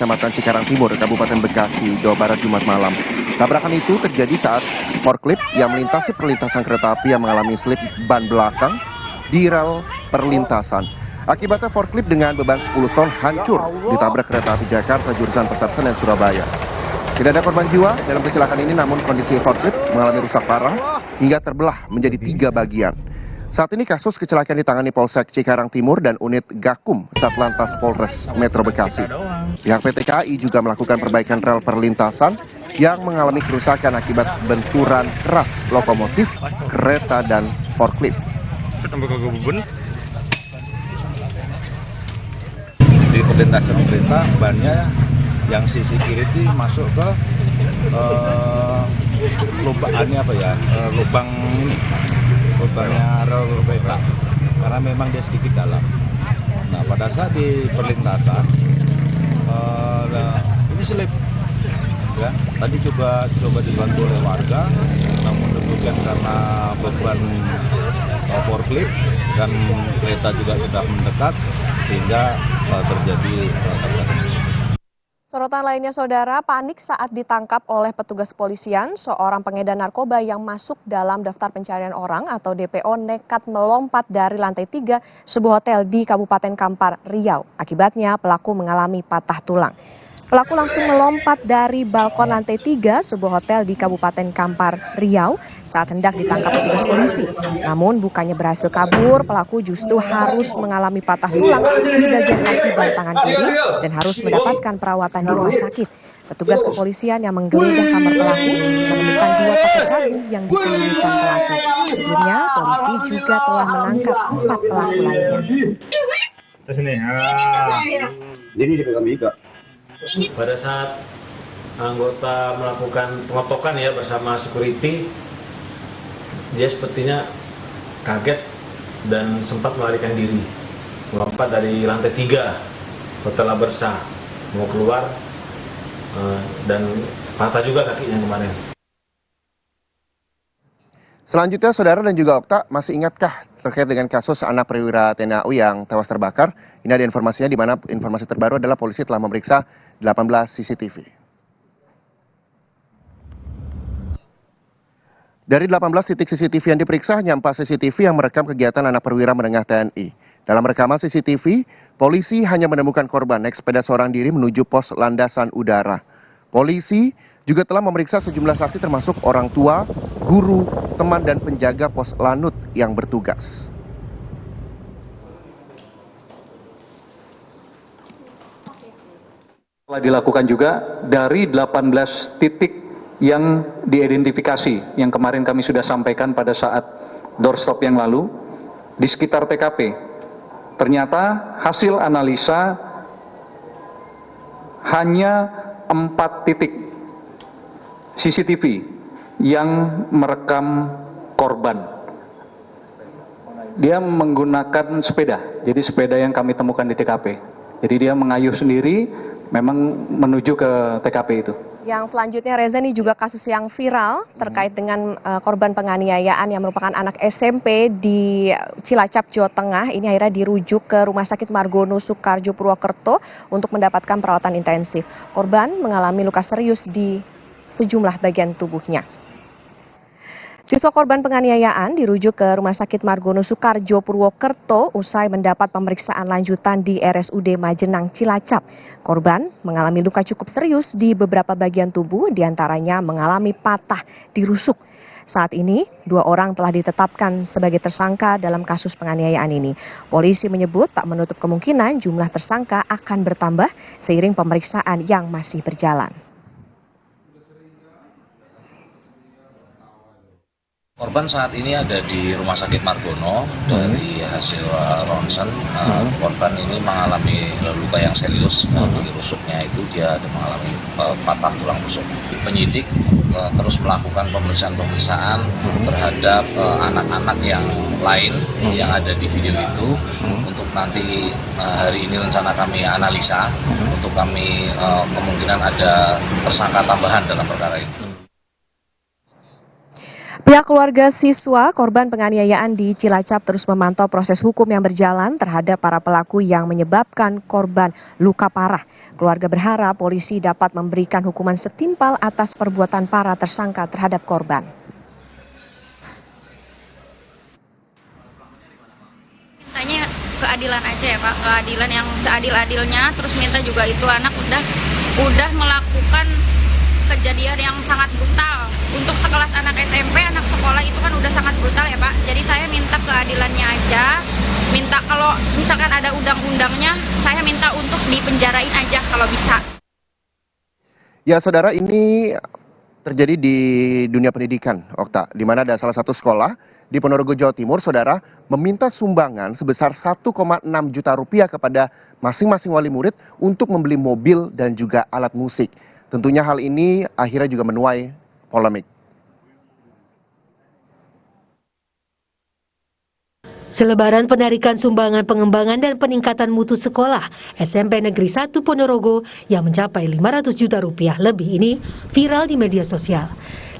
Kecamatan Cikarang Timur, Kabupaten Bekasi, Jawa Barat, Jumat malam. Tabrakan itu terjadi saat forklift yang melintasi perlintasan kereta api yang mengalami slip ban belakang di rel perlintasan. Akibatnya forklift dengan beban 10 ton hancur ditabrak kereta api Jakarta jurusan Pasar Senen, Surabaya. Tidak ada korban jiwa dalam kecelakaan ini, namun kondisi forklift mengalami rusak parah hingga terbelah menjadi 3 bagian. Saat ini kasus kecelakaan ditangani Polsek Cikarang Timur dan unit Gakum Satlantas Polres Metro Bekasi. Pihak PT KAI juga melakukan perbaikan rel perlintasan yang mengalami kerusakan akibat benturan keras lokomotif, kereta, dan forklift. Di perlintasan kereta, bannya yang sisi kiri itu masuk ke lubangnya rel kereta, karena memang dia sedikit dalam. Nah, pada saat di perlintasan ini slip, ya. Tadi coba dibantu oleh warga, namun demikian karena beban forklift dan kereta juga sudah mendekat, sehingga terjadi tabrakan. Sorotan lainnya, saudara, panik saat ditangkap oleh petugas kepolisian. Seorang pengedar narkoba yang masuk dalam daftar pencarian orang atau DPO nekat melompat dari lantai 3 sebuah hotel di Kabupaten Kampar, Riau. Akibatnya pelaku mengalami patah tulang. Pelaku langsung melompat dari balkon lantai 3 sebuah hotel di Kabupaten Kampar, Riau saat hendak ditangkap petugas polisi. Namun bukannya berhasil kabur, pelaku justru harus mengalami patah tulang di bagian kaki dan tangan kiri dan harus mendapatkan perawatan di rumah sakit. Petugas kepolisian yang menggeledah kamar pelaku menemukan 2 paket sabu yang disembunyikan pelaku. Sebelumnya, polisi juga telah menangkap 4 pelaku lainnya. Jadi dipegang juga. Pada saat anggota melakukan pengotokan ya bersama security, dia sepertinya kaget dan sempat melarikan diri, melompat dari lantai 3 Hotel Abersa, mau keluar dan patah juga kakinya kemarin. Selanjutnya, saudara dan juga Okta, masih ingatkah terkait dengan kasus anak perwira TNI AU yang tewas terbakar? Ini ada informasinya, di mana informasi terbaru adalah polisi telah memeriksa 18 CCTV. Dari 18 titik CCTV yang diperiksa, hanya 4 CCTV yang merekam kegiatan anak perwira menengah TNI. Dalam rekaman CCTV, polisi hanya menemukan korban naik sepeda seorang diri menuju pos landasan udara. Polisi juga telah memeriksa sejumlah saksi termasuk orang tua, guru, teman, dan penjaga pos lanut yang bertugas. Telah dilakukan juga dari 18 titik yang diidentifikasi, yang kemarin kami sudah sampaikan pada saat doorstop yang lalu, di sekitar TKP. Ternyata hasil analisa hanya 4 titik CCTV yang merekam korban. Dia menggunakan sepeda, jadi sepeda yang kami temukan di TKP. Jadi dia mengayuh sendiri, memang menuju ke TKP itu. Yang selanjutnya, Reza, ini juga kasus yang viral terkait dengan korban penganiayaan yang merupakan anak SMP di Cilacap, Jawa Tengah. Ini akhirnya dirujuk ke Rumah Sakit Margono Soekarjo Purwokerto untuk mendapatkan perawatan intensif. Korban mengalami luka serius di sejumlah bagian tubuhnya. Siswa korban penganiayaan dirujuk ke Rumah Sakit Margono Soekarjo Purwokerto usai mendapat pemeriksaan lanjutan di RSUD Majenang Cilacap. Korban mengalami luka cukup serius di beberapa bagian tubuh, diantaranya mengalami patah di rusuk. Saat ini, 2 orang telah ditetapkan sebagai tersangka dalam kasus penganiayaan ini. Polisi menyebut tak menutup kemungkinan jumlah tersangka akan bertambah seiring pemeriksaan yang masih berjalan. Korban saat ini ada di Rumah Sakit Margono. Dari hasil ronsen, korban ini mengalami luka yang serius. Di rusuknya itu dia mengalami patah tulang rusuk. Penyidik terus melakukan pemeriksaan terhadap anak-anak yang lain yang ada di video itu. Untuk nanti hari ini rencana kami analisa untuk kami kemungkinan ada tersangka tambahan dalam perkara ini. Pihak keluarga siswa korban penganiayaan di Cilacap terus memantau proses hukum yang berjalan terhadap para pelaku yang menyebabkan korban luka parah. Keluarga berharap polisi dapat memberikan hukuman setimpal atas perbuatan para tersangka terhadap korban. Mintanya keadilan aja ya Pak, keadilan yang seadil-adilnya, terus minta juga itu anak udah melakukan kejadian yang sangat brutal. Untuk sekelas anak SMP, anak sekolah itu kan udah sangat brutal ya Pak. Jadi saya minta keadilannya aja. Minta kalau misalkan ada undang-undangnya, saya minta untuk dipenjarain aja kalau bisa. Ya saudara, ini terjadi di dunia pendidikan, Okta, di mana ada salah satu sekolah di Ponorogo, Jawa Timur, saudara, meminta sumbangan sebesar 1,6 juta rupiah kepada masing-masing wali murid untuk membeli mobil dan juga alat musik. Tentunya hal ini akhirnya juga menuai polemik. Selebaran penarikan sumbangan pengembangan dan peningkatan mutu sekolah SMP Negeri 1 Ponorogo yang mencapai 500 juta rupiah lebih ini viral di media sosial.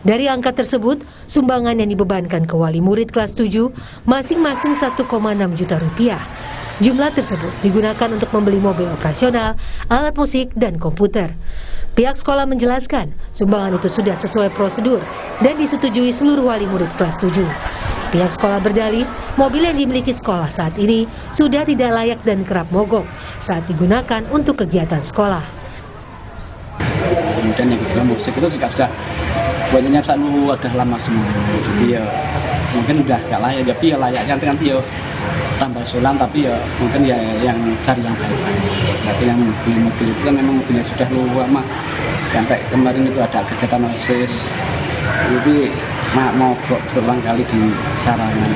Dari angka tersebut, sumbangan yang dibebankan ke wali murid kelas 7 masing-masing 1,6 juta rupiah. Jumlah tersebut digunakan untuk membeli mobil operasional, alat musik, dan komputer. Pihak sekolah menjelaskan, sumbangan itu sudah sesuai prosedur dan disetujui seluruh wali murid kelas 7. Pihak sekolah berdalih, mobil yang dimiliki sekolah saat ini sudah tidak layak dan kerap mogok saat digunakan untuk kegiatan sekolah. Kemudian yang kedua, musik itu juga sudah buatnya selalu ada lama semua. Jadi ya mungkin udah gak layak, tapi ya layaknya nanti ya tambah sulam, tapi ya mungkin ya yang cari yang baik-baik. Tapi yang mobil itu kan memang mobilnya sudah lama. Sampai kemarin itu ada kegiatan OSIS, jadi mau berulang kali di sarangan.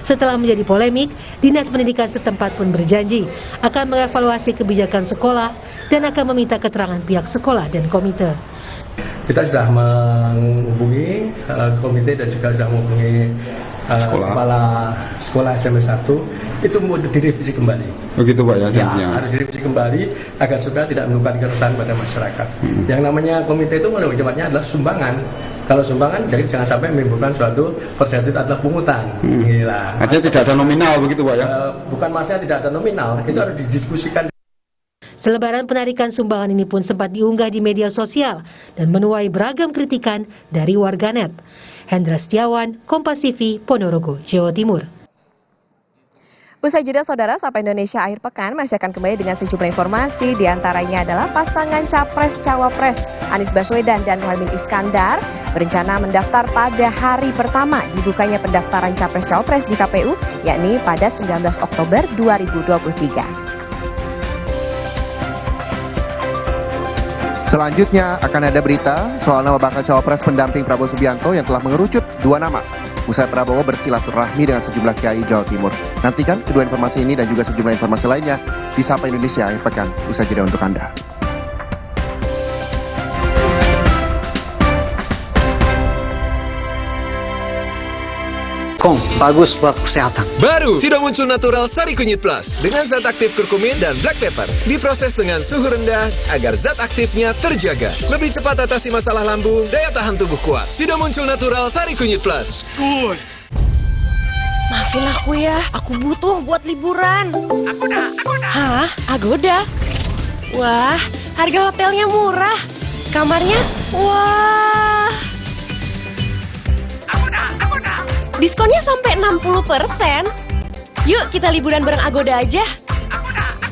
Setelah menjadi polemik, Dinas Pendidikan setempat pun berjanji akan mengevaluasi kebijakan sekolah dan akan meminta keterangan pihak sekolah dan komite. Kita sudah menghubungi komite dan juga sudah menghubungi kepala sekolah SMP 1, itu mau direvisi kembali. Begitu Pak ya? Ya, harus direvisi kembali agar supaya tidak menimbulkan keresahan pada masyarakat. Yang namanya komite itu menurutnya adalah sumbangan. Kalau sumbangan, jadi jangan sampai menimbulkan suatu persepsi adalah pungutan. Artinya tidak ada nominal begitu Pak ya? Bukan masalah tidak ada nominal, itu harus didiskusikan. Selebaran penarikan sumbangan ini pun sempat diunggah di media sosial dan menuai beragam kritikan dari warganet. Hendra Setiawan, Kompas TV, Ponorogo, Jawa Timur. Usai jeda saudara, Sapa Indonesia akhir pekan masih akan kembali dengan sejumlah informasi. Di antaranya adalah pasangan Capres-Cawapres Anies Baswedan dan Muhaimin Iskandar berencana mendaftar pada hari pertama dibukanya pendaftaran Capres-Cawapres di KPU, yakni pada 19 Oktober 2023. Selanjutnya akan ada berita soal nama bakal cawapres pendamping Prabowo Subianto yang telah mengerucut 2 nama. Usai Prabowo bersilaturahmi dengan sejumlah kiai Jawa Timur. Nantikan kedua informasi ini dan juga sejumlah informasi lainnya di Sapa Indonesia akhir pekan. Usai jeda untuk Anda. Kong, bagus buat kesehatan. Baru, sudah muncul Natural Sari Kunyit Plus dengan zat aktif kurkumin dan black pepper. Diproses dengan suhu rendah agar zat aktifnya terjaga. Lebih cepat atasi masalah lambung, daya tahan tubuh kuat. Sudah muncul Natural Sari Kunyit Plus. Good. Maafin aku ya, aku butuh buat liburan. Agoda. Hah? Agoda? Wah, harga hotelnya murah. Kamarnya? Wah. Diskonnya sampai 60%. Yuk kita liburan bareng Agoda aja.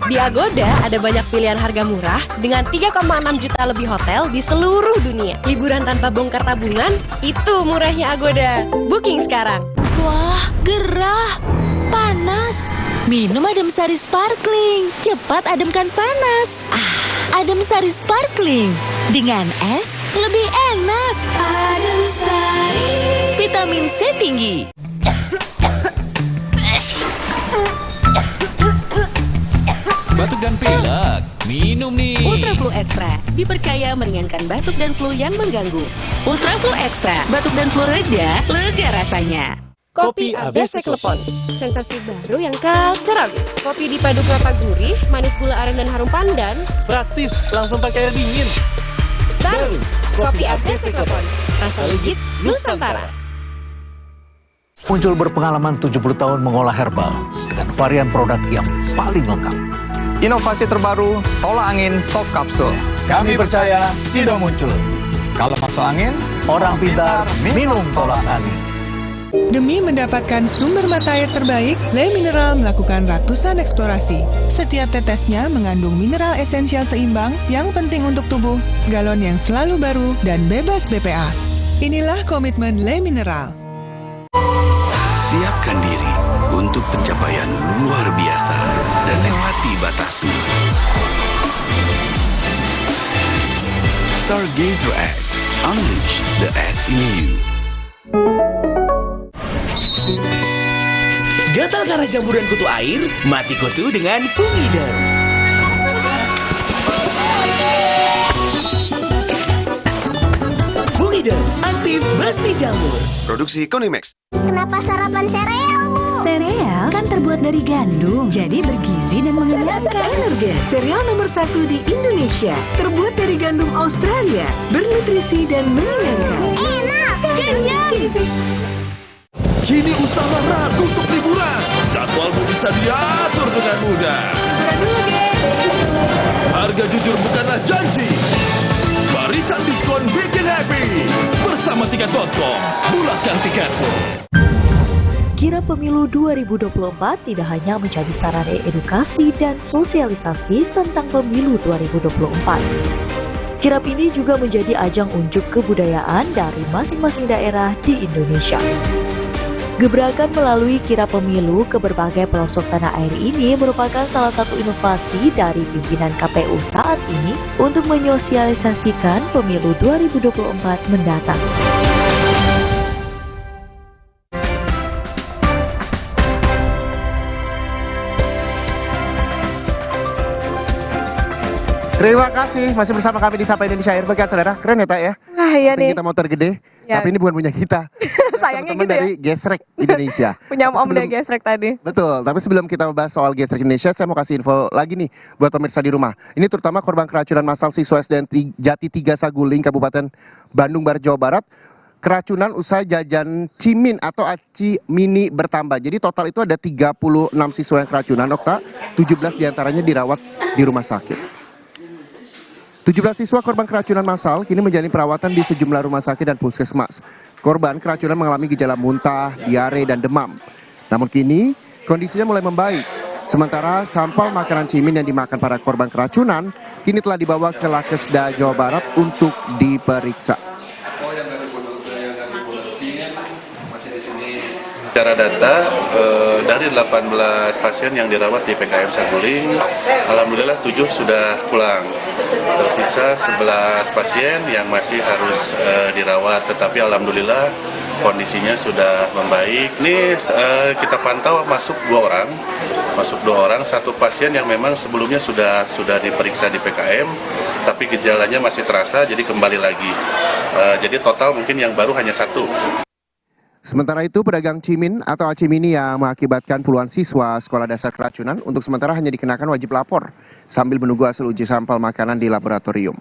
Di Agoda ada banyak pilihan harga murah dengan 3,6 juta lebih hotel di seluruh dunia. Liburan tanpa bongkar tabungan, itu murahnya Agoda. Booking sekarang. Wah, gerah, panas. Minum Adem Sari Sparkling, cepat ademkan panas. Adem Sari Sparkling, dengan es lebih enak. Adem Sari, vitamin C tinggi. Batuk dan pilek, minum nih. Ultra Flu Extra, dipercaya meringankan batuk dan flu yang mengganggu. Ultra Flu Extra, batuk dan flu reda, lega rasanya. Kopi ABC Klepon, sensasi baru yang culturalis. Kopi dipadu kelapa gurih, manis gula aren dan harum pandan. Praktis, langsung pakai air dingin. Baru, Kopi ABC Klepon, rasa legit Nusantara. Muncul berpengalaman 70 tahun mengolah herbal dengan varian produk yang paling lengkap. Inovasi terbaru, tolak angin sop kapsul. Kami percaya Sido Muncul. Kalau masuk angin, Orang pintar minum tolak angin. Demi mendapatkan sumber mata air terbaik, Le Mineral melakukan ratusan eksplorasi. Setiap tetesnya mengandung mineral esensial seimbang yang penting untuk tubuh, galon yang selalu baru, dan bebas BPA. Inilah komitmen Le Mineral. Siapkan diri untuk pencapaian luar biasa dan lewati batasmu. Stargazer X, unleash the X in you. Gatal karena jamburan kutu air? Mati kutu dengan Fungiderm. Fungiderm, aktif basmi jamur. Produksi Konimax. Kenapa sarapan sereal, Bu? Sereal kan terbuat dari gandum, jadi bergizi dan mengenyangkan. Energen, sereal nomor 1 di Indonesia. Terbuat dari gandum Australia, bernutrisi dan mengenyangkan. Enak! Kenyang! Kini usaha ragu untuk liburan. Jadwalmu bisa diatur dengan mudah. Harga jujur bukanlah janji. Barisan diskon bikin happy. Bersama Tiket.com, bulatkan tiketmu. Kirap Pemilu 2024 tidak hanya menjadi sarana edukasi dan sosialisasi tentang pemilu 2024. Kirap ini juga menjadi ajang unjuk kebudayaan dari masing-masing daerah di Indonesia. Gebrakan melalui kirap pemilu ke berbagai pelosok tanah air ini merupakan salah satu inovasi dari pimpinan KPU saat ini untuk menyosialisasikan pemilu 2024 mendatang. Terima kasih, masih bersama kami di Sapa Indonesia Air Pekan, saudara. Keren ya, Tak ya? Nah, iya nih. Kita motor gede, Ya. tapi ini bukan punya kita. Sayangnya Teman-teman gitu ya. dari Gesrek Indonesia. Punya Om dia gesrek tadi. Betul, tapi sebelum kita membahas soal Gesrek Indonesia, saya mau kasih info lagi nih buat pemirsa di rumah. Ini terutama korban keracunan massal siswa SDN Jati 3 Saguling, Kabupaten Bandung Barat, Jawa Barat. Keracunan usai jajan Cimin atau Aci Mini bertambah. Jadi total itu ada 36 siswa yang keracunan, Okta. 17 diantaranya dirawat di rumah sakit. 17 siswa korban keracunan massal kini menjalani perawatan di sejumlah rumah sakit dan puskesmas. Korban keracunan mengalami gejala muntah, diare, dan demam. Namun kini kondisinya mulai membaik. Sementara sampel makanan Cimin yang dimakan para korban keracunan kini telah dibawa ke Lakesda Jawa Barat untuk diperiksa. Secara data, dari 18 pasien yang dirawat di PKM Saguling, alhamdulillah 7 sudah pulang. Tersisa 11 pasien yang masih harus dirawat, tetapi alhamdulillah kondisinya sudah membaik. Ini kita pantau masuk 2 orang, satu pasien yang memang sebelumnya sudah diperiksa di PKM, tapi gejalanya masih terasa, jadi kembali lagi. Jadi total mungkin yang baru hanya 1. Sementara itu, pedagang Cimin atau Aci Mini yang mengakibatkan puluhan siswa sekolah dasar keracunan untuk sementara hanya dikenakan wajib lapor sambil menunggu hasil uji sampel makanan di laboratorium.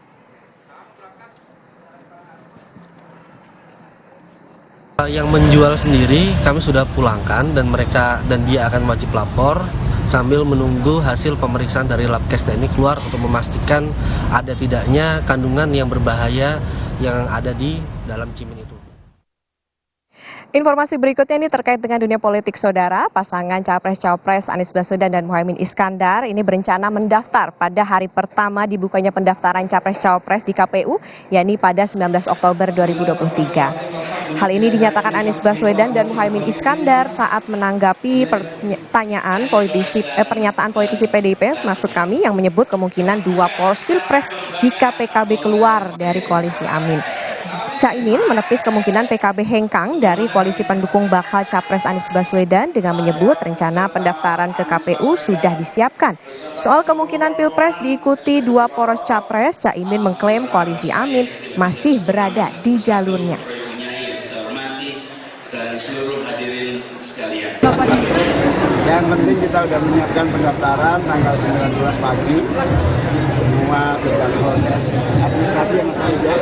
Yang menjual sendiri kami sudah pulangkan dan dia akan wajib lapor sambil menunggu hasil pemeriksaan dari Labkes TNI keluar untuk memastikan ada tidaknya kandungan yang berbahaya yang ada di dalam Cimin itu. Informasi berikutnya ini terkait dengan dunia politik, saudara. Pasangan Capres-Cawapres Anies Baswedan dan Muhaimin Iskandar ini berencana mendaftar pada hari pertama dibukanya pendaftaran Capres-Cawapres di KPU, yakni pada 19 Oktober 2023. Hal ini dinyatakan Anies Baswedan dan Muhaimin Iskandar saat menanggapi pernyataan politisi PDIP, maksud kami, yang menyebut kemungkinan 2 poros Pilpres jika PKB keluar dari koalisi Amin. Caimin menepis kemungkinan PKB hengkang dari koalisi pendukung bakal Capres Anies Baswedan dengan menyebut rencana pendaftaran ke KPU sudah disiapkan. Soal kemungkinan Pilpres diikuti 2 poros Capres, Caimin mengklaim koalisi Amin masih berada di jalurnya. Dan seluruh hadirin sekalian. Yang penting kita sudah menyiapkan pendaftaran tanggal 19 pagi. Semua sedang proses administrasi kasih ya Mas Reza.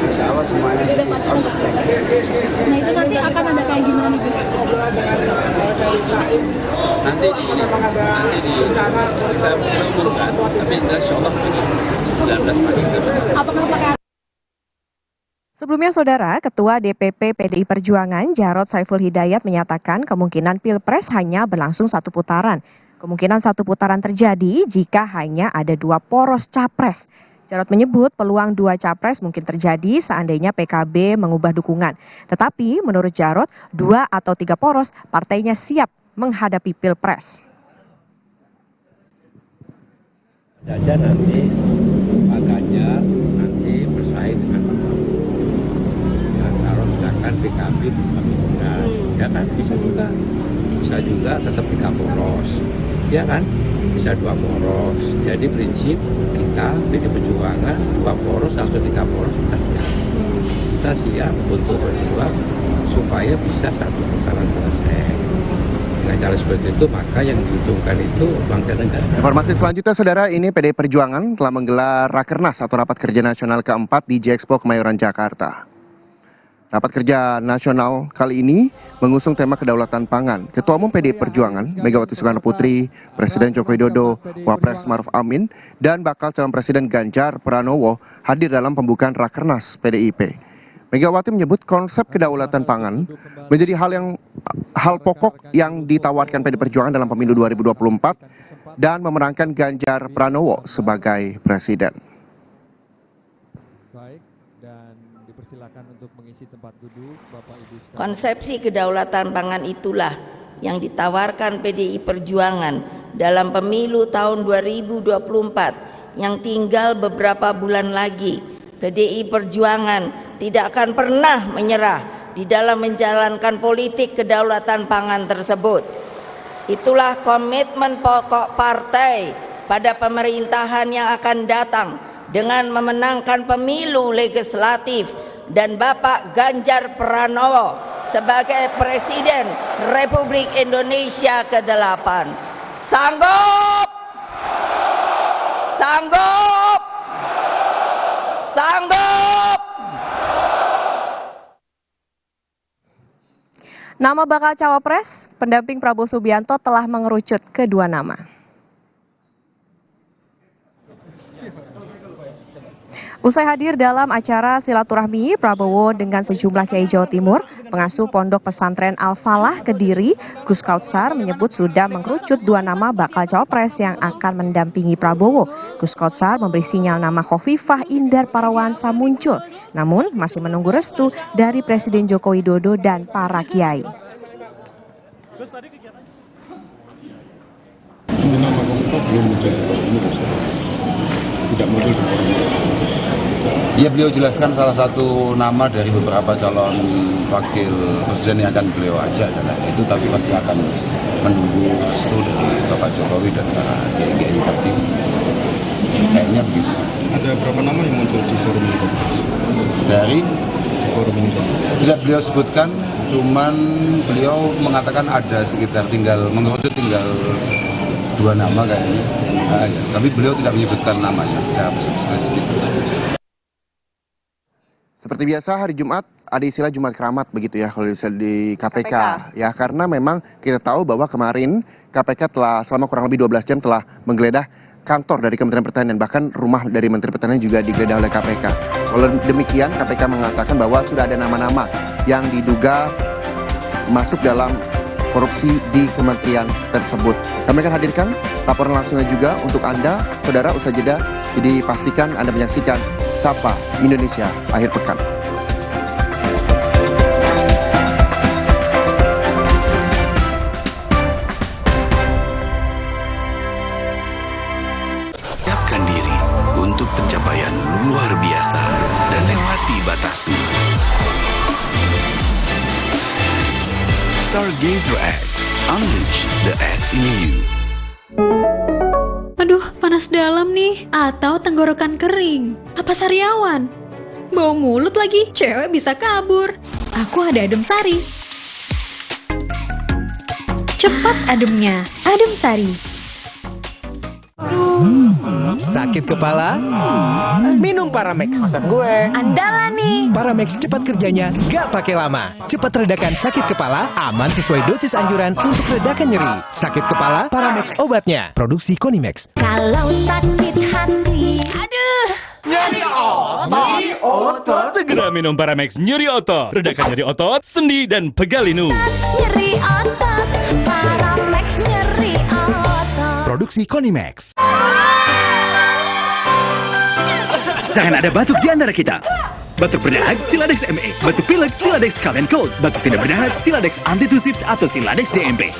Insya Allah semuanya sudah pasti tempat batas. Nah itu nanti akan ada kayak gimana nih Gus? Nanti kita umumkan, tapi insya Allah 19 pagi. Apakah pakai? Sebelumnya, Saudara, Ketua DPP PDI Perjuangan Jarod Saiful Hidayat menyatakan kemungkinan Pilpres hanya berlangsung 1 putaran. Kemungkinan 1 putaran terjadi jika hanya ada 2 poros capres. Jarod menyebut peluang 2 capres mungkin terjadi seandainya PKB mengubah dukungan. Tetapi menurut Jarod, 2 atau 3 poros partainya siap menghadapi Pilpres. Saja nanti Pak Ganjar nanti bersaing dengan Pak Prabowo. Ya, kalau misalkan PKB bergabung, ya kan bisa juga tetap 3 poros, ya kan bisa 2 poros. Jadi prinsip kita PD Perjuangan 2 poros atau 3 poros kita siap untuk berjuang supaya bisa 1 putaran selesai. Dengan cara seperti itu, maka yang diuntungkan itu bangsa dan negara. Informasi selanjutnya, Saudara, ini PDI Perjuangan telah menggelar Rakernas atau Rapat Kerja Nasional ke-4 di J-Expo Kemayoran, Jakarta. Rapat Kerja Nasional kali ini mengusung tema kedaulatan pangan. Ketua Umum PDI Perjuangan, Megawati Soekarno Putri, Presiden Joko Widodo, Wapres Maruf Amin, dan bakal calon Presiden Ganjar Pranowo hadir dalam pembukaan Rakernas PDIP. Megawati menyebut konsep kedaulatan pangan menjadi hal pokok yang ditawarkan PDI Perjuangan dalam pemilu 2024 dan memenangkan Ganjar Pranowo sebagai presiden. Baik, dan dipersilakan untuk mengisi tempat duduk Bapak Ibu sekalian. Konsepsi kedaulatan pangan itulah yang ditawarkan PDI Perjuangan dalam pemilu tahun 2024 yang tinggal beberapa bulan lagi. PDI Perjuangan tidak akan pernah menyerah di dalam menjalankan politik kedaulatan pangan tersebut. Itulah komitmen pokok partai pada pemerintahan yang akan datang dengan memenangkan pemilu legislatif dan Bapak Ganjar Pranowo sebagai Presiden Republik Indonesia ke-8. Sanggup! Sanggup! Sanggup! Nama bakal cawapres, pendamping Prabowo Subianto telah mengerucut ke 2 nama. Usai hadir dalam acara silaturahmi Prabowo dengan sejumlah kiai Jawa Timur, pengasuh Pondok Pesantren Al-Falah Kediri, Gus Kautsar menyebut sudah mengerucut 2 nama bakal cawapres yang akan mendampingi Prabowo. Gus Kautsar memberi sinyal nama Khofifah Indar Parawansa muncul, namun masih menunggu restu dari Presiden Joko Widodo dan para kiai. Nama Khofifah belum muncul, tidak muncul di forum. Ya, beliau jelaskan salah satu nama dari beberapa calon wakil presiden yang akan beliau ajak adalah itu, tapi pasti akan menunggu restu dari Bapak Jokowi dan para kiai tadi. Kayaknya begitu. Ada berapa nama yang muncul di forum ini? Dari forum ini tidak beliau sebutkan, cuman beliau mengatakan ada sekitar mengerucut tinggal 2 nama kayaknya. Ya. Tapi beliau tidak menyebutkan namanya secara spesifik. Seperti biasa hari Jumat ada istilah Jumat Keramat begitu ya kalau di KPK. Ya, karena memang kita tahu bahwa kemarin KPK telah selama kurang lebih 12 jam telah menggeledah kantor dari Kementerian Pertanian, bahkan rumah dari Menteri Pertanian juga digeledah oleh KPK. Kalau demikian KPK mengatakan bahwa sudah ada nama-nama yang diduga masuk dalam korupsi di kementerian tersebut. Kami akan hadirkan laporan langsungnya juga untuk Anda, Saudara, usai jeda. Jadi pastikan Anda menyaksikan Sapa Indonesia Akhir Pekan. Siapkan diri untuk pencapaian luar biasa dan lewati batasmu. Stargazer X, unleash the X in you. Aduh, panas dalam nih. Atau tenggorokan kering. Apa sariawan? Bau mulut lagi, cewek bisa kabur. Aku ada adem sari. Cepat ademnya, adem sari. Sakit kepala? Minum minum Paramex. Maksud gue Andalan nih. Paramex cepat kerjanya, gak pakai lama. Cepat redakan sakit kepala, aman sesuai dosis anjuran untuk redakan nyeri. Sakit kepala, Paramex obatnya. Produksi Konimex. Kalau sakit hati, aduh, Nyeri otot. Segera minum Paramex nyeri otot. Redakan nyeri otot, sendi, dan pegal linu. nyeri otot, Paramex nyeri otot. Produksi Konimex. Jangan ada batuk di antara kita. Batuk berdahak, Siladex ME. Batuk pilek, Siladex Cough and Cold. Batuk tidak berdahak, Siladex Antitusif atau Siladex DMP.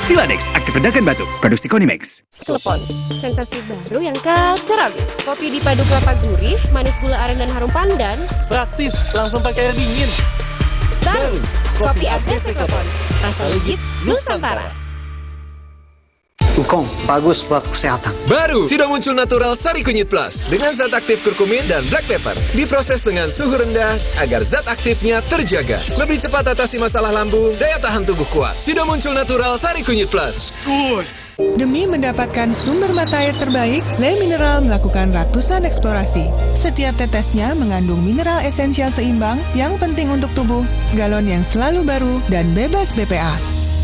Siladex, aktif redakan batuk. Produksi Konimex. Klepon, sensasi baru yang kacau habis. Kopi dipadu kelapa gurih, manis gula aren dan harum pandan. Praktis, langsung pakai air dingin. Baru, kopi ABC Klepon. Rasa legit Nusantara. Wukong, bagus buat kesehatan. Baru, sudah muncul Natural Sari Kunyit Plus dengan zat aktif kurkumin dan black pepper. Diproses dengan suhu rendah agar zat aktifnya terjaga. Lebih cepat atasi masalah lambung, daya tahan tubuh kuat. Sudah muncul Natural Sari Kunyit Plus. Demi mendapatkan sumber mata air terbaik, Le Mineral melakukan ratusan eksplorasi. Setiap tetesnya mengandung mineral esensial seimbang yang penting untuk tubuh, galon yang selalu baru, dan bebas BPA.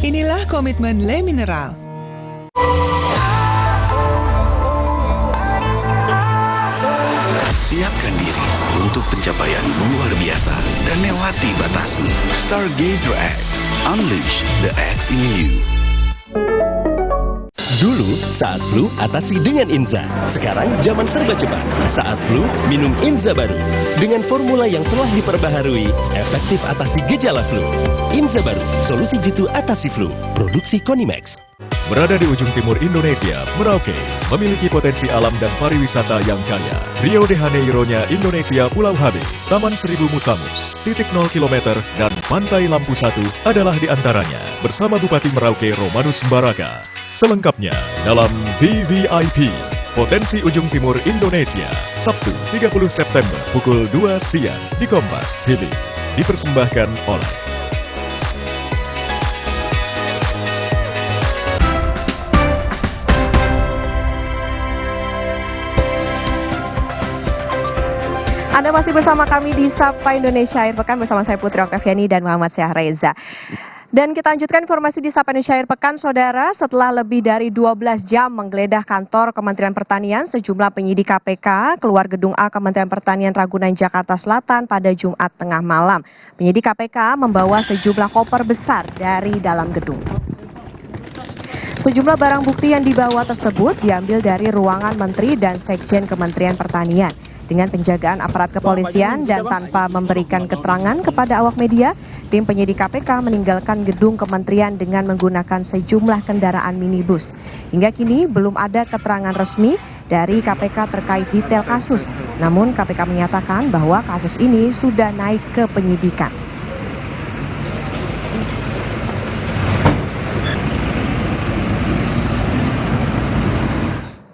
Inilah komitmen Le Mineral. Siapkan diri untuk pencapaian luar biasa dan lewati batasmu. Stargazer X, unleash the X in you. Dulu, saat flu, atasi dengan Inza. Sekarang, zaman serba cepat. Saat flu, minum Inza baru. Dengan formula yang telah diperbaharui, efektif atasi gejala flu. Inza baru, solusi jitu atasi flu. Produksi Konimex. Berada di ujung timur Indonesia, Merauke memiliki potensi alam dan pariwisata yang kaya. Rio de Janeiro-nya Indonesia Pulau Habib, Taman Seribu Musamus, titik 0 km, dan Pantai Lampu 1 adalah di antaranya. Bersama Bupati Merauke Romanus Baraka. Selengkapnya dalam VVIP, Potensi Ujung Timur Indonesia, Sabtu 30 September pukul 2 siang di Kompas TV. Dipersembahkan oleh Anda masih bersama kami di Sapa Indonesia Akhir Pekan bersama saya Putri Oktaviani dan Muhammad Syahreza. Dan kita lanjutkan informasi di Sapa Indonesia Akhir Pekan, Saudara. Setelah lebih dari 12 jam menggeledah kantor Kementerian Pertanian, sejumlah penyidik KPK keluar gedung A Kementerian Pertanian Ragunan, Jakarta Selatan pada Jumat tengah malam. Penyidik KPK membawa sejumlah koper besar dari dalam gedung. Sejumlah barang bukti yang dibawa tersebut diambil dari ruangan Menteri dan Sekjen Kementerian Pertanian. Dengan penjagaan aparat kepolisian dan tanpa memberikan keterangan kepada awak media, tim penyidik KPK meninggalkan gedung kementerian dengan menggunakan sejumlah kendaraan minibus. Hingga kini belum ada keterangan resmi dari KPK terkait detail kasus. Namun KPK menyatakan bahwa kasus ini sudah naik ke penyidikan.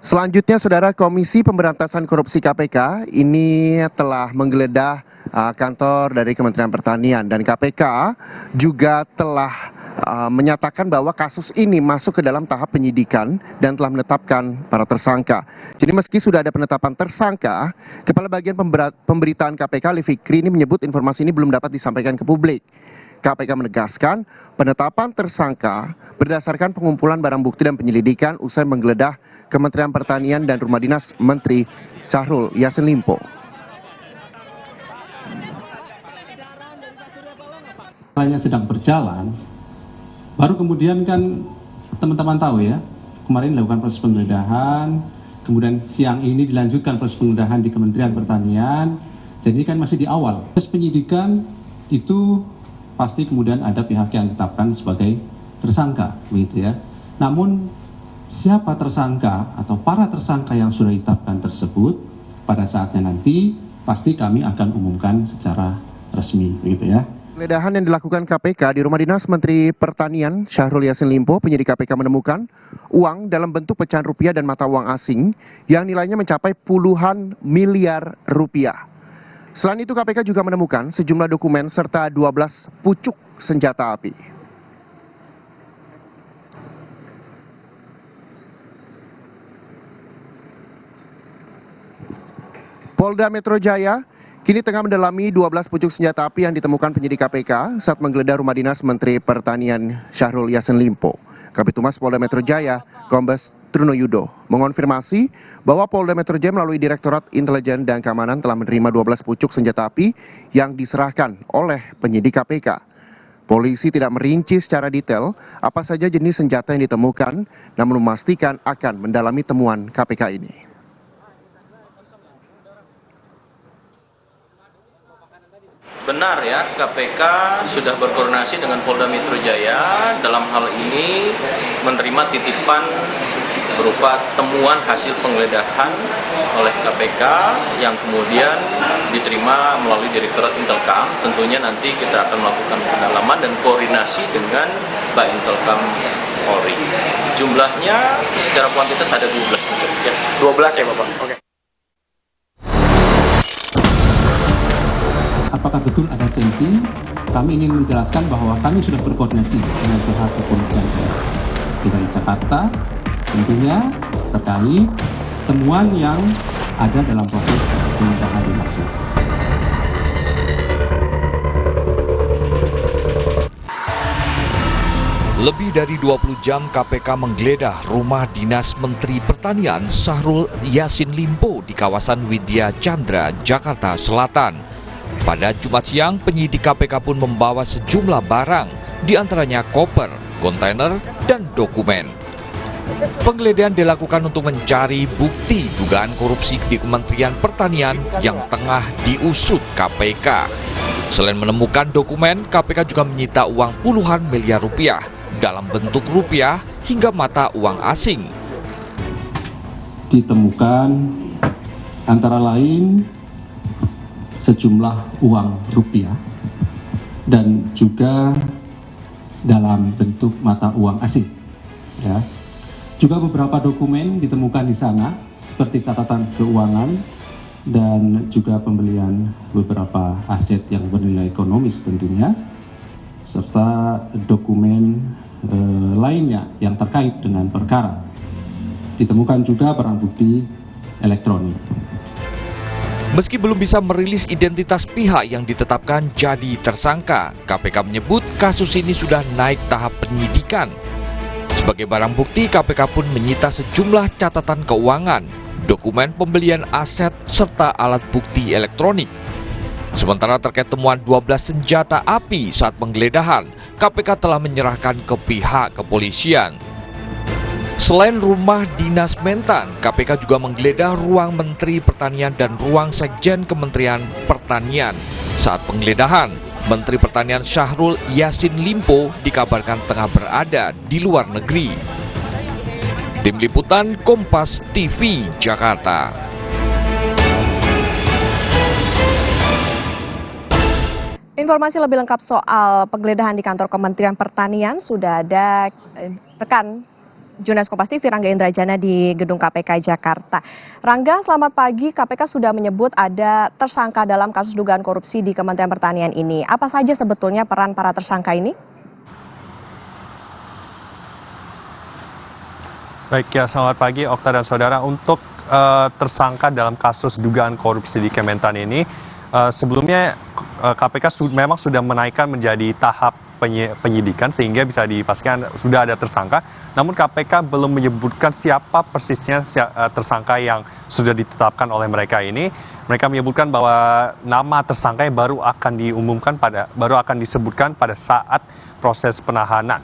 Selanjutnya, Saudara, Komisi Pemberantasan Korupsi KPK ini telah menggeledah kantor dari Kementerian Pertanian, dan KPK juga telah menyatakan bahwa kasus ini masuk ke dalam tahap penyidikan dan telah menetapkan para tersangka. Jadi meski sudah ada penetapan tersangka, Kepala Bagian Pemberitaan KPK Ali Fikri ini menyebut informasi ini belum dapat disampaikan ke publik. KPK menegaskan penetapan tersangka berdasarkan pengumpulan barang bukti dan penyelidikan usai menggeledah Kementerian Pertanian dan Rumah Dinas Menteri Syahrul Yassin Limpo. Hanya sedang berjalan, baru kemudian kan teman-teman tahu ya, kemarin dilakukan proses penggeledahan, kemudian siang ini dilanjutkan proses penggeledahan di Kementerian Pertanian, jadi kan masih di awal. Proses penyidikan itu pasti kemudian ada pihak yang ditetapkan sebagai tersangka, begitu ya. Namun siapa tersangka atau para tersangka yang sudah ditetapkan tersebut pada saatnya nanti pasti kami akan umumkan secara resmi, begitu ya. Penggeledahan yang dilakukan KPK di Rumah Dinas Menteri Pertanian Syahrul Yassin Limpo, penyidik KPK menemukan uang dalam bentuk pecahan rupiah dan mata uang asing yang nilainya mencapai puluhan miliar rupiah. Selain itu, KPK juga menemukan sejumlah dokumen serta 12 pucuk senjata api. Polda Metro Jaya kini tengah mendalami 12 pucuk senjata api yang ditemukan penyidik KPK saat menggeledah rumah dinas Menteri Pertanian Syahrul Yassin Limpo. Kabid Humas Polda Metro Jaya, Kombes Trunoyudo, mengonfirmasi bahwa Polda Metro Jaya melalui Direktorat Intelijen dan Keamanan telah menerima 12 pucuk senjata api yang diserahkan oleh penyidik KPK. Polisi tidak merinci secara detail apa saja jenis senjata yang ditemukan, namun memastikan akan mendalami temuan KPK ini. Benar ya, KPK sudah berkoordinasi dengan Polda Metro Jaya dalam hal ini menerima titipan berupa temuan hasil penggeledahan oleh KPK yang kemudian diterima melalui Direktorat Intelkam. Tentunya nanti kita akan melakukan pendalaman dan koordinasi dengan Pak Intelkam Polri. Jumlahnya secara kuantitas ada 12 pucuk ya. 12 ya Bapak? Oke. Apakah betul ada SMP? Kami ingin menjelaskan bahwa kami sudah berkoordinasi dengan pihak kepolisian DKI Jakarta, tentunya terkait temuan yang ada dalam proses penggeledahan dimaksud. Lebih dari 20 jam KPK menggeledah rumah dinas Menteri Pertanian Syahrul Yassin Limpo di kawasan Widya Chandra, Jakarta Selatan. Pada Jumat siang, penyidik KPK pun membawa sejumlah barang, diantaranya koper, kontainer, dan dokumen. Penggeledahan dilakukan untuk mencari bukti dugaan korupsi di Kementerian Pertanian yang tengah diusut KPK. Selain menemukan dokumen, KPK juga menyita uang puluhan miliar rupiah dalam bentuk rupiah hingga mata uang asing. Ditemukan antara lain sejumlah uang rupiah dan juga dalam bentuk mata uang asing. Ya. Juga beberapa dokumen ditemukan di sana seperti catatan keuangan dan juga pembelian beberapa aset yang bernilai ekonomis tentunya, serta dokumen lainnya yang terkait dengan perkara. Ditemukan juga barang bukti elektronik. Meski belum bisa merilis identitas pihak yang ditetapkan jadi tersangka, KPK menyebut kasus ini sudah naik tahap penyidikan. Sebagai barang bukti, KPK pun menyita sejumlah catatan keuangan, dokumen pembelian aset, serta alat bukti elektronik. Sementara terkait temuan 12 senjata api saat penggeledahan, KPK telah menyerahkan ke pihak kepolisian. Selain rumah dinas Mentan, KPK juga menggeledah ruang Menteri Pertanian dan ruang Sekjen Kementerian Pertanian. Saat penggeledahan, Menteri Pertanian Syahrul Yassin Limpo dikabarkan tengah berada di luar negeri. Tim Liputan Kompas TV, Jakarta. Informasi lebih lengkap soal penggeledahan di kantor Kementerian Pertanian sudah ada rekan jurnalis Kompas TV Rangga Indrajana di Gedung KPK Jakarta. Rangga, selamat pagi. KPK sudah menyebut ada tersangka dalam kasus dugaan korupsi di Kementerian Pertanian ini. Apa saja sebetulnya peran para tersangka ini? Baik ya, selamat pagi Okta dan Saudara. Untuk tersangka dalam kasus dugaan korupsi di Kementan ini, sebelumnya KPK memang sudah menaikkan menjadi tahap penyidikan sehingga bisa dipastikan sudah ada tersangka. Namun KPK belum menyebutkan siapa persisnya tersangka yang sudah ditetapkan oleh mereka ini. Mereka menyebutkan bahwa nama tersangka baru akan disebutkan pada saat proses penahanan.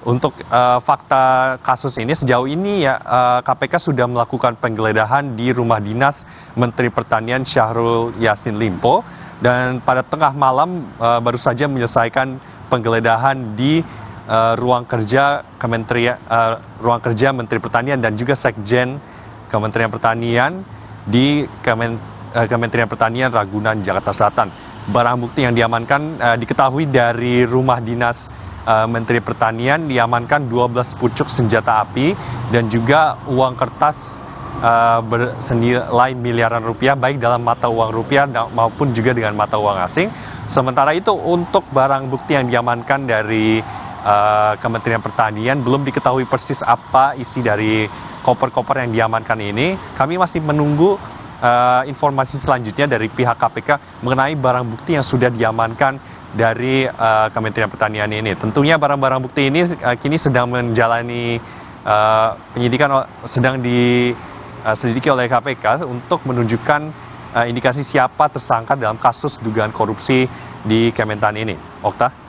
Untuk fakta kasus ini sejauh ini ya KPK sudah melakukan penggeledahan di rumah dinas Menteri Pertanian Syahrul Yassin Limpo dan pada tengah malam baru saja menyelesaikan penggeledahan di ruang kerja Menteri Pertanian dan juga Sekjen Kementerian Pertanian di Kementerian Pertanian Ragunan, Jakarta Selatan. Barang bukti yang diamankan diketahui dari rumah dinas Menteri Pertanian diamankan 12 pucuk senjata api dan juga uang kertas bersenilai miliaran rupiah baik dalam mata uang rupiah maupun juga dengan mata uang asing. Sementara itu untuk barang bukti yang diamankan dari Kementerian Pertanian belum diketahui persis apa isi dari koper-koper yang diamankan ini. Kami masih menunggu informasi selanjutnya dari pihak KPK mengenai barang bukti yang sudah diamankan dari Kementerian Pertanian ini. Tentunya barang-barang bukti ini kini sedang menjalani penyidikan, sedang diselidiki oleh KPK untuk menunjukkan indikasi siapa tersangka dalam kasus dugaan korupsi di Kementan ini. Okta?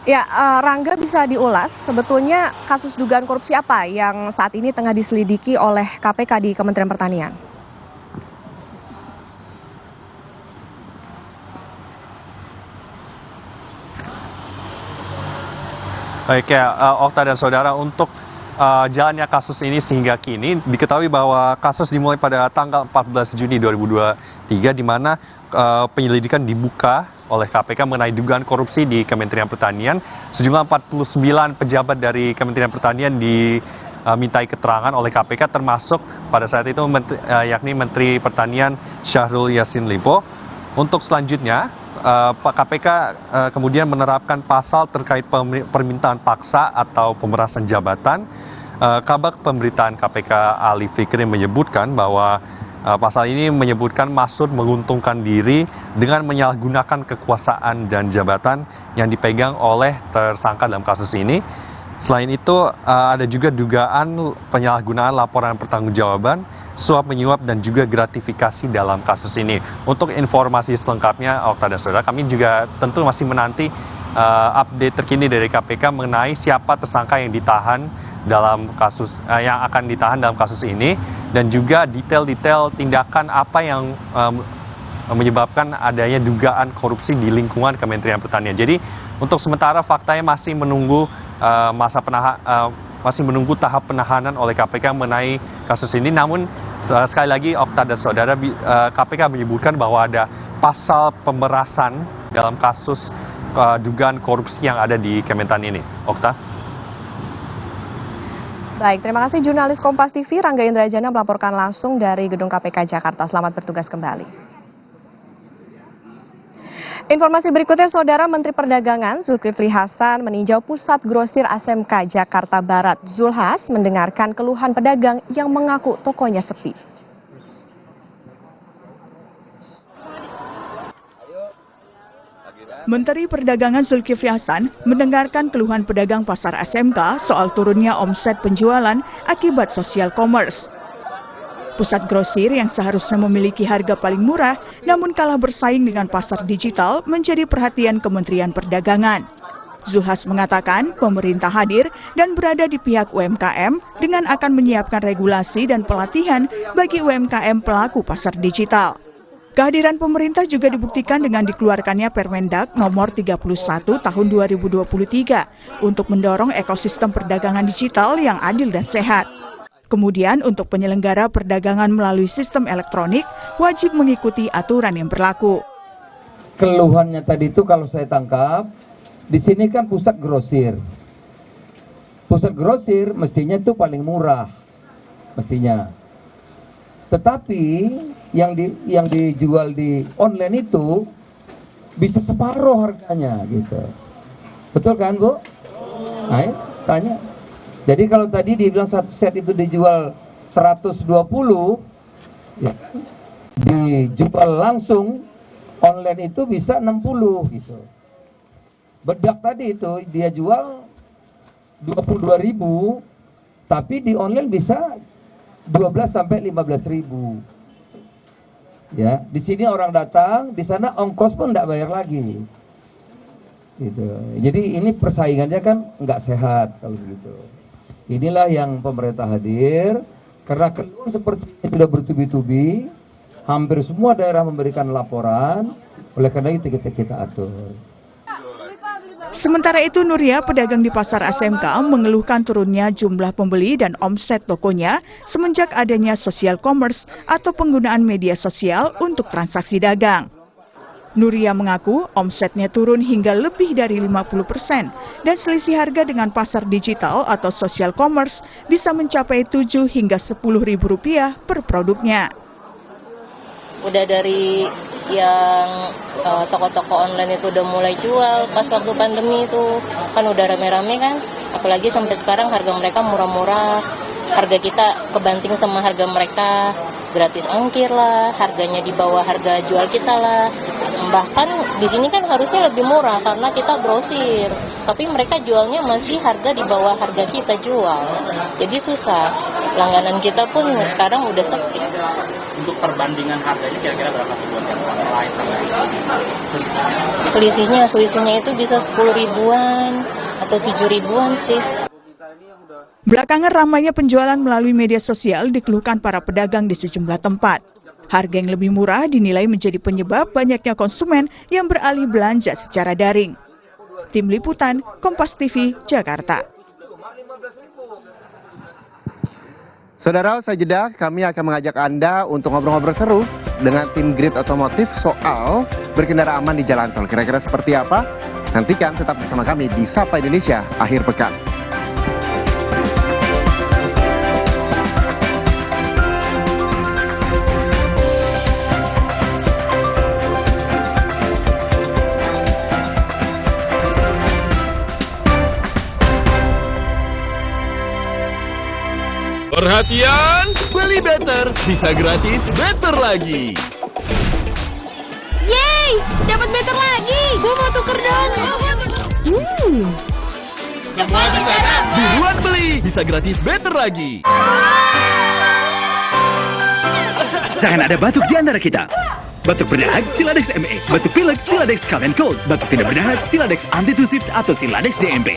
Ya, Rangga, bisa diulas sebetulnya kasus dugaan korupsi apa yang saat ini tengah diselidiki oleh KPK di Kementerian Pertanian? Baik ya, Okta dan saudara, untuk jalannya kasus ini sehingga kini diketahui bahwa kasus dimulai pada tanggal 14 Juni 2023 di mana penyelidikan dibuka oleh KPK mengenai dugaan korupsi di Kementerian Pertanian. Sejumlah 49 pejabat dari Kementerian Pertanian dimintai keterangan oleh KPK, termasuk pada saat itu yakni Menteri Pertanian Syahrul Yassin Limpo. Untuk selanjutnya, KPK kemudian menerapkan pasal terkait permintaan paksa atau pemerasan jabatan. Kabag Pemberitaan KPK Ali Fikri menyebutkan bahwa pasal ini menyebutkan maksud menguntungkan diri dengan menyalahgunakan kekuasaan dan jabatan yang dipegang oleh tersangka dalam kasus ini. Selain itu, ada juga dugaan penyalahgunaan laporan pertanggungjawaban, suap menyuap, dan juga gratifikasi dalam kasus ini. Untuk informasi selengkapnya, Okta dan saudara, kami juga tentu masih menanti update terkini dari KPK mengenai siapa tersangka yang ditahan dalam kasus yang akan ditahan dalam kasus ini, dan juga detail-detail tindakan apa yang menyebabkan adanya dugaan korupsi di lingkungan Kementerian Pertanian. Jadi untuk sementara faktanya masih menunggu masih menunggu tahap penahanan oleh KPK mengenai kasus ini. Namun sekali lagi Okta dan saudara, KPK menyebutkan bahwa ada pasal pemerasan dalam kasus dugaan korupsi yang ada di Kementan ini. Okta. Baik, terima kasih jurnalis Kompas TV Rangga Indrajana melaporkan langsung dari Gedung KPK Jakarta. Selamat bertugas kembali. Informasi berikutnya, Saudara, Menteri Perdagangan Zulkifli Hasan meninjau pusat grosir ASMK Jakarta Barat. Zulhas mendengarkan keluhan pedagang yang mengaku tokonya sepi. Menteri Perdagangan Zulkifli Hasan mendengarkan keluhan pedagang pasar ASMK soal turunnya omset penjualan akibat social commerce. Pusat grosir yang seharusnya memiliki harga paling murah namun kalah bersaing dengan pasar digital menjadi perhatian Kementerian Perdagangan. Zulhas mengatakan pemerintah hadir dan berada di pihak UMKM dengan akan menyiapkan regulasi dan pelatihan bagi UMKM pelaku pasar digital. Kehadiran pemerintah juga dibuktikan dengan dikeluarkannya Permendag nomor 31 tahun 2023 untuk mendorong ekosistem perdagangan digital yang adil dan sehat. Kemudian untuk penyelenggara perdagangan melalui sistem elektronik wajib mengikuti aturan yang berlaku. Keluhannya tadi itu kalau saya tangkap, di sini kan pusat grosir. Pusat grosir mestinya itu paling murah, mestinya. Tetapi yang dijual di online itu bisa separuh harganya gitu. Betul kan, Bu? Ayo tanya. Jadi kalau tadi dibilang satu set itu dijual 120, ya, dijual langsung online itu bisa 60 gitu. Bedak tadi itu dia jual 22.000, tapi di online bisa 12 sampai 15.000. Ya, di sini orang datang, di sana ongkos pun enggak bayar lagi. Gitu. Jadi ini persaingannya kan enggak sehat kalau begitu. Inilah yang pemerintah hadir karena keluhan seperti ini sudah bertubi-tubi. Hampir semua daerah memberikan laporan, oleh karena itu kita atur. Sementara itu, Nuria, pedagang di pasar ASMK, mengeluhkan turunnya jumlah pembeli dan omset tokonya semenjak adanya social commerce atau penggunaan media sosial untuk transaksi dagang. Nuria mengaku omsetnya turun hingga lebih dari 50% dan selisih harga dengan pasar digital atau social commerce bisa mencapai 7 hingga 10.000 rupiah per produknya. Udah dari yang toko-toko online itu udah mulai jual pas waktu pandemi itu kan udah rame-rame kan, apalagi sampai sekarang harga mereka murah-murah, harga kita kebanting sama harga mereka, gratis ongkir lah, harganya di bawah harga jual kita lah. Bahkan di sini kan harusnya lebih murah karena kita grosir, tapi mereka jualnya masih harga di bawah harga kita jual, jadi susah. Langganan kita pun sekarang udah sepi. Untuk perbandingan harganya kira-kira berapa buat yang online sama selisihnya? Selisihnya itu bisa 10 ribuan atau 7 ribuan sih. Belakangan ramainya penjualan melalui media sosial dikeluhkan para pedagang di sejumlah tempat. Harga yang lebih murah dinilai menjadi penyebab banyaknya konsumen yang beralih belanja secara daring. Tim Liputan, Kompas TV, Jakarta. Saudara, usai jeda kami akan mengajak Anda untuk ngobrol-ngobrol seru dengan tim Grid Otomotif soal berkendara aman di jalan tol. Kira-kira seperti apa? Nantikan tetap bersama kami di Sapa Indonesia Akhir Pekan. Perhatian, beli better, bisa gratis better lagi. Yeay, dapat better lagi. Gue mau tuker dong. Semua di sana, buruan beli, bisa gratis better lagi. Jangan ada batuk di antara kita. Batuk berdahak, Siladex ME. Batuk pilek, Siladex Cough and Cold. Batuk tidak berdahak, Siladex Antitusif atau Siladex DMP.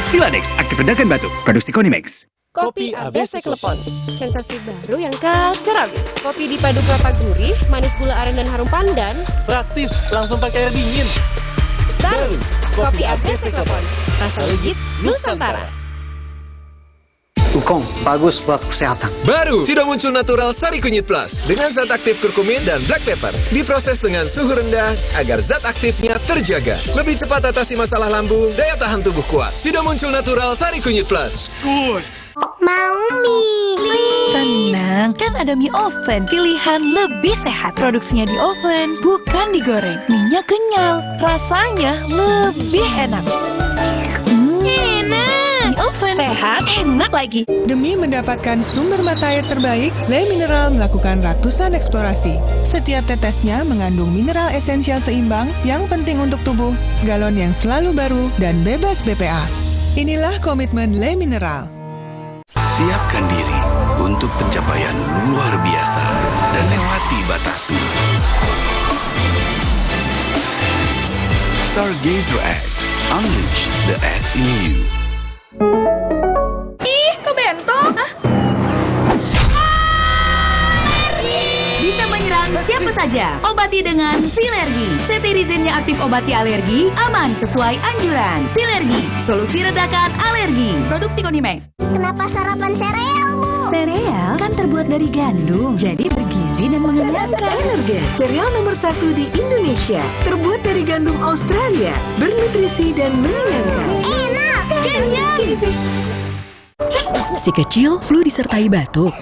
Siladex, aktif redakan batuk. Produksi Konimex. Kopi ABC Klepon, sensasi baru yang kacau habis. Kopi dipadu kelapa gurih, manis gula aren dan harum pandan. Praktis, langsung pakai air dingin. Baru, kopi ABC Klepon, rasa legit Nusantara. Wukong, bagus buat kesehatan. Baru, sudah muncul Natural Sari Kunyit Plus dengan zat aktif kurkumin dan black pepper. Diproses dengan suhu rendah agar zat aktifnya terjaga. Lebih cepat atasi masalah lambung, daya tahan tubuh kuat. Sudah muncul Natural Sari Kunyit Plus. Good. Mau mie. Tenang, kan ada mie oven. Pilihan lebih sehat. Produksinya di oven, bukan digoreng. Mie-nya kenyal, rasanya lebih enak. Enak. Mie oven, sehat, enak lagi. Demi mendapatkan sumber mata air terbaik, Le Mineral melakukan ratusan eksplorasi. Setiap tetesnya mengandung mineral esensial seimbang yang penting untuk tubuh, galon yang selalu baru, dan bebas BPA. Inilah komitmen Le Mineral. Siapkan diri untuk pencapaian luar biasa dan lewati batasmu. Stargazer X, unleash the X in you. Ih, kok bento? Bisa menyerang siapa saja. Obati dengan Silergi. Cetirizine-nya aktif obati alergi, aman sesuai anjuran. Silergi, solusi redakan alergi. Produksi Konimex. Kenapa sarapan sereal, Bu? Sereal kan terbuat dari gandum, jadi bergizi dan mengenyangkan. Energen, sereal nomor 1 di Indonesia. Terbuat dari gandum Australia, bernutrisi dan mengenyangkan. Enak! Kenyang! Si kecil flu disertai batuk.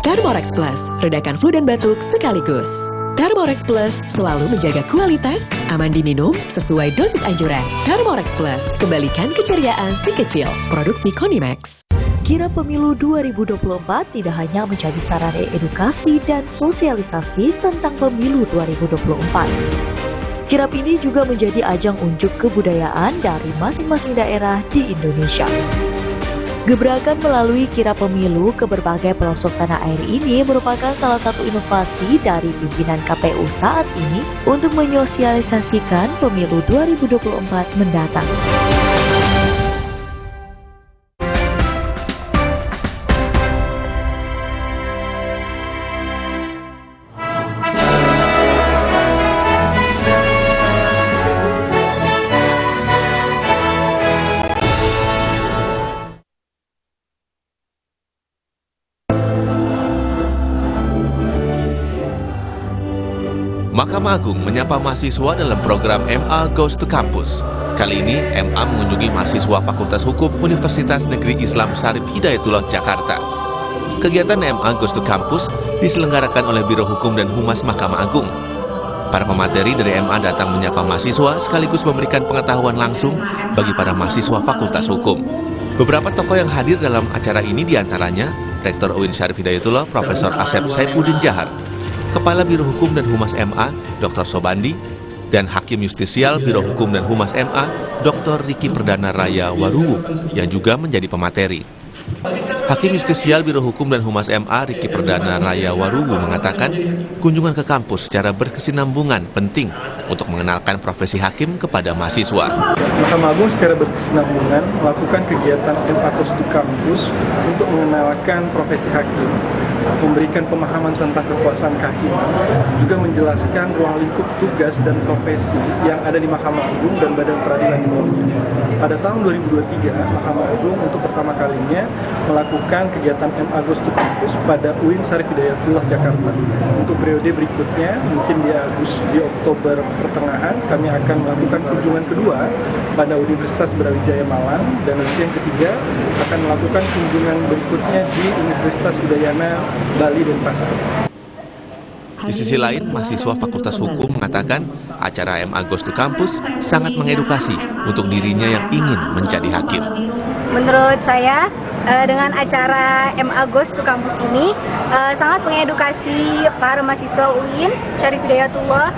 Thermorex Plus, redakan flu dan batuk sekaligus. Thermorex Plus selalu menjaga kualitas, aman diminum, sesuai dosis anjuran. Thermorex Plus, kembalikan keceriaan si kecil. Produksi Konimex. Kirap Pemilu 2024 tidak hanya menjadi sarana edukasi dan sosialisasi tentang pemilu 2024. Kirap ini juga menjadi ajang unjuk kebudayaan dari masing-masing daerah di Indonesia. Gebrakan melalui kirap pemilu ke berbagai pelosok tanah air ini merupakan salah satu inovasi dari pimpinan KPU saat ini untuk menyosialisasikan pemilu 2024 mendatang. Mahkamah Agung menyapa mahasiswa dalam program MA Goes to Campus. Kali ini, MA mengunjungi mahasiswa Fakultas Hukum Universitas Negeri Islam Syarif Hidayatullah, Jakarta. Kegiatan MA Goes to Campus diselenggarakan oleh Biro Hukum dan Humas Mahkamah Agung. Para pemateri dari MA datang menyapa mahasiswa sekaligus memberikan pengetahuan langsung bagi para mahasiswa Fakultas Hukum. Beberapa tokoh yang hadir dalam acara ini diantaranya Rektor UIN Syarif Hidayatullah Profesor Asep Saifuddin Jahar, Kepala Biro Hukum dan Humas MA Dr. Sobandi, dan Hakim Justisial Biro Hukum dan Humas MA Dr. Riki Perdana Raya Waruwu yang juga menjadi pemateri. Hakim Justisial Biro Hukum dan Humas MA Riki Perdana Raya Waruwu mengatakan kunjungan ke kampus secara berkesinambungan penting untuk mengenalkan profesi hakim kepada mahasiswa. Mahkamah Agung secara berkesinambungan melakukan kegiatan MA Goes to Campus untuk mengenalkan profesi hakim, memberikan pemahaman tentang kekuasaan kehakiman, juga menjelaskan ruang lingkup tugas dan profesi yang ada di Mahkamah Agung dan Badan Peradilan di bawahnya. Pada tahun 2023, Mahkamah Agung untuk pertama kalinya melakukan kegiatan MA Goes to Campus pada UIN Syarif Hidayatullah Jakarta. Untuk periode berikutnya, mungkin di Oktober pertengahan, kami akan melakukan kunjungan kedua pada Universitas Brawijaya Malang, dan nanti yang ketiga akan melakukan kunjungan berikutnya di Universitas Udayana Bali dan Pasar. Di sisi lain, mahasiswa Fakultas Hukum mengatakan acara MA Goes to Campus sangat mengedukasi untuk dirinya yang ingin menjadi hakim. Menurut saya, dengan acara MA Goes to Campus ini sangat mengedukasi para mahasiswa UIN Syarif Hidayatullah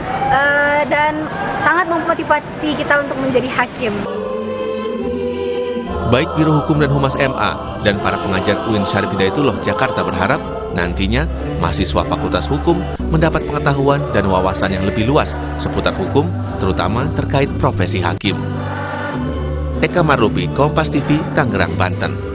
dan sangat memotivasi kita untuk menjadi hakim. Baik Biro Hukum dan Humas MA dan para pengajar UIN Syarif Hidayatullah Jakarta berharap nantinya mahasiswa Fakultas Hukum mendapat pengetahuan dan wawasan yang lebih luas seputar hukum, terutama terkait profesi hakim. Eka Marlupi, Kompas TV, Tangerang, Banten.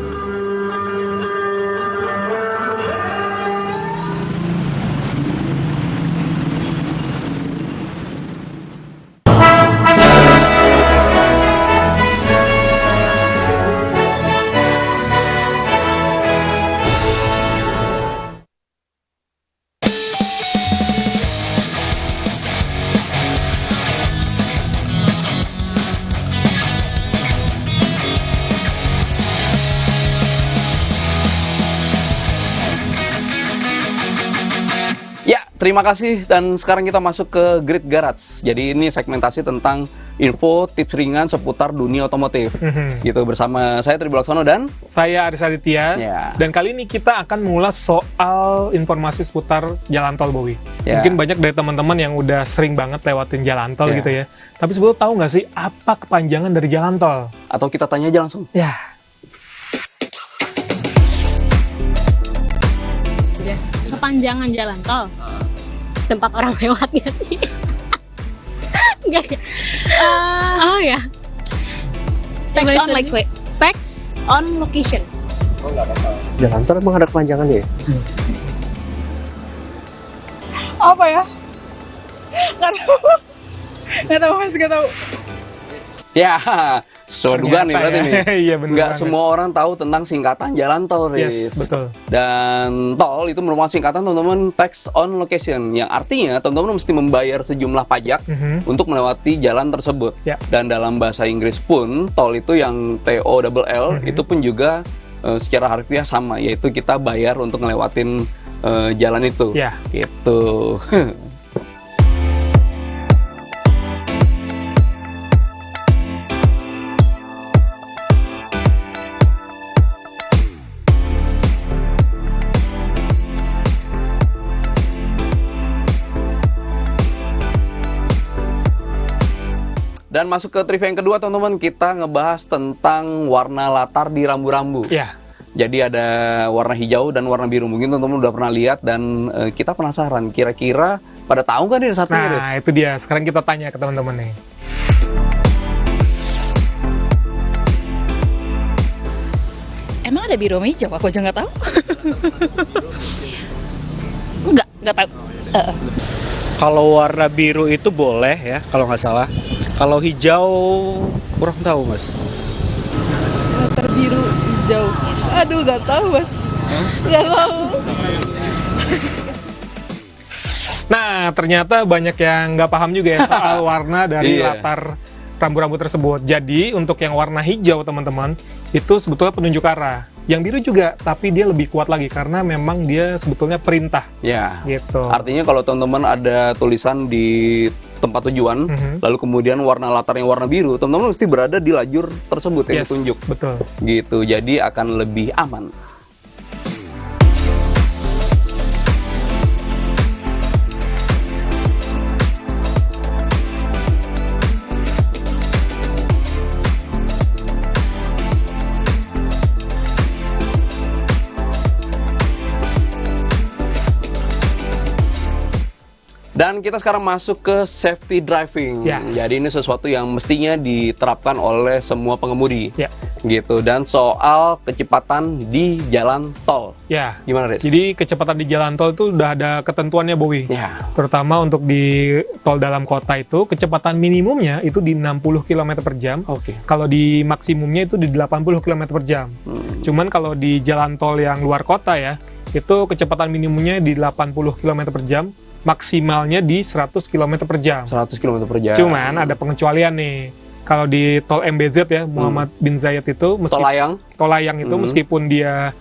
Terima kasih, dan sekarang kita masuk ke Grid Garage. Jadi ini segmentasi tentang info, tips ringan seputar dunia otomotif. Gitu, bersama saya Tri Bulaksono dan saya Aris Aditya. Dan kali ini kita akan mengulas soal informasi seputar jalan tol, Bowi. Mungkin banyak dari teman-teman yang udah sering banget lewatin jalan tol gitu ya. Tapi sebetulnya tahu nggak sih apa kepanjangan dari jalan tol? Atau kita tanya aja langsung. Kepanjangan jalan tol. Tempat orang lewat nggak sih? Enggak ya? Oh ya. Text on location. Jalan tol emang ada kepanjangannya ya? Apa ya? Nggak tahu mas, nggak tahu. Ya, sesuai dugaan nih berarti nih. Iya, benar. Nggak semua orang tahu tentang singkatan jalan tol, Riz. Yes, betul. Dan tol itu merupakan singkatan, teman-teman, tax on location, yang artinya teman-teman mesti membayar sejumlah pajak untuk melewati jalan tersebut. Dan dalam bahasa Inggris pun tol itu yang TOLL itu pun juga secara harfiah sama, yaitu kita bayar untuk ngelewatin jalan itu. Gitu. Dan masuk ke trivia yang kedua, teman-teman, kita ngebahas tentang warna latar di rambu-rambu. Jadi ada warna hijau dan warna biru. Mungkin teman-teman udah pernah lihat, dan kita penasaran kira-kira pada tahu nggak nih satu ini? Nah, itu dia. Sekarang kita tanya ke teman-teman nih. Emang ada biru sama hijau? Aku aja nggak tahu. Nggak tahu. Kalau warna biru itu boleh ya, kalau nggak salah. Kalau hijau, kurang tahu mas. Latar biru hijau. Aduh, nggak tahu mas. Nggak tahu. Nah, ternyata banyak yang nggak paham juga ya soal warna dari latar rambu-rambu tersebut. Jadi, untuk yang warna hijau, teman-teman, itu sebetulnya penunjuk arah. Yang biru juga, tapi dia lebih kuat lagi karena memang dia sebetulnya perintah. Ya. Gitu. Artinya kalau teman-teman ada tulisan di tempat tujuan, lalu kemudian warna latarnya warna biru, teman-teman mesti berada di lajur tersebut yang ditunjuk. Betul. Gitu. Jadi akan lebih aman. Dan kita sekarang masuk ke safety driving. Jadi ini sesuatu yang mestinya diterapkan oleh semua pengemudi. Gitu. Dan soal kecepatan di jalan tol. Ya. Gimana, Riz? Jadi kecepatan di jalan tol itu udah ada ketentuannya, Bowie. Terutama untuk di tol dalam kota itu, kecepatan minimumnya itu di 60 km per jam. Kalau di maksimumnya itu di 80 km per jam. Cuman kalau di jalan tol yang luar kota ya, itu kecepatan minimumnya di 80 km per jam. Maksimalnya di 100 km per jam. 100 km per jam. Cuman ada pengecualian nih. Kalau di tol MBZ ya, Muhammad bin Zayed itu, tol layang itu meskipun dia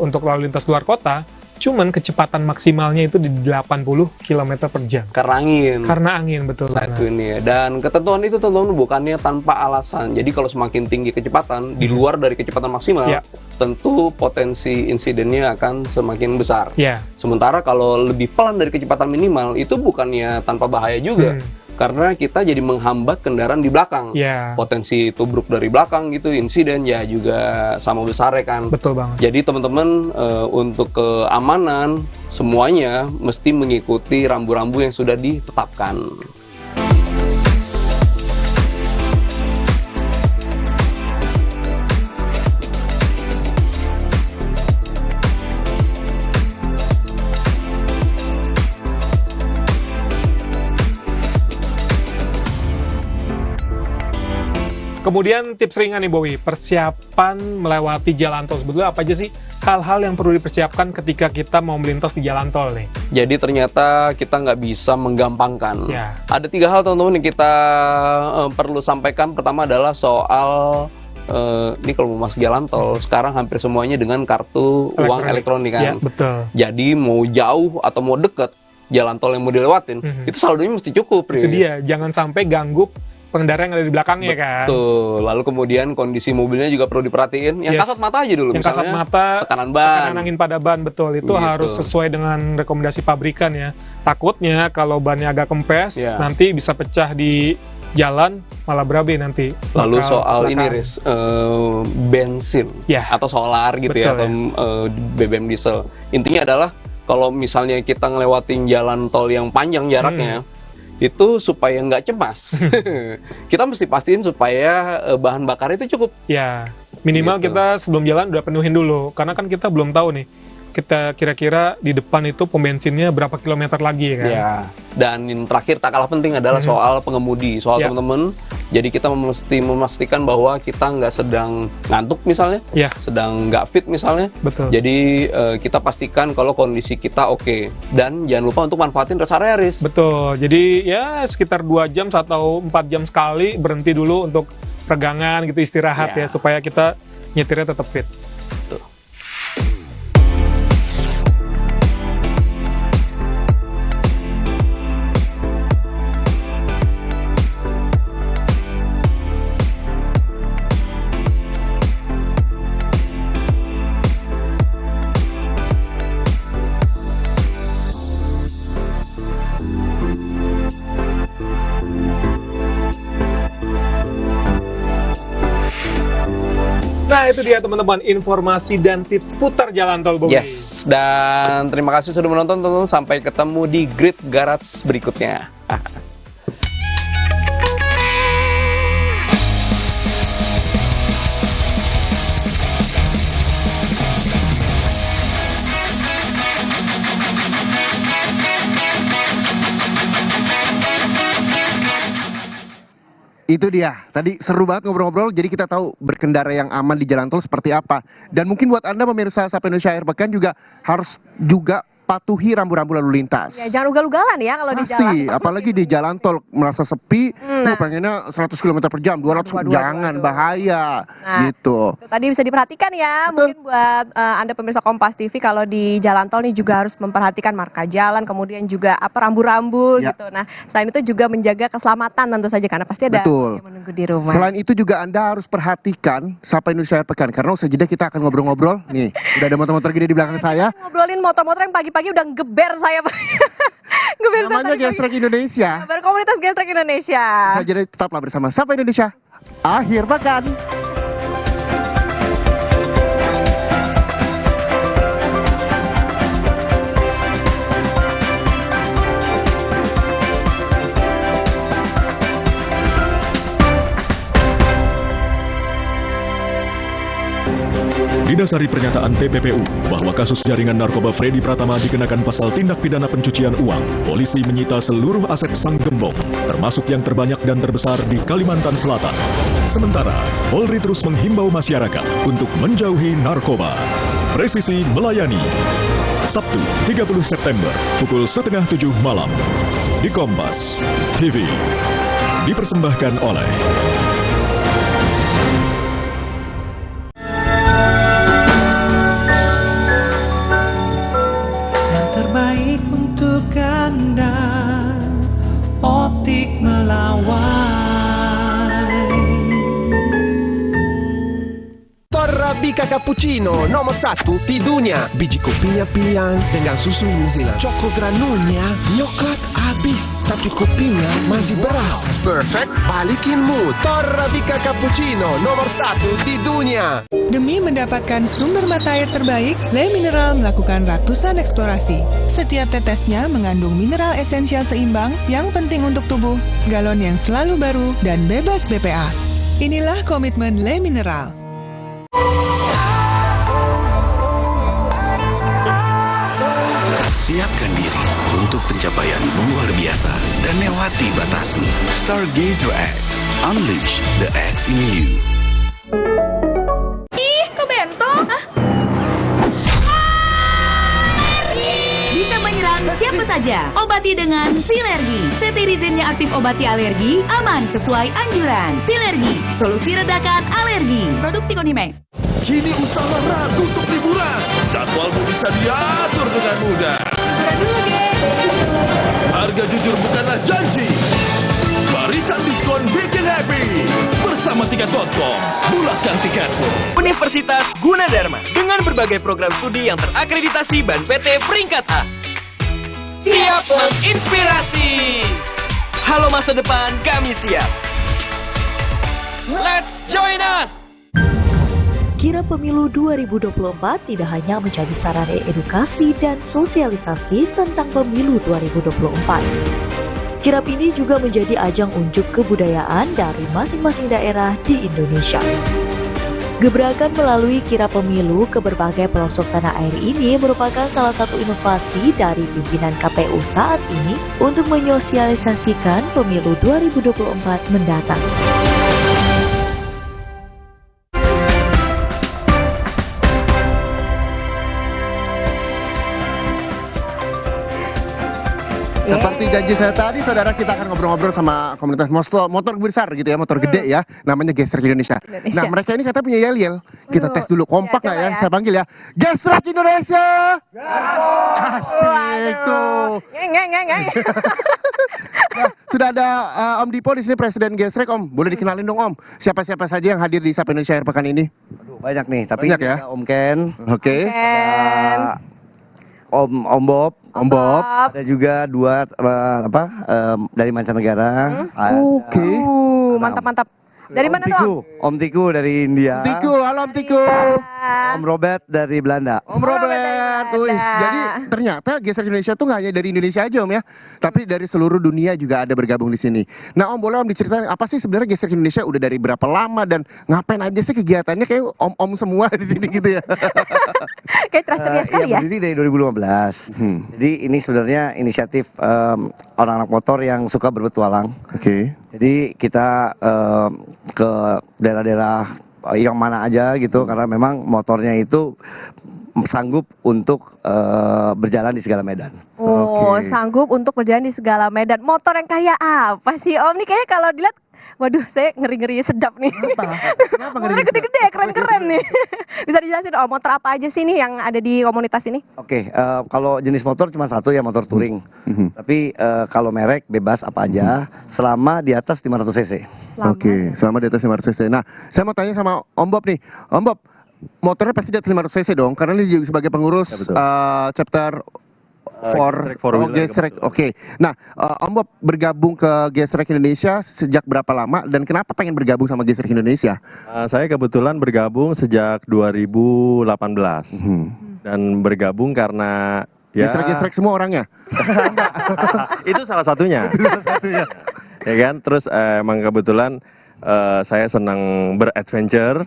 untuk lalu lintas luar kota, cuman kecepatan maksimalnya itu di 80 km per jam. Karena angin. Karena angin, betul. Satu ini ya. Dan ketentuan itu teman-teman bukannya tanpa alasan. Jadi kalau semakin tinggi kecepatan, di luar dari kecepatan maksimal, tentu potensi insidennya akan semakin besar. Sementara kalau lebih pelan dari kecepatan minimal, itu bukannya tanpa bahaya juga. Karena kita jadi menghambat kendaraan di belakang. Potensi tubruk dari belakang gitu, insiden ya juga sama besarnya kan. Betul banget. Jadi teman-teman untuk keamanan semuanya mesti mengikuti rambu-rambu yang sudah ditetapkan. Kemudian tips ringan nih Bowie, persiapan melewati jalan tol. Sebetulnya apa aja sih hal-hal yang perlu dipersiapkan ketika kita mau melintas di jalan tol nih? Jadi ternyata kita nggak bisa menggampangkan. Ada 3 hal teman-teman yang kita perlu sampaikan. Pertama adalah soal ini kalau mau masuk jalan tol, sekarang hampir semuanya dengan kartu uang elektronik kan. Betul. Jadi mau jauh atau mau deket, jalan tol yang mau dilewatin, itu saldonya mesti cukup. Itu dia, jangan sampai ganggu pengendara yang ada di belakangnya kan. Betul. Lalu kemudian kondisi mobilnya juga perlu diperhatiin. Yang kasat mata aja dulu. Yang kasat mata, tekanan ban, tekanan angin pada ban, betul. Itu harus sesuai dengan rekomendasi pabrikan ya. Takutnya kalau bannya agak kempes, nanti bisa pecah di jalan, malah berabe nanti. Lalu soal ini, Riz, bensin atau solar gitu. Betul, atau BBM diesel. Intinya adalah kalau misalnya kita ngelewatin jalan tol yang panjang jaraknya, itu supaya nggak cemas, kita mesti pastiin supaya bahan bakar itu cukup. Ya, minimal kita sebelum jalan udah penuhin dulu, karena kan kita belum tahu nih, kita kira-kira di depan itu pom bensinnya berapa kilometer lagi kan. Ya. Dan yang terakhir tak kalah penting adalah soal pengemudi, soal teman-teman. Jadi kita mesti memastikan bahwa kita nggak sedang ngantuk misalnya, sedang nggak fit misalnya. Betul. Jadi kita pastikan kalau kondisi kita oke. Dan jangan lupa untuk manfaatin rest area, Riz. Betul. Jadi ya sekitar 2 jam atau 4 jam sekali berhenti dulu untuk peregangan gitu, istirahat ya, supaya kita nyetirnya tetap fit. Betul. Nah itu dia teman-teman, informasi dan tips putar jalan tol Bowie. Yes, dan terima kasih sudah menonton teman-teman. Sampai ketemu di Grid Garage berikutnya. Itu dia, tadi seru banget ngobrol-ngobrol, jadi kita tahu berkendara yang aman di jalan tol seperti apa. Dan mungkin buat Anda pemirsa Sapa Indonesia Akhir Pekan juga harus juga patuhi rambu-rambu lalu lintas. Ya, jangan ugal-ugalan ya kalau di jalan. Pasti, apalagi di jalan tol merasa sepi, tuh pengennya 100 km per jam, 200, jangan, bahaya, gitu. Tadi bisa diperhatikan ya, mungkin buat Anda pemirsa Kompas TV kalau di jalan tol nih juga harus memperhatikan marka jalan, kemudian juga rambu-rambu gitu. Nah, selain itu juga menjaga keselamatan tentu saja karena pasti ada yang menunggu di rumah. Selain itu juga Anda harus perhatikan Sapa Indonesia Akhir Pekan, karena usai jeda kita akan ngobrol-ngobrol. Nih, udah ada motor-motor gede di belakang saya. Ngobrolin motor-motor yang pagi-pagi udah geber saya. Geber namanya Gesrek Indonesia. Kabar komunitas Gesrek Indonesia. Usai jeda tetaplah bersama Sapa Indonesia Akhir Pekan. Didasari pernyataan TPPU bahwa kasus jaringan narkoba Freddy Pratama dikenakan pasal tindak pidana pencucian uang, polisi menyita seluruh aset sang gembong, termasuk yang terbanyak dan terbesar di Kalimantan Selatan. Sementara, Polri terus menghimbau masyarakat untuk menjauhi narkoba. Presisi melayani. Sabtu, 30 September, pukul 6:30 malam. Di Kompas TV. Dipersembahkan oleh terbaik untuk Anda, Optik Melawai. Torabika Cappuccino nomor 1 di dunia. Biji kopinya pilihan dengan susu New Zealand. Coko granulnya nyoklat habis, tapi kopinya masih beras. Perfect, balikin mood. Torabika Cappuccino nomor 1 di dunia. Demi mendapatkan sumber mata air terbaik, Le Mineral melakukan ratusan eksplorasi. Setiap tetesnya mengandung mineral esensial seimbang yang penting untuk tubuh, galon yang selalu baru, dan bebas BPA. Inilah komitmen Le Mineral. Siapkan diri untuk pencapaian luar biasa dan lewati batasmu. Stargazer X. Unleash the X in you. Ih, kok bento? Bisa menyerang siapa saja. Obati dengan Silergi. Cetirizine-nya aktif obati alergi, aman sesuai anjuran. Silergi, solusi redakan alergi. Produksi Konimax. Kini usaha ragu untuk liburan. Jadwalmu bisa diatur dengan mudah. Harga jujur bukanlah janji. Barisan diskon bikin happy. Bersama Tiket.com, bulatkan tiketmu. Universitas Gunadarma dengan berbagai program studi yang terakreditasi BAN PT peringkat A. Siap menginspirasi. Halo masa depan, kami siap. Let's join us. Kirap Pemilu 2024 tidak hanya menjadi sarana edukasi dan sosialisasi tentang pemilu 2024. Kirap ini juga menjadi ajang unjuk kebudayaan dari masing-masing daerah di Indonesia. Gebrakan melalui kirap pemilu ke berbagai pelosok tanah air ini merupakan salah satu inovasi dari pimpinan KPU saat ini untuk menyosialisasikan pemilu 2024 mendatang. Seperti janji saya tadi, saudara, kita akan ngobrol-ngobrol sama komunitas motor besar gitu ya, motor gede ya, namanya Gesrek Indonesia. Nah, mereka ini katanya punya yel-yel. Kita tes dulu, kompak nggak ya? Saya panggil ya, Gesrek Indonesia. Asik tuh. Nah, sudah ada Om Dipo di sini, Presiden Gesrek. Om, boleh dikenalin dong Om, siapa-siapa saja yang hadir di Sapa Indonesia Akhir Pekan ini? Aduh, banyak nih, tapi banyak ya. Om Ken. Oke. Om Bob, ada juga dua dari mancanegara. Oke. Mantap. Dari mana tuh? Om Tiku dari India. Halo Om Tiku. Om Robert dari Belanda. Om Robert. Jadi ternyata Gesrek Indonesia tuh nggak hanya dari Indonesia aja Om ya, tapi dari seluruh dunia juga ada bergabung di sini. Nah Om, boleh Om diceritain apa sih sebenarnya Gesrek Indonesia udah dari berapa lama dan ngapain aja sih kegiatannya, kayak om-om semua di sini gitu ya. Kayak terasa biasa sekali ya. Berdiri dari 2015. Jadi ini sebenarnya inisiatif orang-anak motor yang suka berpetualang. Oke. Jadi kita ke daerah-daerah yang mana aja gitu, karena memang motornya itu sanggup untuk berjalan di segala medan. Sanggup untuk berjalan di segala medan. Motor yang kayak apa sih Om? Nih kayaknya kalau dilihat, waduh saya ngeri-ngeri sedap nih. Motornya gede-gede, keren-keren nih. Bisa dijelasin Om, motor apa aja sih nih yang ada di komunitas ini? Kalau jenis motor cuma satu ya, motor touring. Tapi kalau merek bebas apa aja, selama di atas 500 cc. Selama di atas 500 cc. Nah, saya mau tanya sama Om Bob nih. Om Bob, motornya pasti di atas 500 cc dong, karena ini juga sebagai pengurus chapter Gesrek. Nah, Om Bob bergabung ke Gesrek Indonesia sejak berapa lama dan kenapa pengen bergabung sama Gesrek Indonesia? Saya kebetulan bergabung sejak 2018 dan bergabung karena Gesrek semua orangnya. Itu salah satunya. Ya kan, terus emang kebetulan saya senang beradventure,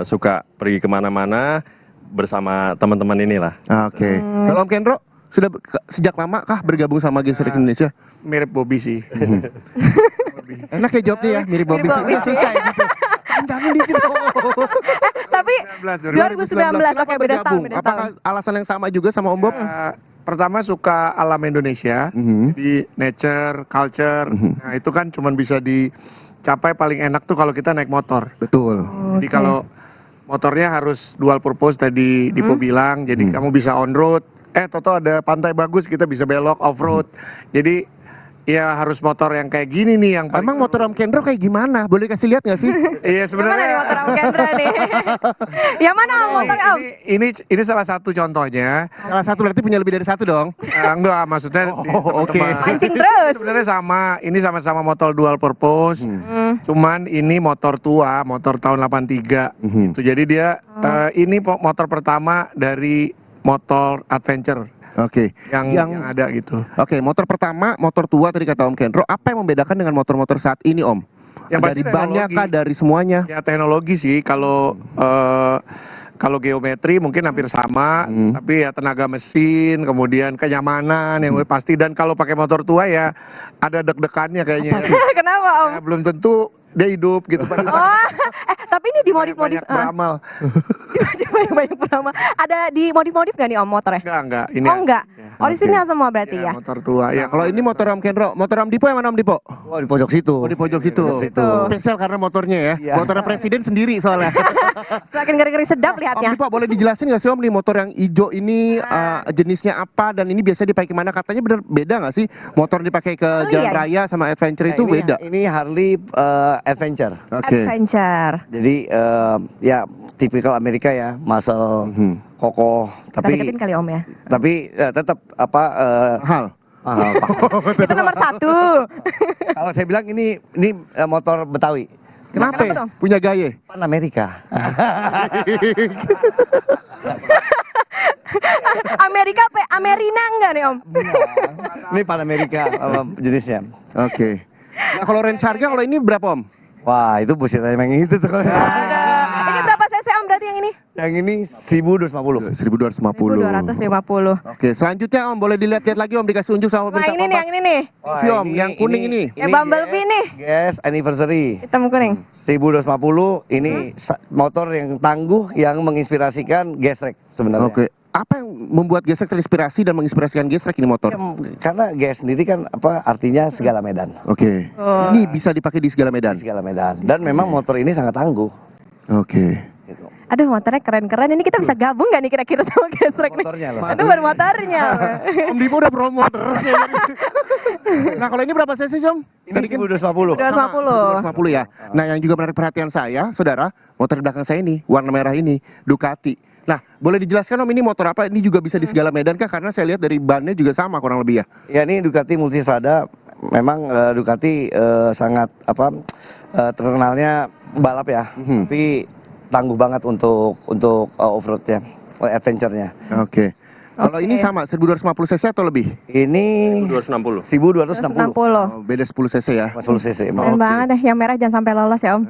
suka pergi kemana-mana bersama teman-teman inilah. Kalau Om Kendro? Sudah sejak lama kah bergabung sama Gesrek Indonesia? Mirip Bobby sih. Enak ya jawabnya ya, mirip Bobby sih. Selesai gitu. Panjangin dikit. Tapi 2019, oke, beda tahun. Apakah alasan yang sama juga sama Om Bob? Pertama suka alam Indonesia, di nature, culture. Nah itu kan cuma bisa dicapai paling enak tuh kalau kita naik motor. Betul. Jadi kalau motornya harus dual purpose tadi Dipo bilang, jadi kamu bisa on road. Toto ada pantai bagus, kita bisa belok off road. Jadi ya harus motor yang kayak gini nih yang paling. Emang motor Om Kendro kayak gimana? Boleh kasih lihat nggak sih? Iya sebenarnya. Yang mana nih motor Om Kendro nih? Yang mana Om motor Om? Ini salah satu contohnya. Salah satu berarti punya lebih dari satu dong? Enggak, maksudnya. Mancing terus. Sebenarnya sama. Ini sama-sama motor dual purpose. Cuman ini motor tua, motor tahun 83. Gitu. Jadi dia ini motor pertama dari motor adventure. Yang ada gitu. Motor pertama, motor tua tadi kata Om Kendro. Apa yang membedakan dengan motor-motor saat ini Om? Yang dari bannya kah, dari semuanya? Ya teknologi sih. Kalau geometri mungkin hampir sama, tapi ya tenaga mesin, kemudian kenyamanan yang pasti. Dan kalau pakai motor tua ya ada deg-degannya kayaknya. Kenapa Om? Ya, belum tentu dia hidup gitu. Tapi ini dimodif-modif. Beramal. Banyak beramal. Ada dimodif-modif nggak nih Om motornya? Enggak. Ini enggak. Orisinal semua berarti ya? Motor tua. Ya. Kalau ini motor Om Kendro, motor Om Dipo yang mana Om Dipo? Di pojok situ. Di pojok situ. Spesial karena motornya ya. Motornya presiden sendiri soalnya. Semakin ngeri-ngeri sedap lihatnya. Om Dipo boleh dijelasin nggak sih Om nih motor yang hijau ini jenisnya apa dan ini biasa dipakai kemana? Katanya bener beda nggak sih motor dipakai ke jalan raya sama adventure itu beda? Ini Harley Adventure. Adventure. Jadi ya tipikal Amerika ya, muscle kokoh. Tapi deketin kali Om ya. Tapi tetap mahal. Itu nomor 1. Kalau saya bilang ini motor Betawi. Kenapa? Punya gaya? Pan Amerika. Amerika apa? Amerina enggak nih Om? Ini Pan Amerika jenisnya. Nah kalau range harga kalau ini berapa Om? Wah itu buset yang itu tuh. Ini berapa cc Om berarti yang ini? Yang ini 1250. 1250. Selanjutnya Om boleh dilihat-lihat lagi Om, dikasih unjuk sama pemirsa Kompas. Yang ini nih. Om, yang kuning ini. Bumblebee nih. Yes, anniversary. Hitam kuning. 1250 ini motor yang tangguh yang menginspirasikan Gesrek sebenarnya. Apa yang membuat Gesrek terinspirasi dan menginspirasikan Gesrek ini motor? Karena Ges sendiri kan artinya segala medan. Ini bisa dipakai di segala medan. Di segala medan. Dan memang motor ini sangat tangguh. Gitu. Aduh motornya keren-keren. Ini kita bisa gabung gak nih kira-kira sama Gesrek nih? Motornya loh. Itu baru motornya. Om Dipo udah promo terus. Nah kalau ini berapa cc Om? Ini 1250. 1250 ya. Nah yang juga menarik perhatian saya, saudara, motor di belakang saya ini, warna merah ini, Ducati. Nah boleh dijelaskan Om ini motor apa? Ini juga bisa di segala medan kah? Karena saya lihat dari bannya juga sama kurang lebih ya. Ya ini Ducati Multistrada. Memang Ducati sangat terkenalnya balap ya. Tapi tangguh banget untuk off-roadnya, adventure-nya. Kalau ini sama 1250 cc atau lebih? Ini 1260. 1260. Beda 10 cc ya. 10 cc. Keren banget deh, yang merah jangan sampai lolos ya Om.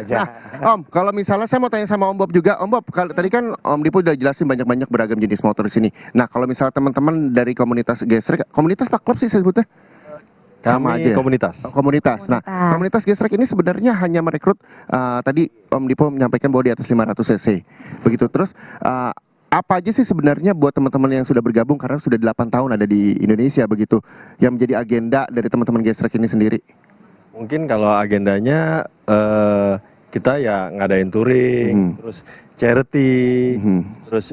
Nah, Om, kalau misalnya saya mau tanya sama Om Bob juga, Om Bob, tadi kan Om Dipo udah jelasin banyak-banyak beragam jenis motor di sini. Nah, kalau misalnya teman-teman dari komunitas Gesrek, komunitas Pak Klub sih saya sebutnya? Sama aja. Komunitas. Nah, komunitas Gesrek ini sebenarnya hanya merekrut tadi Om Dipo menyampaikan bahwa di atas 500 cc. Begitu terus apa aja sih sebenarnya buat teman-teman yang sudah bergabung karena sudah 8 tahun ada di Indonesia begitu, yang menjadi agenda dari teman-teman Gesrek ini sendiri? Mungkin kalau agendanya kita ya ngadain touring, terus charity, terus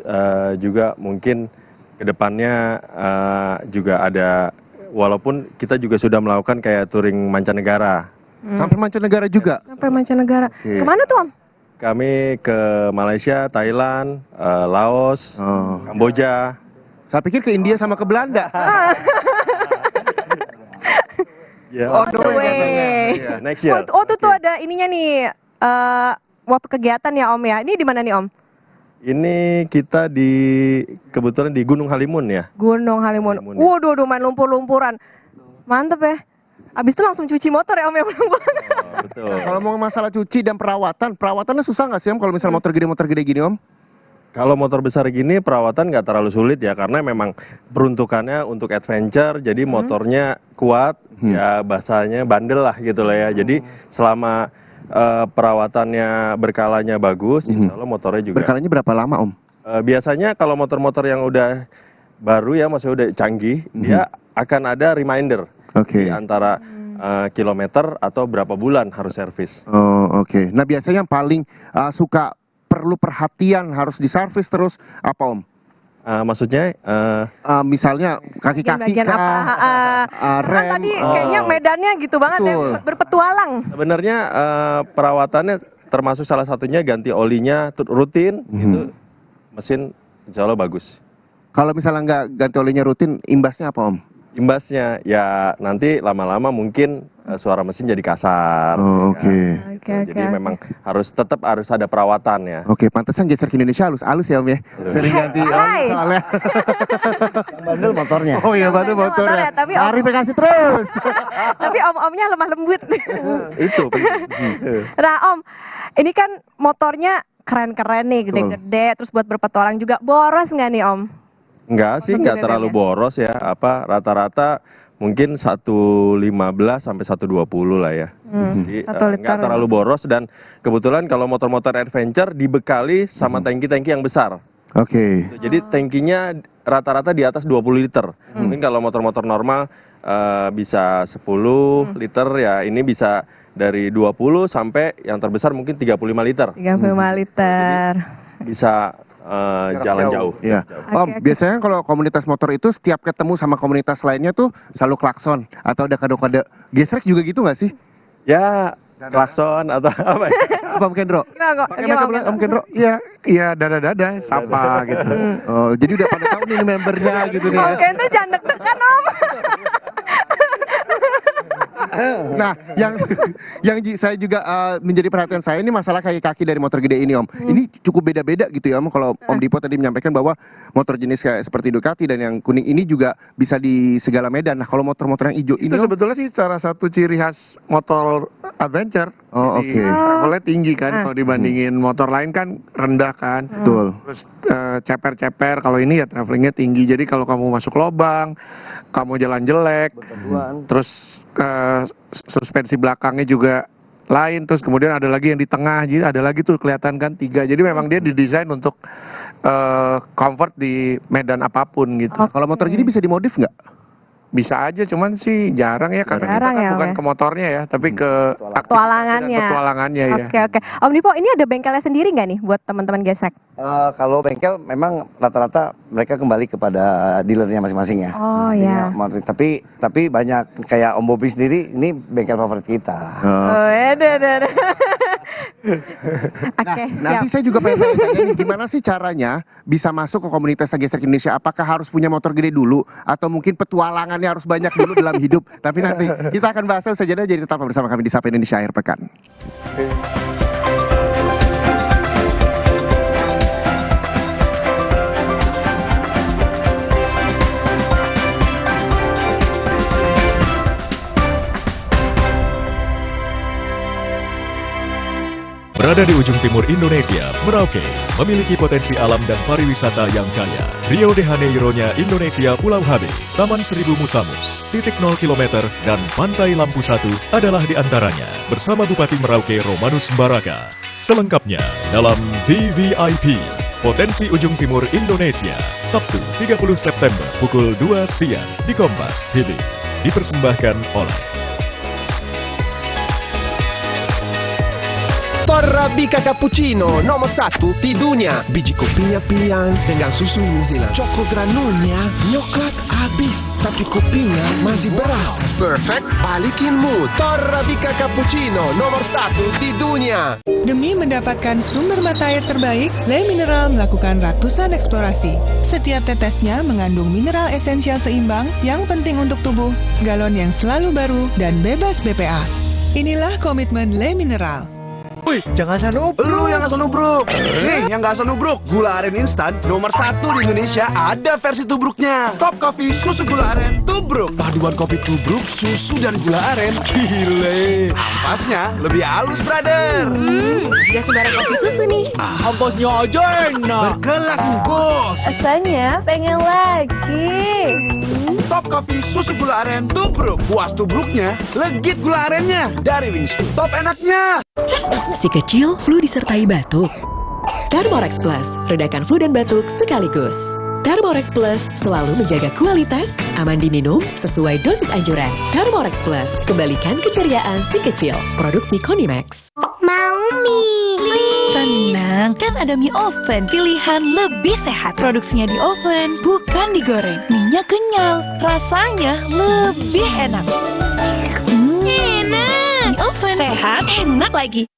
juga mungkin kedepannya juga ada, walaupun kita juga sudah melakukan kayak touring mancanegara. Sampai mancanegara juga? Sampai mancanegara. Kemana tuh Om? Kami ke Malaysia, Thailand, Laos, Kamboja. Saya pikir ke India sama ke Belanda. On the way. Next year. Oh tuh ada ininya nih, waktu kegiatan ya Om ya. Ini di mana nih Om? Ini kita kebetulan di Gunung Halimun ya. Gunung Halimun. Waduh, main lumpur-lumpuran. Mantep ya. Abis itu langsung cuci motor ya Om ya pulang-pulang. Betul. Kalau mau masalah cuci dan perawatannya susah nggak sih Om kalau misalnya motor gede gini Om? Kalau motor besar gini perawatan nggak terlalu sulit ya, karena memang peruntukannya untuk adventure, jadi motornya kuat, ya bahasanya bandel lah gitu lah ya. Jadi selama perawatannya berkalanya bagus, insya Allah motornya juga. Berkalanya berapa lama Om? Biasanya kalau motor-motor yang udah baru ya, maksudnya udah canggih, dia akan ada reminder di antara kilometer atau berapa bulan harus servis. Oh oke. Nah biasanya yang paling suka perlu perhatian harus diservis terus apa Om? Maksudnya? Misalnya kaki-kaki bagian apa? Kan tadi kayaknya medannya gitu banget ya, berpetualang. Sebenarnya perawatannya termasuk salah satunya ganti olinya rutin, itu mesin insya Allah bagus. Kalau misalnya nggak ganti olinya rutin, imbasnya apa Om? Imbasnya ya nanti lama-lama mungkin suara mesin jadi kasar. Jadi memang tetap harus ada perawatan ya. Pantesan Gesrek Indonesia halus ya Om ya. Sering ganti oli soalnya. Bandel motornya. Oh iya bandel motornya. Tapi Arif kasih terus. Tapi Om-omnya lemah lembut. Itu. Nah Om, ini kan motornya keren-keren nih, gede-gede, terus buat berpetualang juga. Boros nggak nih Om? Enggak sih, enggak terlalu boros ya. Rata-rata mungkin 115 sampai 120 lah ya. Jadi enggak terlalu boros, dan kebetulan kalau motor-motor adventure dibekali sama tangki-tangki yang besar. Jadi tangkinya rata-rata di atas 20 liter. Mungkin kalau motor-motor normal bisa 10 liter ya, ini bisa dari 20 sampai yang terbesar mungkin 35 liter. 35 liter. Bisa jalan jauh. Ya. Om, biasanya kalau komunitas motor itu setiap ketemu sama komunitas lainnya tuh selalu klakson atau ada kode-kode. Gesrek juga gitu nggak sih? Ya, klakson atau apa ya? Om Kendro? Om Kendro? Iya, dada-dada, sapa gitu. Oh, jadi udah pada tahu nih membernya gitu nih. Om Kendro jangan deg-degan Om. Nah, yang saya juga menjadi perhatian saya ini masalah kaki dari motor gede ini Om. Ini cukup beda-beda gitu ya Om. Kalau Om Dipo tadi menyampaikan bahwa motor jenis kayak seperti Ducati dan yang kuning ini juga bisa di segala medan. Nah, kalau motor-motor yang hijau ini itu sebetulnya sih salah satu ciri khas motor adventure. Travelnya tinggi kan, kalau dibandingin motor lain kan rendah kan. Betul. Terus ceper-ceper, kalau ini ya travelingnya tinggi. Jadi kalau kamu masuk lubang, kamu jalan jelek, terus suspensi belakangnya juga lain, terus kemudian ada lagi yang di tengah, jadi ada lagi tuh kelihatan kan 3. Jadi memang dia didesain untuk comfort di medan apapun gitu. Kalau motor gini bisa dimodif nggak? Bisa aja, cuman sih jarang ya, karena kita kan bukan ke motornya ya, tapi ke petualangannya ya. Oke. Om Dipo, ini ada bengkelnya sendiri nggak nih buat teman-teman Gesrek? Kalau bengkel memang rata-rata mereka kembali kepada dealernya masing-masing ya. Oh iya. Tapi banyak kayak Om Bobi sendiri, ini bengkel favorit kita. Nanti saya juga pengen tanya nih, gimana sih caranya bisa masuk ke komunitas Gesrek Indonesia? Apakah harus punya motor gede dulu, atau mungkin petualangannya harus banyak dulu dalam hidup? Tapi nanti kita akan bahas saja, jadi tetap bersama kami di Sapa Indonesia Akhir Pekan. Berada di ujung timur Indonesia, Merauke memiliki potensi alam dan pariwisata yang kaya. Rio de Janeiro-nya Indonesia, Pulau HB, Taman Seribu Musamus, titik 0 km, dan Pantai Lampu 1 adalah di antaranya. Bersama Bupati Merauke Romanus Baraka. Selengkapnya dalam VVIP. Potensi Ujung Timur Indonesia, Sabtu 30 September pukul 2 siang di Kompas TV. Dipersembahkan oleh Torabika Cappuccino nomor 1 di dunia. Biji kopinya pilihan dengan susu New Zealand. Choco granulnya nyoklat habis, tapi kopinya masih beras. Perfect balikin mood. Torabika Cappuccino nomor 1 di dunia. Demi mendapatkan sumber mata air terbaik, Le Mineral melakukan ratusan eksplorasi. Setiap tetesnya mengandung mineral esensial seimbang yang penting untuk tubuh, galon yang selalu baru, dan bebas BPA. Inilah komitmen Le Mineral. Wih, jangan asal nubruk. Lu yang asal nubruk. Nih, yang gak asal nubruk. Gula aren instan nomor 1 di Indonesia ada versi tubruknya. Top Coffee susu gula aren tubruk. Paduan kopi tubruk, susu dan gula aren. Gile. Ampasnya lebih halus, brother. Gak sembarang kopi susu nih. Ampasnya aja enak. Berkelas nih, bos. Rasanya pengen lagi. Top Coffee susu gula aren tubruk. Puas tubruknya, legit gula arennya. Dari Wingstop. Top enaknya. Si kecil flu disertai batuk. Thermorex Plus, redakan flu dan batuk sekaligus. Thermorex Plus selalu menjaga kualitas, aman diminum, sesuai dosis anjuran. Thermorex Plus, kembalikan keceriaan si kecil. Produksi Konimax. Mau mie. Tenang, kan ada mie oven. Pilihan lebih sehat. Produksinya di oven, bukan digoreng. Mie-nya kenyal, rasanya lebih enak. Enak. Mie oven, sehat, enak lagi.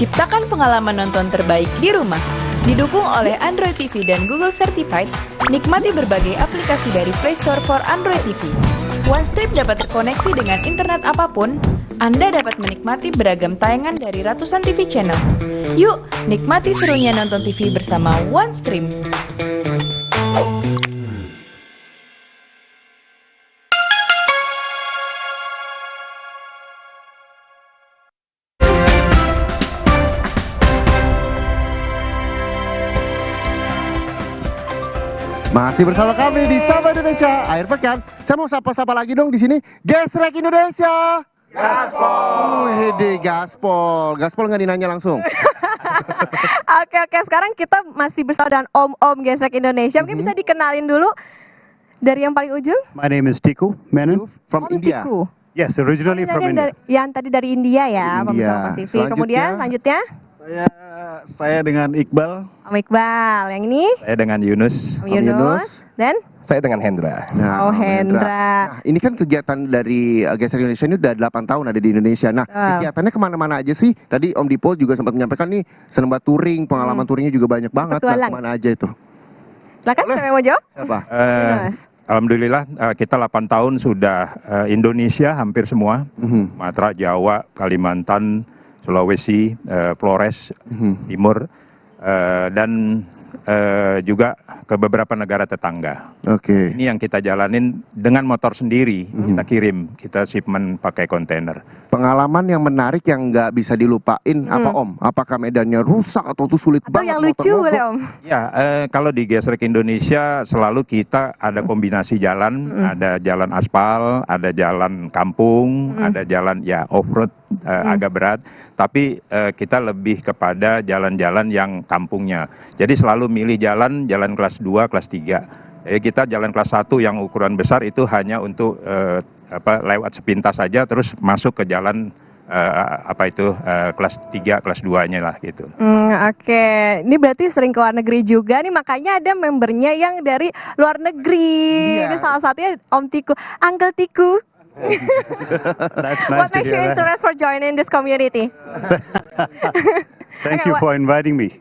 Ciptakan pengalaman nonton terbaik di rumah. Didukung oleh Android TV dan Google Certified, nikmati berbagai aplikasi dari Play Store for Android TV. OneStream dapat terkoneksi dengan internet apapun. Anda dapat menikmati beragam tayangan dari ratusan TV channel. Yuk, nikmati serunya nonton TV bersama OneStream. Masih bersama kami di Sapa Indonesia Akhir Pekan. Saya mau sapa-sapa lagi dong di sini. Gesrek Indonesia. Gaspol. Hede Gaspol. Gaspol nggak dinanya langsung. Oke, sekarang kita masih bersama dengan Om Gesrek Indonesia. Mungkin bisa dikenalin dulu dari yang paling ujung. My name is Tiku Menon. From India. Tiku. Yes, originally from India. Yang tadi dari India ya, pemirsa Kompas TV. Kemudian selanjutnya Saya dengan Iqbal. Om Iqbal, yang ini? Saya dengan Yunus. Om Yunus. Dan? Saya dengan Hendra. Nah, Hendra. Nah, ini kan kegiatan dari Gesrek Indonesia ini udah 8 tahun ada di Indonesia. Nah, kegiatannya kemana-mana aja sih? Tadi Om Dipo juga sempat menyampaikan nih, senembah touring, pengalaman touringnya juga banyak banget. Nah, kemana aja itu? Silakan, siapa yang mau jawab? Siapa? Yunus. Alhamdulillah kita 8 tahun sudah Indonesia hampir semua. Sumatera, Jawa, Kalimantan, Sulawesi, Flores, Timur, dan juga ke beberapa negara tetangga. Oke. Ini yang kita jalanin dengan motor sendiri, kita kirim, kita shipment pakai kontainer. Pengalaman yang menarik yang nggak bisa dilupain apa Om? Apakah medannya rusak atau tuh sulit atau banget? Yang lucu boleh Om? Ya, kalau di Gesrek Indonesia selalu kita ada kombinasi jalan, ada jalan aspal, ada jalan kampung, ada jalan ya off-road agak berat, tapi kita lebih kepada jalan-jalan yang kampungnya. Jadi selalu milih jalan kelas 2, kelas 3. Jadi kita jalan kelas 1 yang ukuran besar itu hanya untuk lewat sepintas saja, terus masuk ke jalan kelas 3, kelas 2-nya lah gitu. Oke, ini berarti sering ke luar negeri juga nih, makanya ada membernya yang dari luar negeri. Ini salah satunya Om Tiku, Uncle Tiku. That's nice. What makes you interested for joining this community? Thank you for inviting me.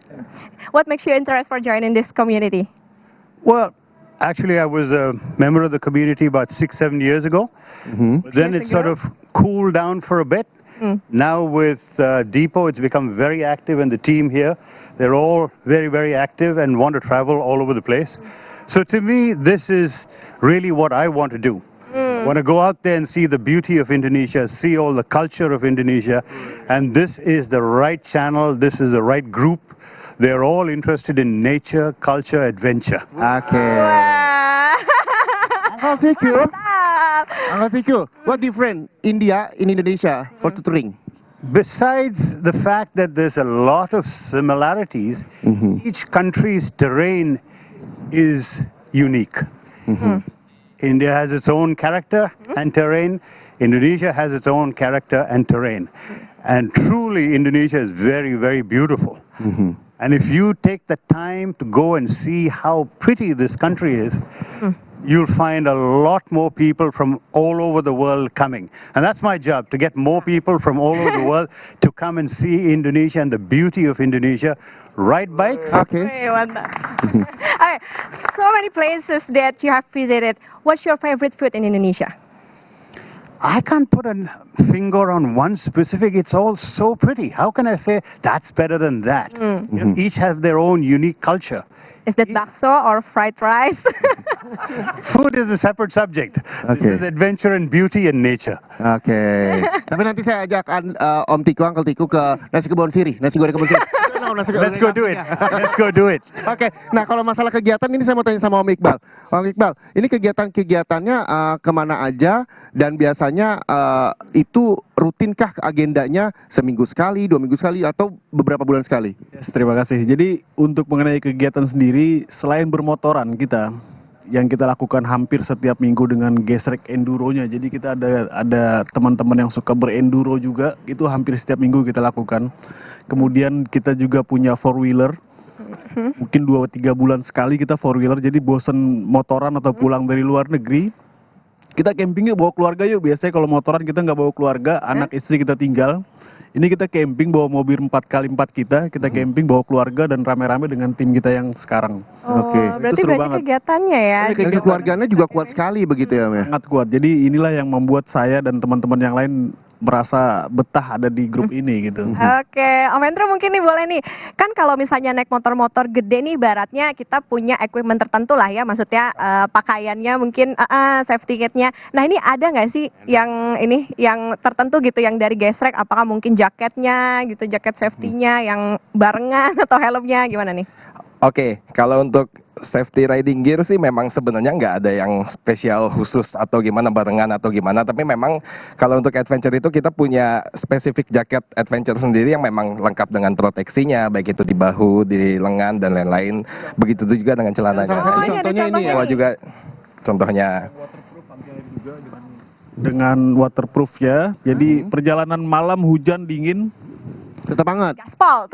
What makes you interested for joining this community? Well, actually I was a member of the community about 6-7 years ago. But then it sort of cooled down for a bit. Now with Deepo, it's become very active, and the team here, They're all very, very active and want to travel all over the place. So to me, this is really what I want to do. I want to go out there and see the beauty of Indonesia, see all the culture of Indonesia, and this is the right channel, this is the right group. They're all interested in nature, culture, adventure. Okay. Uncle Tiku, Uncle Tiku, what different India in Indonesia for touring? Besides the fact that there's a lot of similarities, each country's terrain is unique. India has its own character and terrain. Indonesia has its own character and terrain. And truly, Indonesia is very, very beautiful. And if you take the time to go and see how pretty this country is, you'll find a lot more people from all over the world coming. And that's my job, to get more people from all over the world to come and see Indonesia and the beauty of Indonesia, ride bikes. Okay, so many places that you have visited. What's your favorite food in Indonesia? I can't put a finger on one specific. It's all so pretty. How can I say that's better than that? You know, each have their own unique culture. Is that bakso or fried rice? Food is a separate subject. This is adventure and beauty and nature. Oke. Tapi nanti saya ajak Om Tiku, Uncle Tiku ke nasi kebun sirih, nasi goreng kebun sirih. Let's go do it. Let's go do it. Oke. Nah, kalau masalah kegiatan ini saya mau tanya sama Om Iqbal. Om Iqbal, ini kegiatan-kegiatannya kemana aja dan biasanya itu rutinkah agendanya seminggu sekali, 2 minggu sekali, atau beberapa bulan sekali? Yes, terima kasih. Jadi untuk mengenai kegiatan sendiri, selain bermotoran kita, yang kita lakukan hampir setiap minggu dengan gesrek enduronya. Jadi kita ada teman-teman yang suka berenduro juga, itu hampir setiap minggu kita lakukan. Kemudian kita juga punya four wheeler. Mungkin 2-3 bulan sekali kita four wheeler, jadi bosen motoran atau pulang dari luar negeri, kita camping yuk, bawa keluarga yuk. Biasanya kalau motoran kita nggak bawa keluarga, anak istri kita tinggal. Ini kita camping bawa mobil 4x4 kita camping bawa keluarga dan rame-rame dengan tim kita yang sekarang. Berarti itu seru banyak banget. kegiatannya ya. Keluarganya juga kuat sekali begitu ya, Mia? Sangat kuat. Jadi inilah yang membuat saya dan teman-teman yang lain merasa betah ada di grup ini gitu. Oke, Om Hendro mungkin nih boleh nih. Kan kalau misalnya naik motor-motor gede nih, ibaratnya kita punya equipment tertentu lah ya. Maksudnya pakaiannya mungkin safety kitnya. Nah ini ada nggak sih yang tertentu gitu, yang dari gesrek? Apakah mungkin jaketnya gitu, jaket safety-nya yang barengan atau helmnya gimana nih? Oke, kalau untuk safety riding gear sih memang sebenarnya nggak ada yang spesial khusus atau gimana barengan atau gimana. Tapi memang kalau untuk adventure itu kita punya spesifik jaket adventure sendiri yang memang lengkap dengan proteksinya, baik itu di bahu, di lengan dan lain-lain. Begitu juga dengan celananya. Contohnya ini ya. Juga contohnya. Dengan waterproof ya. Jadi perjalanan malam hujan dingin tetap hangat. Gaspol.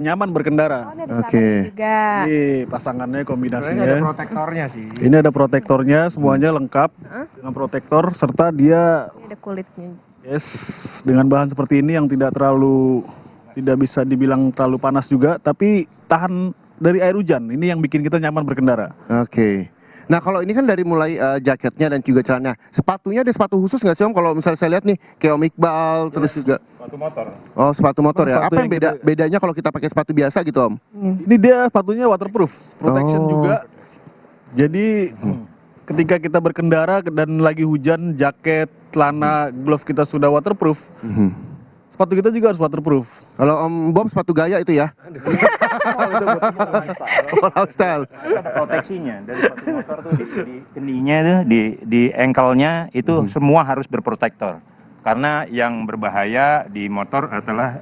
Nyaman berkendara. Oke. Juga. Ini pasangannya kombinasinya. Ini ada protektornya sih. Ini ada protektornya, semuanya lengkap dengan protektor serta dia Ini ada kulitnya. yes dengan bahan seperti ini yang tidak bisa dibilang terlalu panas juga, tapi tahan dari air hujan. Ini yang bikin kita nyaman berkendara. Oke. Nah kalau ini kan dari mulai jaketnya dan juga celananya, sepatunya ada sepatu khusus nggak sih Om? Kalau misalnya saya lihat nih kayak Om Iqbal, terus juga sepatu motor. Oh sepatu motor ya. Sepatu Apa yang bedanya kalau kita pakai sepatu biasa gitu Om? Ini dia sepatunya waterproof, protection juga. Jadi ketika kita berkendara dan lagi hujan, jaket, celana, glove kita sudah waterproof. Sepatu kita juga harus waterproof. Kalau Om Bob sepatu gaya itu ya? Lifestyle. Ada proteksinya dari sepatu motor tuh di kendinya tuh, di ankle-nya itu semua harus berprotektor. Karena yang berbahaya di motor adalah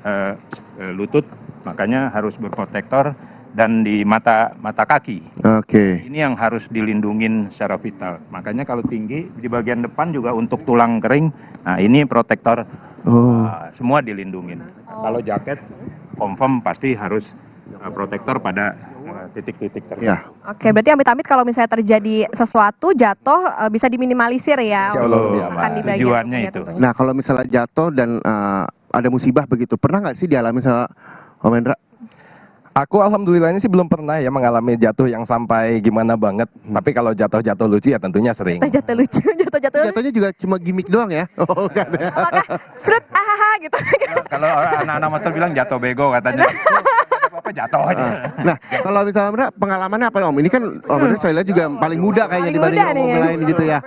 lutut, makanya harus berprotektor, dan di mata kaki. Oke. Ini yang harus dilindungin secara vital. Makanya kalau tinggi di bagian depan juga untuk tulang kering. Nah ini protektor. Semua dilindungin. Kalau jaket confirm pasti harus protektor pada titik-titik tertentu. Ya. Oke, berarti amit-amit kalau misalnya terjadi sesuatu jatuh bisa diminimalisir ya. Tujuannya itu. Nah kalau misalnya jatuh dan ada musibah begitu, pernah nggak sih dialami sama Om Hendra? Aku alhamdulillahnya sih belum pernah ya mengalami jatuh yang sampai gimana banget. Tapi kalau jatuh-jatuh lucu ya tentunya sering. Jatuh lucu, jatuh. Jatuhnya juga cuma gimmick doang ya? Oh kan ya. Apakah serut gitu? Kalau anak-anak motor bilang jatuh bego katanya. apa jatuh aja. Nah, kalau misalnya Indra, pengalamannya apa Om? Ini kan Om Indra saya lihat juga paling muda kayaknya dibanding om lain gitu ya.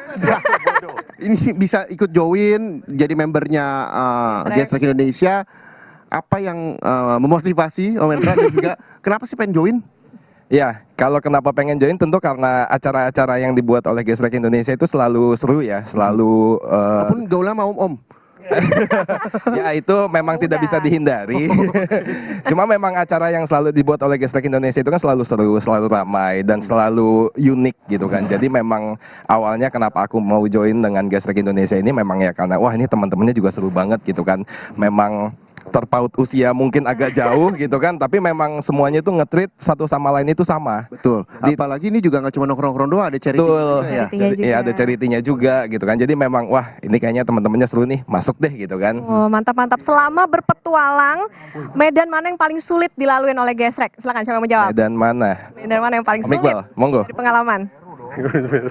Ini bisa ikut join jadi membernya Gesrek Indonesia. Apa yang memotivasi Om Indra dan juga kenapa sih pengen join? Ya, kalau kenapa pengen join tentu karena acara-acara yang dibuat oleh Gesrek Indonesia itu selalu seru ya, selalu Apapun gaulnya mau Om. Ya itu memang tidak bisa dihindari. Cuma memang acara yang selalu dibuat oleh Gesrek Indonesia itu kan selalu seru, selalu ramai dan selalu unik gitu kan. Jadi memang awalnya kenapa aku mau join dengan Gesrek Indonesia ini memang ya karena wah ini teman-temannya juga seru banget gitu kan. Memang terpaut usia mungkin agak jauh gitu kan, tapi memang semuanya itu nge-treat satu sama lain itu sama. Betul. Apalagi ini juga nggak cuma nongkrong-nongkrong doang, ada charity juga ya. Iya, ada charity-nya juga gitu kan. Jadi memang wah ini kayaknya teman-temannya seru nih, masuk deh gitu kan. Oh, mantap-mantap. Selama berpetualang, medan mana yang paling sulit dilalui oleh Gesrek? Silakan siapa yang menjawab. Medan mana? Medan mana yang paling Om sulit? Iqbal, monggo. Dari pengalaman.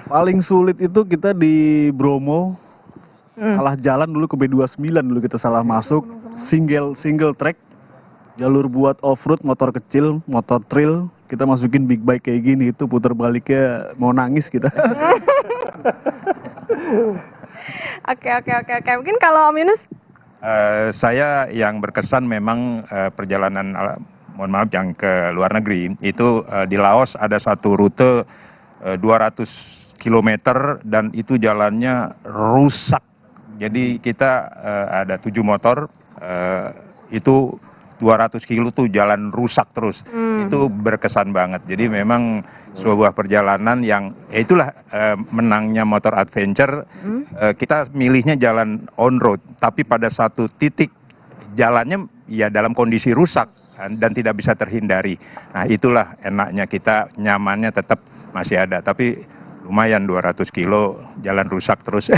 Paling sulit itu kita di Bromo. Salah jalan dulu ke B29 dulu kita salah masuk, single track, jalur buat off-road, motor kecil, motor trail, kita masukin big bike kayak gini, itu putar baliknya mau nangis kita. Oke. Mungkin kalau Om Yunus? Saya yang berkesan memang perjalanan, mohon maaf yang ke luar negeri, itu di Laos ada satu rute 200 km dan itu jalannya rusak. Jadi kita ada 7 motor, itu 200 kilo tuh jalan rusak terus. Itu berkesan banget. Jadi memang sebuah perjalanan yang itulah menangnya motor adventure. Kita milihnya jalan on road, tapi pada satu titik jalannya ya dalam kondisi rusak dan tidak bisa terhindari. Nah itulah enaknya kita, nyamannya tetap masih ada, tapi lumayan 200 kilo jalan rusak terus.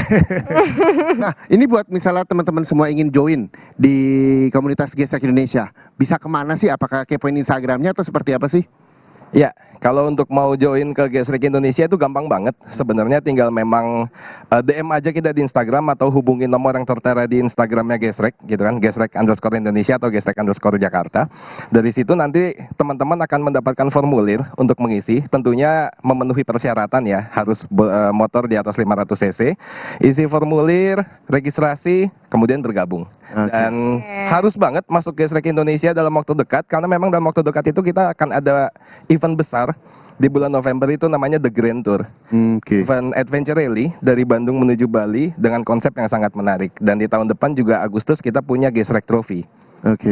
Nah, ini buat misalnya teman-teman semua ingin join di komunitas Gesrek Indonesia, bisa kemana sih? Apakah kepoin Instagramnya atau seperti apa sih? Ya, kalau untuk mau join ke Gesrek Indonesia itu gampang banget. Sebenarnya tinggal memang DM aja kita di Instagram atau hubungi nomor yang tertera di Instagramnya Gesrek gitu kan, Gesrek_Indonesia atau Gesrek_Jakarta. Dari situ nanti teman-teman akan mendapatkan formulir untuk mengisi. Tentunya memenuhi persyaratan ya, harus motor di atas 500 cc. Isi formulir, registrasi, kemudian bergabung. Dan harus banget masuk Gesrek Indonesia dalam waktu dekat, karena memang dalam waktu dekat itu kita akan ada event besar di bulan November itu namanya The Grand Tour. Event adventure rally dari Bandung menuju Bali dengan konsep yang sangat menarik. Dan di tahun depan juga Agustus kita punya Gesrek Trophy.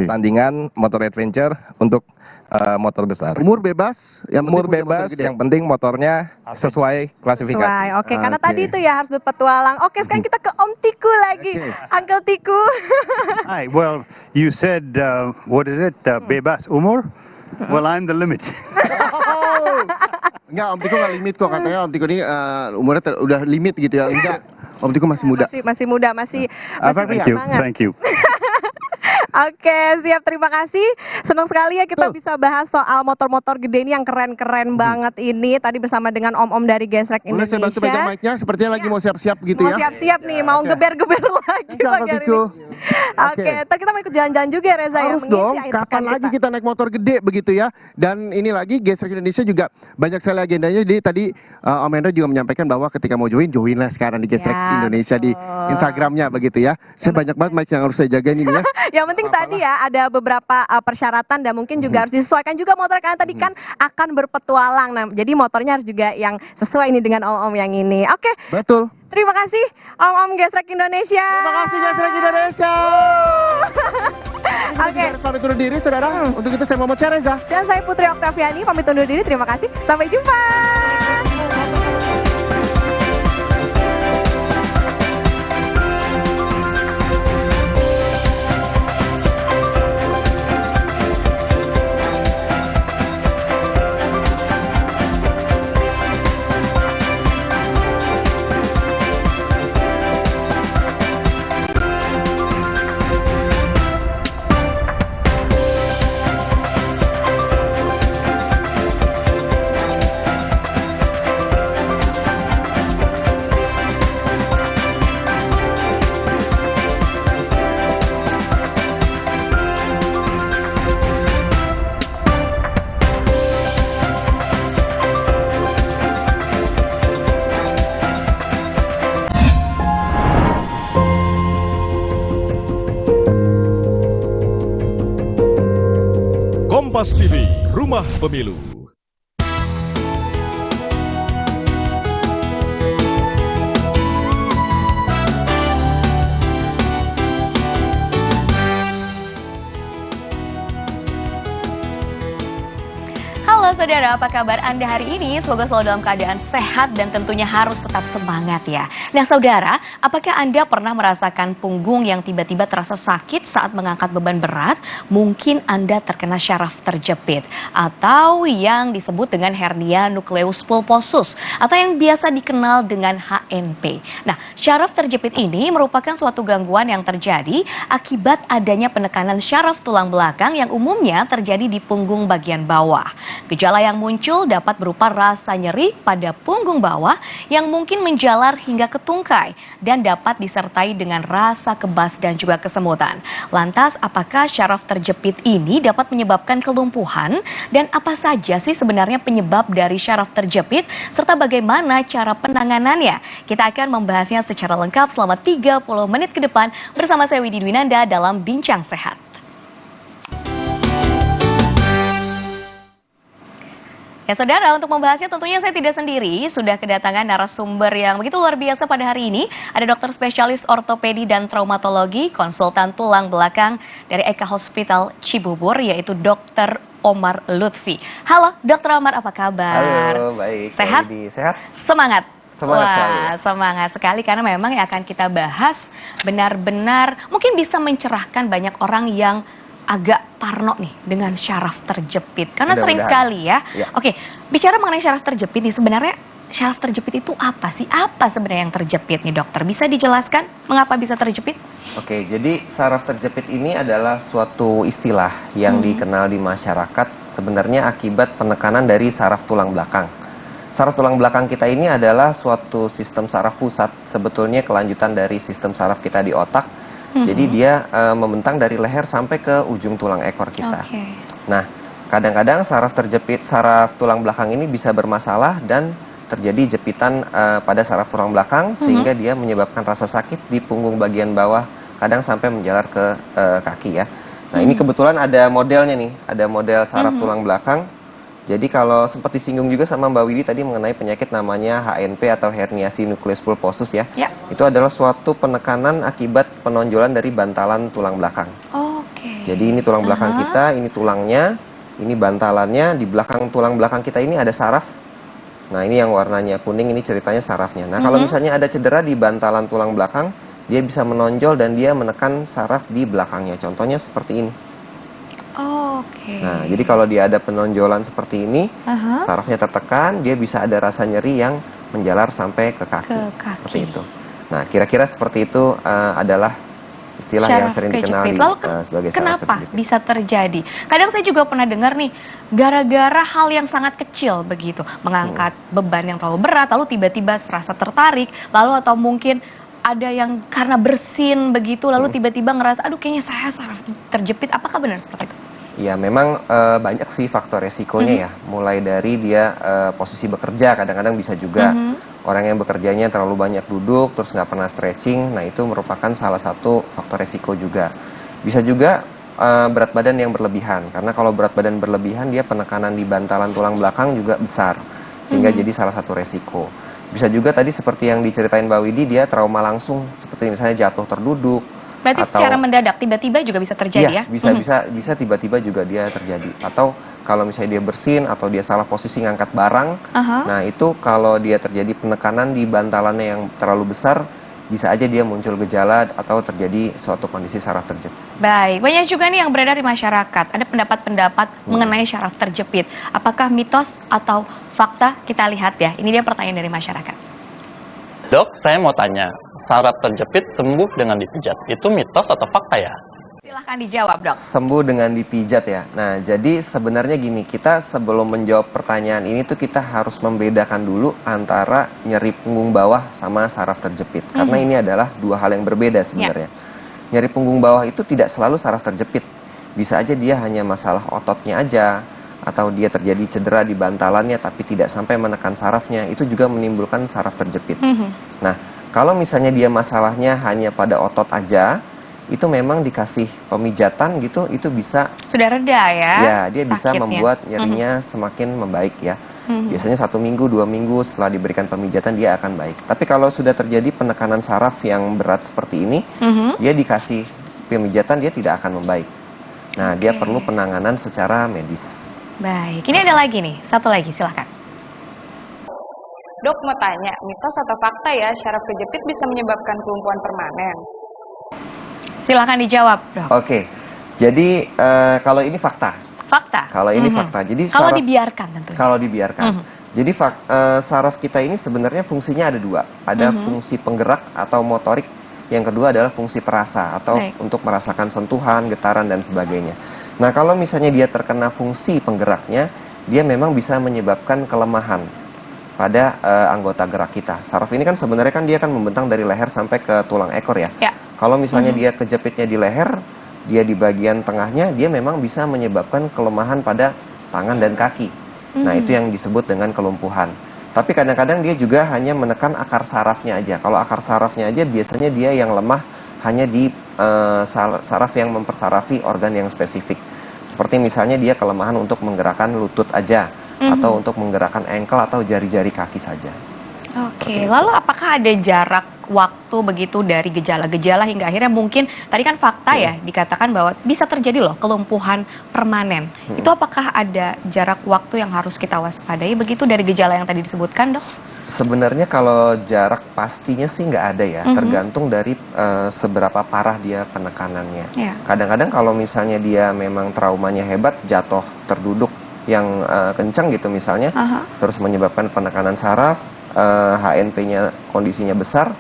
Tandingan motor adventure untuk motor besar. Umur bebas, umur bebas, yang penting motornya sesuai klasifikasi. Oke, karena tadi itu ya harus berpetualang. Oke, sekarang kita ke Om Tiku lagi. Uncle Tiku. Hi, well, you said, what is it, bebas umur? Well, I'm the limit. Enggak, Om Tiku nggak limit kok, katanya Om Tiku ini umurnya udah limit gitu ya. Enggak, Om Tiku masih muda. Masih muda, masih semangat. Thank you. Oke, siap, terima kasih. Senang sekali ya kita bisa bahas soal motor-motor gede ini yang keren-keren banget ini. Tadi bersama dengan om-om dari Gesrek Boleh Indonesia. saya bantu pegang mic-nya, sepertinya lagi mau siap-siap gitu Mau ya. siap-siap nih, mau geber-geber lagi pagi hari ini. Oke, ntar kita mau ikut jalan-jalan juga ya Reza. Harus dong, kapan lagi kita naik motor gede begitu ya. Dan ini lagi Gesrek Indonesia juga banyak sekali agendanya. Jadi tadi Om Hendra juga menyampaikan bahwa ketika mau join lah sekarang di Gesrek Indonesia di Instagramnya begitu ya. Saya banyak banget mic yang harus saya jaga ini ya. Yang penting tadi ya ada beberapa persyaratan dan mungkin juga harus disesuaikan juga motor kalian tadi kan akan berpetualang. Nah, jadi motornya harus juga yang sesuai ini dengan om-om yang ini. Oke. Betul. Terima kasih om-om Gesrek Indonesia. Terima kasih Gesrek Indonesia. Oke. Harus pamit undur diri saudara. Untuk itu saya Muhammad Syareza. Dan saya Putri Oktaviani pamit undur diri. Terima kasih. Sampai jumpa. Kompas TV, Rumah Pemilu. Halo saudara, apa kabar Anda hari ini? Semoga selalu dalam keadaan sehat dan tentunya harus tetap semangat ya. Nah saudara, apakah Anda pernah merasakan punggung yang tiba-tiba terasa sakit saat mengangkat beban berat? Mungkin Anda terkena syaraf terjepit atau yang disebut dengan hernia nukleus pulposus atau yang biasa dikenal dengan HNP. Nah, syaraf terjepit ini merupakan suatu gangguan yang terjadi akibat adanya penekanan syaraf tulang belakang yang umumnya terjadi di punggung bagian bawah. Gejala yang muncul dapat berupa rasa nyeri pada punggung bawah yang mungkin menjalar hingga ke tungkai dan dapat disertai dengan rasa kebas dan juga kesemutan. Lantas, apakah syaraf terjepit ini dapat menyebabkan kelumpuhan? Dan apa saja sih sebenarnya penyebab dari syaraf terjepit? Serta bagaimana cara penanganannya? Kita akan membahasnya secara lengkap selama 30 menit ke depan bersama saya Widi Dwinanda dalam Bincang Sehat. Ya saudara, untuk membahasnya tentunya saya tidak sendiri, sudah kedatangan narasumber yang begitu luar biasa pada hari ini. Ada dokter spesialis ortopedi dan traumatologi, konsultan tulang belakang dari Eka Hospital Cibubur, yaitu Dr. Omar Lutfi. Halo Dr. Omar, apa kabar? Halo, baik. Sehat? Sehat? Semangat? Semangat Wah, sekali. Semangat sekali karena memang yang akan kita bahas benar-benar mungkin bisa mencerahkan banyak orang yang agak parno nih dengan syaraf terjepit karena sering sekali ya. Oke, bicara mengenai syaraf terjepit nih, sebenarnya syaraf terjepit itu apa sih? Apa sebenarnya yang terjepit nih dokter? Bisa dijelaskan mengapa bisa terjepit? Oke, jadi saraf terjepit ini adalah suatu istilah yang dikenal di masyarakat sebenarnya akibat penekanan dari saraf tulang belakang. Saraf tulang belakang kita ini adalah suatu sistem saraf pusat, sebetulnya kelanjutan dari sistem saraf kita di otak. Jadi dia membentang dari leher sampai ke ujung tulang ekor kita. Nah, kadang-kadang saraf terjepit, saraf tulang belakang ini bisa bermasalah dan terjadi jepitan pada saraf tulang belakang sehingga dia menyebabkan rasa sakit di punggung bagian bawah, kadang sampai menjalar ke kaki ya. Nah, ini kebetulan ada modelnya nih, ada model saraf tulang belakang. Jadi kalau sempat disinggung juga sama Mbak Widi tadi mengenai penyakit namanya HNP atau herniasi nukleus pulposus ya. Itu adalah suatu penekanan akibat penonjolan dari bantalan tulang belakang. Jadi ini tulang belakang kita, ini tulangnya, ini bantalannya, di belakang tulang belakang kita ini ada saraf. Nah, ini yang warnanya kuning, ini ceritanya sarafnya. Nah, kalau misalnya ada cedera di bantalan tulang belakang, dia bisa menonjol dan dia menekan saraf di belakangnya. Contohnya seperti ini. Nah, jadi kalau dia ada penonjolan seperti ini, sarafnya tertekan, dia bisa ada rasa nyeri yang menjalar sampai ke kaki. Seperti itu. Nah, kira-kira seperti itu adalah istilah yang sering dikenal sebagai saraf kenapa terjepit. bisa terjadi? Kadang saya juga pernah dengar nih, gara-gara hal yang sangat kecil begitu, mengangkat beban yang terlalu berat, lalu tiba-tiba serasa tertarik, lalu atau mungkin ada yang karena bersin begitu, lalu tiba-tiba ngerasa, aduh kayaknya saya saraf terjepit. Apakah benar seperti itu? Ya, memang banyak sih faktor resikonya ya. Mulai dari dia posisi bekerja, kadang-kadang bisa juga orang yang bekerjanya terlalu banyak duduk, terus nggak pernah stretching. Nah, itu merupakan salah satu faktor resiko juga. Bisa juga berat badan yang berlebihan. Karena kalau berat badan berlebihan, dia penekanan di bantalan tulang belakang juga besar. Sehingga jadi salah satu resiko. Bisa juga tadi seperti yang diceritain Mbak Widi, dia trauma langsung. Seperti misalnya jatuh terduduk. Berarti secara mendadak, tiba-tiba juga bisa terjadi ya? Bisa tiba-tiba juga dia terjadi. Atau kalau misalnya dia bersin atau dia salah posisi ngangkat barang, nah itu kalau dia terjadi penekanan di bantalannya yang terlalu besar, bisa aja dia muncul gejala atau terjadi suatu kondisi saraf terjepit. Baik, banyak juga nih yang beredar di masyarakat. Ada pendapat-pendapat mengenai syaraf terjepit. Apakah mitos atau fakta? Kita lihat ya. Ini dia pertanyaan dari masyarakat. Dok, saya mau tanya, saraf terjepit sembuh dengan dipijat, itu mitos atau fakta ya? Silahkan dijawab dok. Sembuh dengan dipijat ya. Nah, jadi sebenarnya gini, kita sebelum menjawab pertanyaan ini tuh kita harus membedakan dulu antara nyeri punggung bawah sama saraf terjepit. Karena ini adalah dua hal yang berbeda sebenarnya. Nyeri punggung bawah itu tidak selalu saraf terjepit. Bisa aja dia hanya masalah ototnya aja, atau dia terjadi cedera di bantalannya tapi tidak sampai menekan sarafnya, itu juga menimbulkan saraf terjepit. Nah, kalau misalnya dia masalahnya hanya pada otot aja, itu memang dikasih pemijatan gitu, itu bisa Sudah reda ya? ya dia bisa sakitnya. membuat nyerinya semakin membaik ya. Biasanya 1 minggu, 2 minggu setelah diberikan pemijatan dia akan baik. Tapi kalau sudah terjadi penekanan saraf yang berat seperti ini, dia dikasih pemijatan dia tidak akan membaik. Nah, dia perlu penanganan secara medis. Baik, ini ada lagi nih, satu lagi silahkan. Dok mau tanya, mitos atau fakta ya syaraf kejepit bisa menyebabkan kelumpuhan permanen? Silahkan dijawab, Dok. Oke, jadi kalau ini fakta. Fakta? Kalau ini fakta. Jadi Kalau saraf- dibiarkan tentunya. Kalau dibiarkan. Jadi saraf kita ini sebenarnya fungsinya ada 2. Ada fungsi penggerak atau motorik. Yang kedua adalah fungsi perasa atau untuk merasakan sentuhan, getaran, dan sebagainya. Nah, kalau misalnya dia terkena fungsi penggeraknya, dia memang bisa menyebabkan kelemahan pada anggota gerak kita. Saraf ini kan sebenarnya kan dia kan membentang dari leher sampai ke tulang ekor ya. Kalau misalnya dia kejepitnya di leher, dia di bagian tengahnya, dia memang bisa menyebabkan kelemahan pada tangan dan kaki. Nah, itu yang disebut dengan kelumpuhan. Tapi kadang-kadang dia juga hanya menekan akar sarafnya aja. Kalau akar sarafnya aja biasanya dia yang lemah hanya di saraf yang mempersarafi organ yang spesifik. Seperti misalnya dia kelemahan untuk menggerakkan lutut aja, atau untuk menggerakkan ankle atau jari-jari kaki saja. Oke, lalu apakah ada jarak waktu begitu dari gejala-gejala hingga akhirnya mungkin tadi kan fakta ya dikatakan bahwa bisa terjadi loh kelumpuhan permanen. Itu apakah ada jarak waktu yang harus kita waspadai begitu dari gejala yang tadi disebutkan, Dok? Sebenarnya kalau jarak pastinya sih nggak ada ya, tergantung dari seberapa parah dia penekanannya. Kadang-kadang kalau misalnya dia memang traumanya hebat, jatuh terduduk yang kencang gitu misalnya, terus menyebabkan penekanan saraf, HNP-nya kondisinya besar,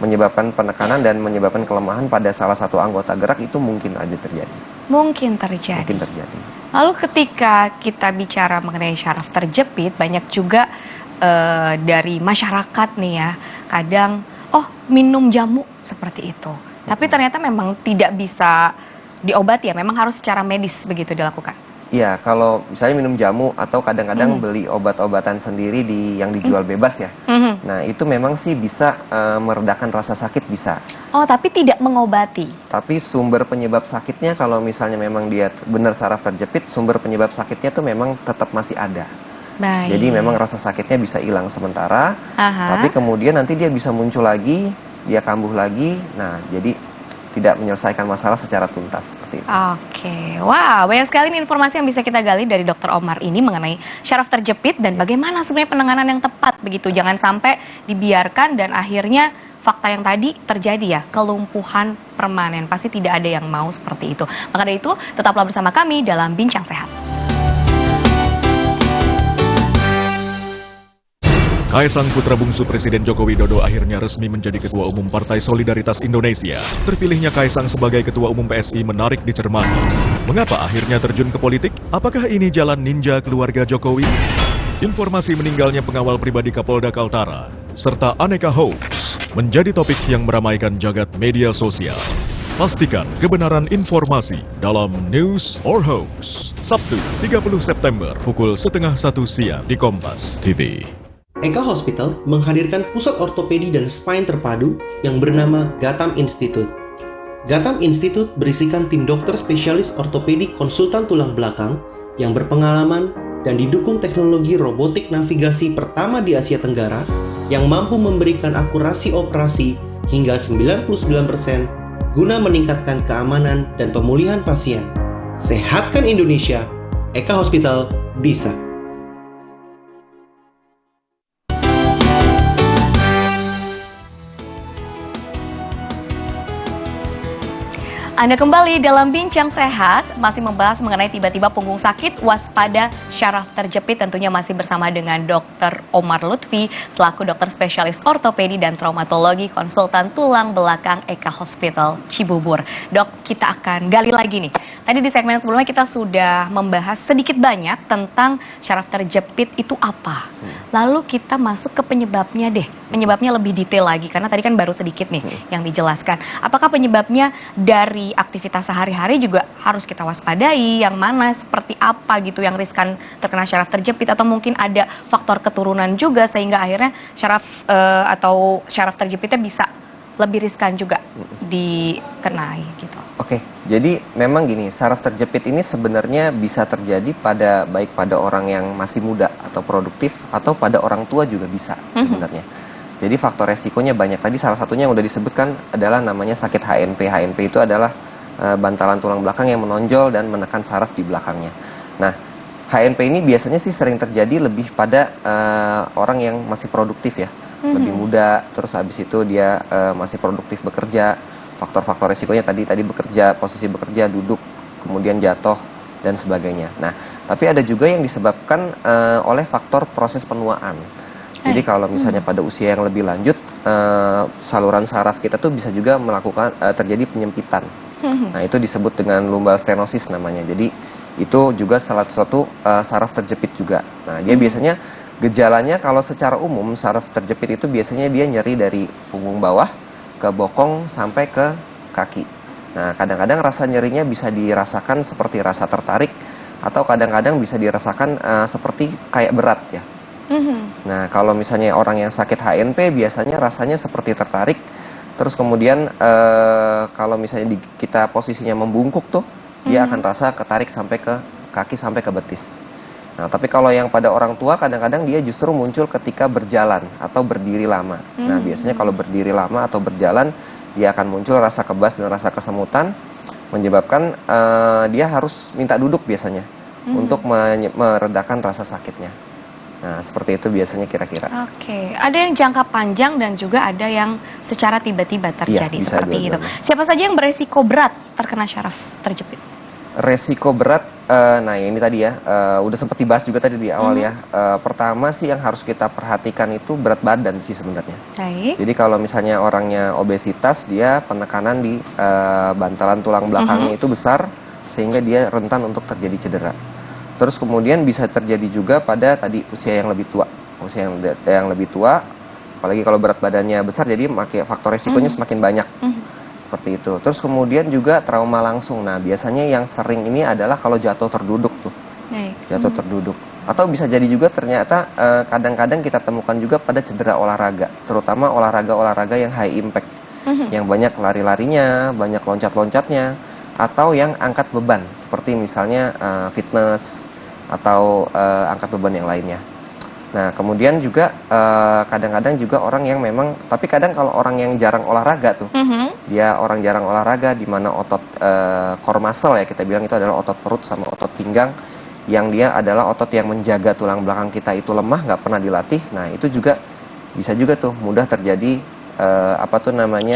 menyebabkan penekanan dan menyebabkan kelemahan pada salah satu anggota gerak, itu mungkin aja terjadi. Mungkin terjadi. Mungkin terjadi. Lalu ketika kita bicara mengenai syaraf terjepit, banyak juga dari masyarakat nih ya, kadang minum jamu seperti itu. Tapi ternyata memang tidak bisa diobati ya, memang harus secara medis begitu dilakukan. Iya, kalau misalnya minum jamu atau kadang-kadang beli obat-obatan sendiri yang dijual bebas ya. Nah, itu memang sih bisa meredakan rasa sakit, bisa. Oh, tapi tidak mengobati. Tapi sumber penyebab sakitnya kalau misalnya memang dia benar saraf terjepit, sumber penyebab sakitnya tuh memang tetap masih ada. Baik. Jadi memang rasa sakitnya bisa hilang sementara, tapi kemudian nanti dia bisa muncul lagi, dia kambuh lagi. Nah, jadi tidak menyelesaikan masalah secara tuntas seperti itu. Oke, wow, banyak sekali nih informasi yang bisa kita gali dari Dr. Omar ini mengenai syaraf terjepit dan bagaimana sebenarnya penanganan yang tepat begitu. Jangan sampai dibiarkan dan akhirnya fakta yang tadi terjadi ya, kelumpuhan permanen. Pasti tidak ada yang mau seperti itu. Maka dari itu, tetaplah bersama kami dalam Bincang Sehat. Kaisang putra bungsu Presiden Joko Widodo akhirnya resmi menjadi Ketua Umum Partai Solidaritas Indonesia. Terpilihnya Kaisang sebagai Ketua Umum PSI menarik dicermati. Mengapa akhirnya terjun ke politik? Apakah ini jalan ninja keluarga Jokowi? Informasi meninggalnya pengawal pribadi Kapolda Kaltara, serta aneka hoax, menjadi topik yang meramaikan jagat media sosial. Pastikan kebenaran informasi dalam News or Hoax. Sabtu, 30 September, pukul 12:30 siang di Kompas TV. Eka Hospital menghadirkan pusat ortopedi dan spine terpadu yang bernama Gatam Institute. Gatam Institute berisikan tim dokter spesialis ortopedi konsultan tulang belakang yang berpengalaman dan didukung teknologi robotik navigasi pertama di Asia Tenggara yang mampu memberikan akurasi operasi hingga 99% guna meningkatkan keamanan dan pemulihan pasien. Sehatkan Indonesia, Eka Hospital bisa. Anda kembali dalam Bincang Sehat, masih membahas mengenai tiba-tiba punggung sakit, waspada syaraf terjepit, tentunya masih bersama dengan Dr. Omar Lutfi, selaku dokter spesialis ortopedi dan traumatologi konsultan tulang belakang Eka Hospital Cibubur. Dok, kita akan gali lagi nih. Tadi di segmen sebelumnya kita sudah membahas sedikit banyak tentang syaraf terjepit itu apa. Lalu kita masuk ke penyebabnya deh, penyebabnya lebih detail lagi, karena tadi kan baru sedikit nih yang dijelaskan. Apakah penyebabnya dari aktivitas sehari-hari juga harus kita waspadai, yang mana seperti apa gitu yang riskan terkena syaraf terjepit, atau mungkin ada faktor keturunan juga sehingga akhirnya syaraf atau syaraf terjepitnya bisa lebih riskan juga dikenai gitu? Oke, jadi memang gini, saraf terjepit ini sebenarnya bisa terjadi baik pada orang yang masih muda atau produktif atau pada orang tua juga bisa sebenarnya. Jadi faktor resikonya banyak. Tadi salah satunya yang udah disebutkan adalah namanya sakit HNP. HNP itu adalah bantalan tulang belakang yang menonjol dan menekan saraf di belakangnya. Nah, HNP ini biasanya sih sering terjadi lebih pada orang yang masih produktif ya, lebih muda, terus habis itu dia masih produktif bekerja. Faktor-faktor resikonya tadi bekerja, posisi bekerja, duduk, kemudian jatuh dan sebagainya. Nah, tapi ada juga yang disebabkan oleh faktor proses penuaan. Jadi kalau misalnya pada usia yang lebih lanjut, saluran saraf kita tuh bisa juga melakukan terjadi penyempitan. Nah, itu disebut dengan lumbal stenosis namanya. Jadi itu juga salah satu saraf terjepit juga. Nah, dia biasanya gejalanya kalau secara umum saraf terjepit itu biasanya dia nyeri dari punggung bawah ke bokong sampai ke kaki. Nah, kadang-kadang rasa nyerinya bisa dirasakan seperti rasa tertarik atau kadang-kadang bisa dirasakan seperti kayak berat ya. Nah, kalau misalnya orang yang sakit HNP biasanya rasanya seperti tertarik. Terus kemudian kalau misalnya kita posisinya membungkuk tuh, dia akan rasa ketarik sampai ke kaki sampai ke betis. Nah, tapi kalau yang pada orang tua kadang-kadang dia justru muncul ketika berjalan atau berdiri lama. Nah, biasanya kalau berdiri lama atau berjalan, dia akan muncul rasa kebas dan rasa kesemutan, menyebabkan dia harus minta duduk biasanya untuk meredakan rasa sakitnya. Nah, seperti itu biasanya kira-kira. Oke, ada yang jangka panjang dan juga ada yang secara tiba-tiba terjadi seperti itu. Siapa saja yang beresiko berat terkena syaraf terjepit? Resiko berat, nah ini tadi ya, udah sempat dibahas juga tadi di awal ya. Pertama sih yang harus kita perhatikan itu berat badan sih sebenarnya. Jadi kalau misalnya orangnya obesitas, dia penekanan di bantalan tulang belakangnya itu besar, sehingga dia rentan untuk terjadi cedera. Terus kemudian bisa terjadi juga pada tadi usia yang lebih tua. Usia yang lebih tua, apalagi kalau berat badannya besar, jadi faktor resikonya semakin banyak. Seperti itu. Terus kemudian juga trauma langsung. Nah, biasanya yang sering ini adalah kalau jatuh terduduk tuh. Jatuh terduduk. Atau bisa jadi juga ternyata kadang-kadang kita temukan juga pada cedera olahraga. Terutama olahraga-olahraga yang high impact. Yang banyak lari-larinya, banyak loncat-loncatnya. Atau yang angkat beban. Seperti misalnya fitness atau angkat beban yang lainnya. Nah, kemudian juga kadang-kadang juga orang yang memang, tapi kadang kalau orang yang jarang olahraga tuh, dia orang jarang olahraga di mana otot core muscle ya kita bilang itu adalah otot perut sama otot pinggang, yang dia adalah otot yang menjaga tulang belakang kita itu lemah, nggak pernah dilatih. Nah, itu juga bisa juga tuh mudah terjadi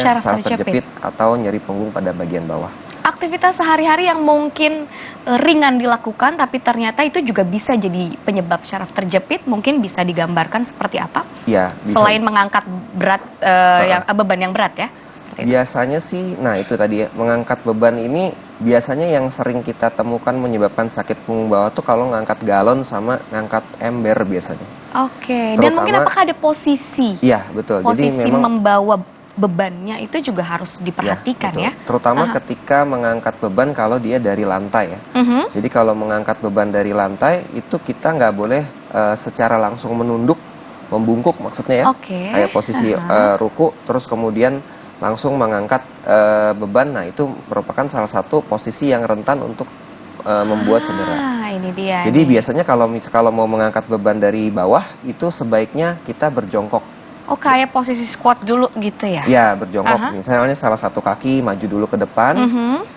saraf terjepit atau nyeri punggung pada bagian bawah. Aktivitas sehari-hari yang mungkin ringan dilakukan tapi ternyata itu juga bisa jadi penyebab syaraf terjepit, mungkin bisa digambarkan seperti apa? Ya, bisa. Selain mengangkat berat beban yang berat ya. Biasanya sih, nah itu tadi ya, mengangkat beban ini biasanya yang sering kita temukan menyebabkan sakit punggung bawah tuh kalau ngangkat galon sama ngangkat ember biasanya. Oke, dan mungkin apakah ada posisi? Iya, betul. Posisi jadi memang membawa bebannya itu juga harus diperhatikan ya. Terutama ketika mengangkat beban kalau dia dari lantai ya. Jadi kalau mengangkat beban dari lantai itu kita nggak boleh secara langsung menunduk, membungkuk maksudnya ya. Kayak posisi ruku terus kemudian langsung mengangkat beban. Nah, itu merupakan salah satu posisi yang rentan untuk membuat cedera. Ini dia. Jadi biasanya kalau mau mengangkat beban dari bawah itu sebaiknya kita berjongkok. Oh, kayak posisi squat dulu gitu ya? Ya, berjongkok. Misalnya salah satu kaki maju dulu ke depan,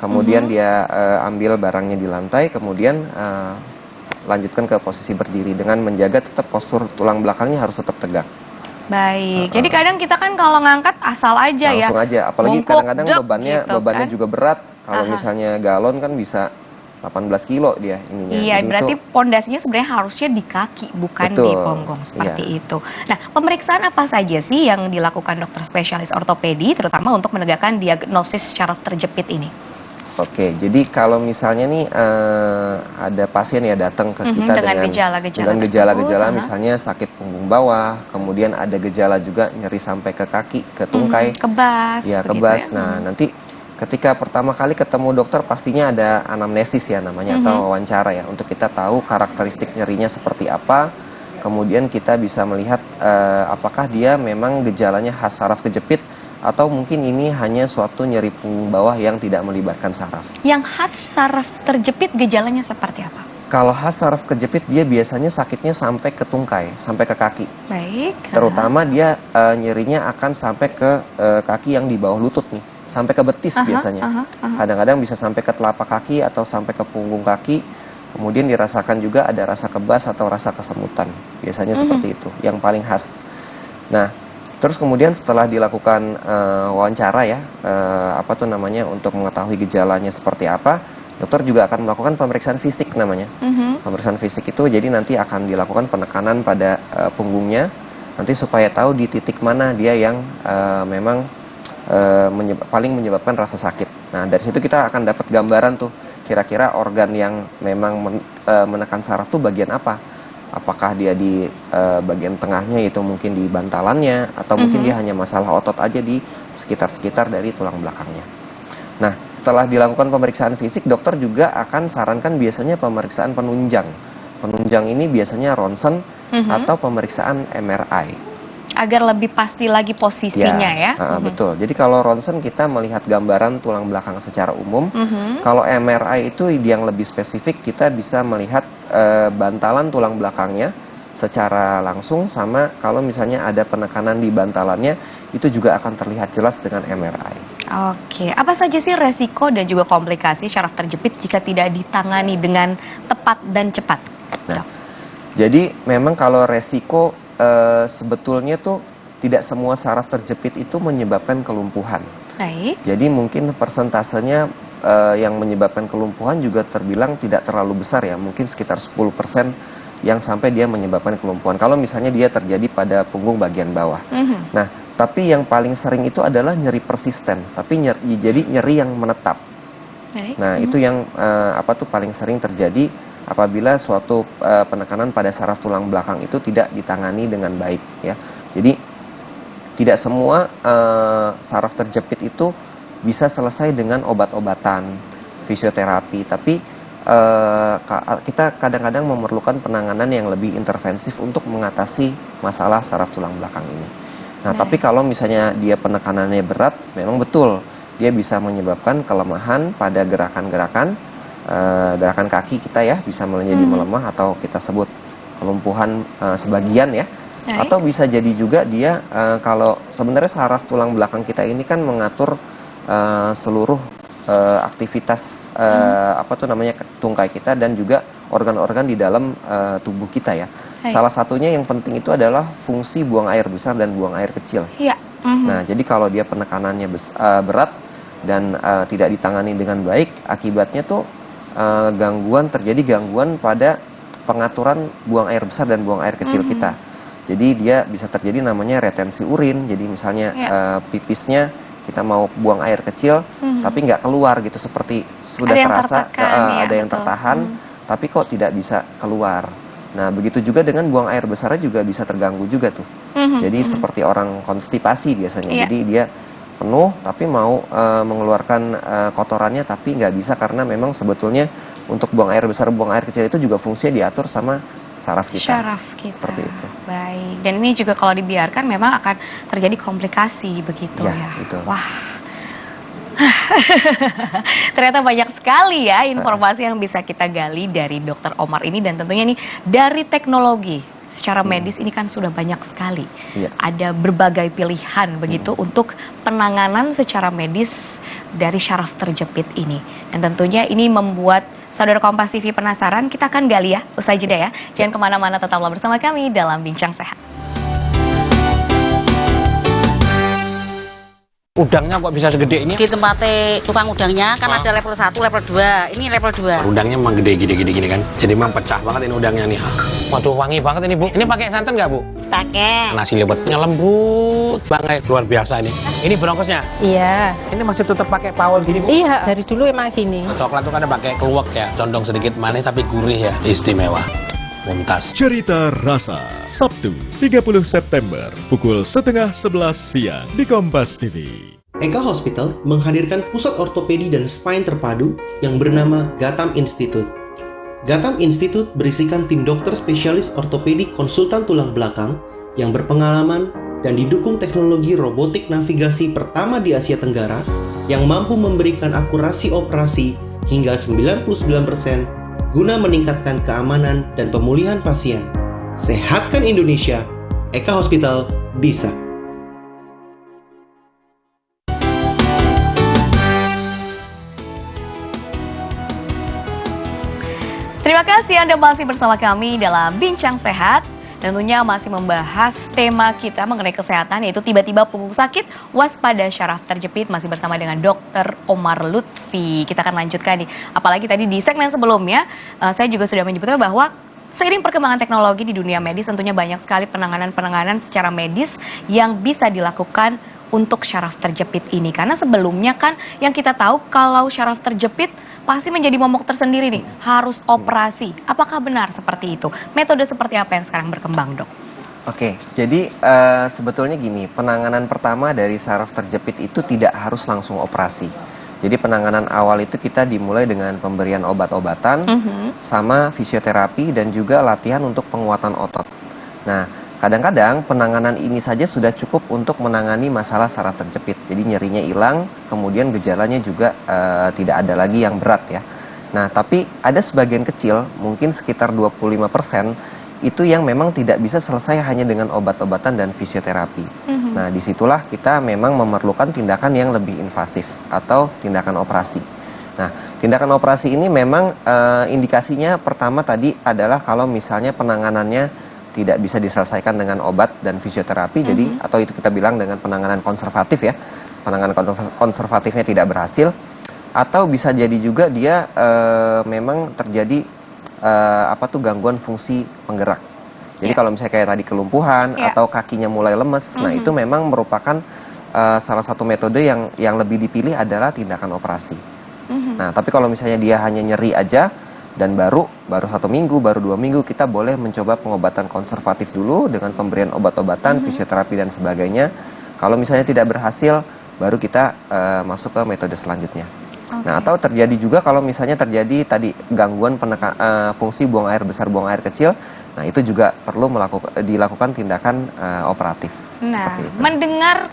kemudian dia ambil barangnya di lantai, kemudian lanjutkan ke posisi berdiri dengan menjaga tetap postur tulang belakangnya harus tetap tegak. Baik. Jadi kadang kita kan kalau ngangkat asal aja ya. Langsung aja, apalagi kadang-kadang bebannya kan? juga berat. Kalau misalnya galon kan bisa 18 kilo dia ininya. Iya, jadi berarti pondasinya sebenarnya harusnya di kaki, bukan di punggung seperti itu. Nah, pemeriksaan apa saja sih yang dilakukan dokter spesialis ortopedi, terutama untuk menegakkan diagnosis syaraf terjepit ini? Oke, jadi kalau misalnya nih ada pasien ya datang ke kita dengan gejala-gejala misalnya sakit punggung bawah, kemudian ada gejala juga nyeri sampai ke kaki, ke tungkai, kebas. Ya, kebas. Nah, nanti ketika pertama kali ketemu dokter pastinya ada anamnesis ya namanya atau wawancara ya untuk kita tahu karakteristik nyerinya seperti apa. Kemudian kita bisa melihat apakah dia memang gejalanya khas saraf kejepit atau mungkin ini hanya suatu nyeri punggung bawah yang tidak melibatkan saraf. Yang khas saraf terjepit gejalanya seperti apa? Kalau khas saraf kejepit, dia biasanya sakitnya sampai ke tungkai, sampai ke kaki. Baik. Terutama dia nyerinya akan sampai ke kaki yang di bawah lutut nih, sampai ke betis biasanya. Kadang-kadang bisa sampai ke telapak kaki atau sampai ke punggung kaki. Kemudian dirasakan juga ada rasa kebas atau rasa kesemutan. Biasanya seperti itu, yang paling khas. Nah, terus kemudian setelah dilakukan wawancara ya, untuk mengetahui gejalanya seperti apa, dokter juga akan melakukan pemeriksaan fisik namanya. Pemeriksaan fisik itu jadi nanti akan dilakukan penekanan pada punggungnya, nanti supaya tahu di titik mana dia yang memang paling menyebabkan rasa sakit. Nah, dari situ kita akan dapat gambaran tuh, kira-kira organ yang memang menekan saraf tuh bagian apa. Apakah dia di bagian tengahnya, yaitu mungkin di bantalannya, atau mungkin dia hanya masalah otot aja di sekitar-sekitar dari tulang belakangnya. Nah, setelah dilakukan pemeriksaan fisik, dokter juga akan sarankan biasanya pemeriksaan penunjang. Penunjang ini biasanya ronsen atau pemeriksaan MRI. Agar lebih pasti lagi posisinya ya. Betul. Jadi kalau ronsen kita melihat gambaran tulang belakang secara umum. Kalau MRI itu yang lebih spesifik, kita bisa melihat bantalan tulang belakangnya secara langsung, sama kalau misalnya ada penekanan di bantalannya, itu juga akan terlihat jelas dengan MRI. Oke, apa saja sih resiko dan juga komplikasi syaraf terjepit jika tidak ditangani dengan tepat dan cepat? Nah, jadi memang kalau resiko sebetulnya tuh tidak semua saraf terjepit itu menyebabkan kelumpuhan. Baik. Jadi mungkin persentasenya yang menyebabkan kelumpuhan juga terbilang tidak terlalu besar ya, mungkin sekitar 10% yang sampai dia menyebabkan kelumpuhan. Kalau misalnya dia terjadi pada punggung bagian bawah. Nah, tapi yang paling sering itu adalah nyeri persisten, tapi nyeri yang menetap. Nah, itu yang paling sering terjadi apabila suatu penekanan pada saraf tulang belakang itu tidak ditangani dengan baik ya. Jadi tidak semua saraf terjepit itu bisa selesai dengan obat-obatan, fisioterapi, tapi kita kadang-kadang memerlukan penanganan yang lebih intervensif untuk mengatasi masalah saraf tulang belakang ini. Nah, tapi kalau misalnya dia penekanannya berat, memang betul dia bisa menyebabkan kelemahan pada gerakan-gerakan gerakan kaki kita ya, bisa menjadi melemah atau kita sebut kelumpuhan sebagian ya. Atau bisa jadi juga dia kalau sebenarnya saraf tulang belakang kita ini kan mengatur seluruh aktivitas tungkai kita dan juga organ-organ di dalam tubuh kita ya. Salah satunya yang penting itu adalah fungsi buang air besar dan buang air kecil. Nah, jadi kalau dia penekanannya berat dan tidak ditangani dengan baik, akibatnya tuh terjadi gangguan pada pengaturan buang air besar dan buang air kecil kita. Jadi dia bisa terjadi namanya retensi urin. Jadi misalnya pipisnya kita mau buang air kecil, tapi nggak keluar gitu, seperti sudah terasa ada yang tertahan, tapi kok tidak bisa keluar. Nah, begitu juga dengan buang air besarnya juga bisa terganggu juga tuh. Jadi seperti orang konstipasi biasanya. Jadi dia penuh tapi mau mengeluarkan kotorannya tapi nggak bisa, karena memang sebetulnya untuk buang air besar, buang air kecil itu juga fungsinya diatur sama saraf kita. Seperti itu. Baik. Dan ini juga kalau dibiarkan memang akan terjadi komplikasi begitu ya. Betul. Wah. Ternyata banyak sekali ya informasi yang bisa kita gali dari Dr. Omar ini, dan tentunya ini dari teknologi secara medis ini kan sudah banyak sekali. Ada berbagai pilihan begitu untuk penanganan secara medis dari syaraf terjepit ini. Dan tentunya ini membuat saudara Kompas TV penasaran, kita akan gali ya usai jeda ya. Jangan kemana-mana, tetaplah bersama kami dalam Bincang Sehat. Udangnya kok bisa segede ini? Di tempatnya tukang udangnya kan ada level 1, level 2. Ini level 2. Udangnya memang gede-gede gini kan. Jadi memang pecah banget ini udangnya nih. Waduh, wangi banget ini, Bu. Ini pakai santan nggak, Bu? Pakai. Nasi liwetnya lembut banget, luar biasa ini. Ini bronkosnya? Iya. Ini masih tetap pakai pawon gini, Bu? Iya, dari dulu emang gini. Coklat tuh kan pakai keluak ya, condong sedikit manis tapi gurih ya. Istimewa. Mumtaz. Cerita Rasa, Sabtu 30 September pukul 10:30 siang di Kompas TV. Eka Hospital menghadirkan pusat ortopedi dan spine terpadu yang bernama Gatam Institute. Gatam Institute berisikan tim dokter spesialis ortopedi konsultan tulang belakang yang berpengalaman dan didukung teknologi robotik navigasi pertama di Asia Tenggara yang mampu memberikan akurasi operasi hingga 99% guna meningkatkan keamanan dan pemulihan pasien. Sehatkan Indonesia, Eka Hospital bisa. Terima kasih Anda masih bersama kami dalam Bincang Sehat. Tentunya masih membahas tema kita mengenai kesehatan, yaitu tiba-tiba punggung sakit, waspada syaraf terjepit. Masih bersama dengan Dr. Omar Lutfi. Kita akan lanjutkan nih. Apalagi tadi di segmen sebelumnya, saya juga sudah menyebutkan bahwa seiring perkembangan teknologi di dunia medis, tentunya banyak sekali penanganan-penanganan secara medis yang bisa dilakukan untuk syaraf terjepit ini. Karena sebelumnya kan yang kita tahu kalau syaraf terjepit pasti menjadi momok tersendiri nih, harus operasi. Apakah benar seperti itu? Metode seperti apa yang sekarang berkembang, Dok? Oke, jadi sebetulnya gini, penanganan pertama dari saraf terjepit itu tidak harus langsung operasi. Jadi penanganan awal itu kita dimulai dengan pemberian obat-obatan, sama fisioterapi dan juga latihan untuk penguatan otot. Nah, kadang-kadang penanganan ini saja sudah cukup untuk menangani masalah saraf terjepit. Jadi nyerinya hilang, kemudian gejalanya juga tidak ada lagi yang berat ya. Nah, tapi ada sebagian kecil, mungkin sekitar 25%, itu yang memang tidak bisa selesai hanya dengan obat-obatan dan fisioterapi. Nah, disitulah kita memang memerlukan tindakan yang lebih invasif atau tindakan operasi. Nah, tindakan operasi ini memang indikasinya pertama tadi adalah kalau misalnya penanganannya tidak bisa diselesaikan dengan obat dan fisioterapi, jadi atau itu kita bilang dengan penanganan konservatif ya, penanganan konservatifnya tidak berhasil, atau bisa jadi juga dia memang terjadi gangguan fungsi penggerak. Jadi kalau misalnya kayak tadi kelumpuhan atau kakinya mulai lemes, nah itu memang merupakan salah satu metode yang lebih dipilih adalah tindakan operasi. Nah, tapi kalau misalnya dia hanya nyeri aja dan baru 1 minggu, baru 2 minggu, kita boleh mencoba pengobatan konservatif dulu dengan pemberian obat-obatan, fisioterapi dan sebagainya. Kalau misalnya tidak berhasil, baru kita masuk ke metode selanjutnya. Nah, atau terjadi juga kalau misalnya terjadi tadi gangguan fungsi buang air besar, buang air kecil, nah itu juga perlu dilakukan tindakan operatif. Nah, mendengar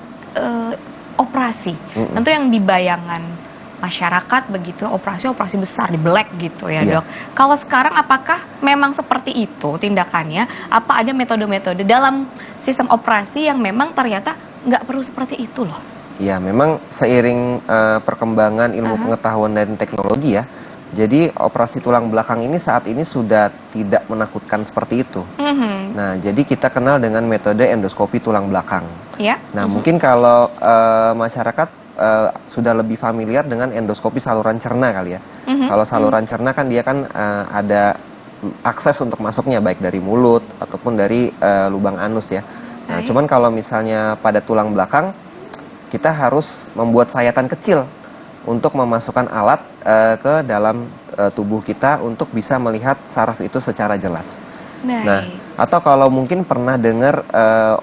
operasi, tentu yang dibayangkan masyarakat begitu, operasi besar di black gitu ya Dok. Kalau sekarang apakah memang seperti itu tindakannya? Apa ada metode-metode dalam sistem operasi yang memang ternyata nggak perlu seperti itu loh? Ya, memang seiring perkembangan ilmu pengetahuan dan teknologi ya, jadi operasi tulang belakang ini saat ini sudah tidak menakutkan seperti itu. Nah, jadi kita kenal dengan metode endoskopi tulang belakang. Nah, mungkin kalau masyarakat sudah lebih familiar dengan endoskopi saluran cerna kali ya. Kalau saluran cerna kan dia kan ada akses untuk masuknya baik dari mulut ataupun dari lubang anus ya. Nah, cuman kalau misalnya pada tulang belakang kita harus membuat sayatan kecil untuk memasukkan alat ke dalam tubuh kita untuk bisa melihat saraf itu secara jelas. Nah, atau kalau mungkin pernah dengar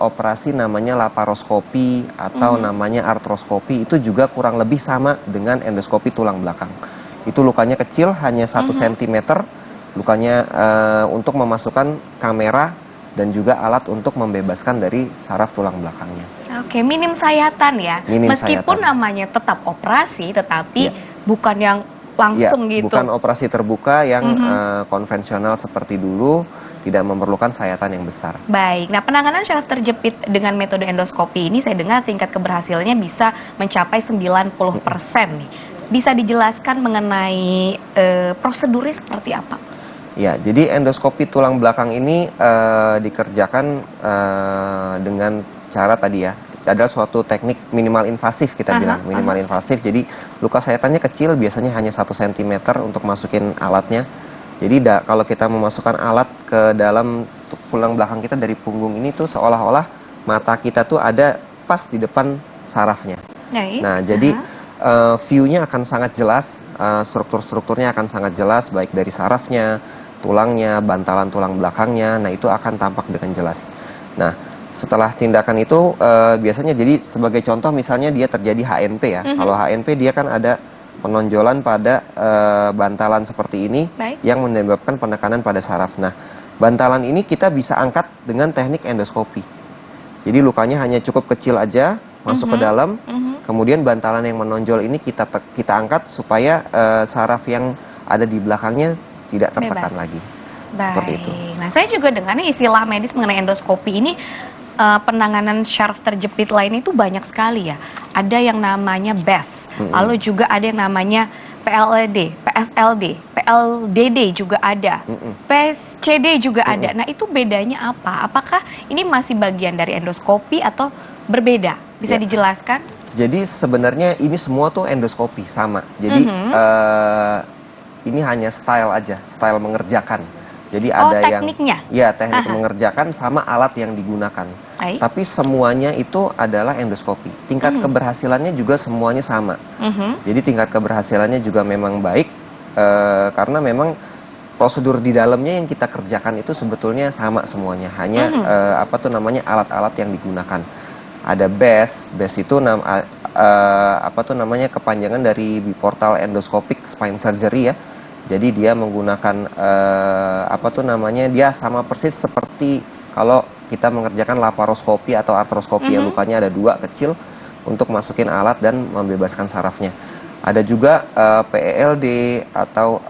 operasi namanya laparoskopi atau namanya artroskopi, itu juga kurang lebih sama dengan endoskopi tulang belakang. Itu lukanya kecil, hanya 1 cm, lukanya untuk memasukkan kamera dan juga alat untuk membebaskan dari saraf tulang belakangnya. Oke, minim sayatan ya. Meskipun namanya tetap operasi, tetapi bukan yang langsung gitu. Bukan operasi terbuka yang konvensional seperti dulu, tidak memerlukan sayatan yang besar. Baik, nah penanganan syaraf terjepit dengan metode endoskopi ini saya dengar tingkat keberhasilannya bisa mencapai 90% nih. Bisa dijelaskan mengenai prosedurnya seperti apa? Ya, jadi endoskopi tulang belakang ini dikerjakan dengan cara tadi ya, adalah suatu teknik minimal invasif kita bilang, minimal invasif. Jadi luka sayatannya kecil, biasanya hanya 1 cm untuk masukin alatnya. Jadi kalau kita memasukkan alat ke dalam tulang belakang kita dari punggung ini tuh seolah-olah mata kita tuh ada pas di depan sarafnya. Nah, jadi view-nya akan sangat jelas, struktur-strukturnya akan sangat jelas, baik dari sarafnya, tulangnya, bantalan tulang belakangnya. Nah, itu akan tampak dengan jelas. Nah, setelah tindakan itu biasanya jadi sebagai contoh misalnya dia terjadi HNP ya. Kalau HNP dia kan ada penonjolan pada bantalan seperti ini yang menyebabkan penekanan pada saraf. Nah, bantalan ini kita bisa angkat dengan teknik endoskopi. Jadi lukanya hanya cukup kecil aja, masuk ke dalam. Kemudian bantalan yang menonjol ini kita angkat supaya saraf yang ada di belakangnya tidak tertekan lagi. Seperti itu. Nah, saya juga dengar nih istilah medis mengenai endoskopi ini, penanganan syaraf terjepit lain itu banyak sekali ya. Ada yang namanya BES, lalu juga ada yang namanya PLD, PSLD, PLDD juga ada, PSCD juga ada. Nah, itu bedanya apa? Apakah ini masih bagian dari endoskopi atau berbeda? Bisa dijelaskan? Jadi sebenarnya ini semua tuh endoskopi sama. Jadi ini hanya style aja, style mengerjakan. Jadi ada tekniknya? Ya, teknik mengerjakan sama alat yang digunakan. Tapi semuanya itu adalah endoskopi. Tingkat keberhasilannya juga semuanya sama. Jadi tingkat keberhasilannya juga memang baik karena memang prosedur di dalamnya yang kita kerjakan itu sebetulnya sama semuanya. Hanya alat-alat yang digunakan. Ada BES itu kepanjangan dari biportal endoscopic spine surgery ya. Jadi dia menggunakan dia sama persis seperti kalau kita mengerjakan laparoskopi atau artroskopi ya, lukanya ada 2 kecil untuk masukin alat dan membebaskan sarafnya. Ada juga PELD atau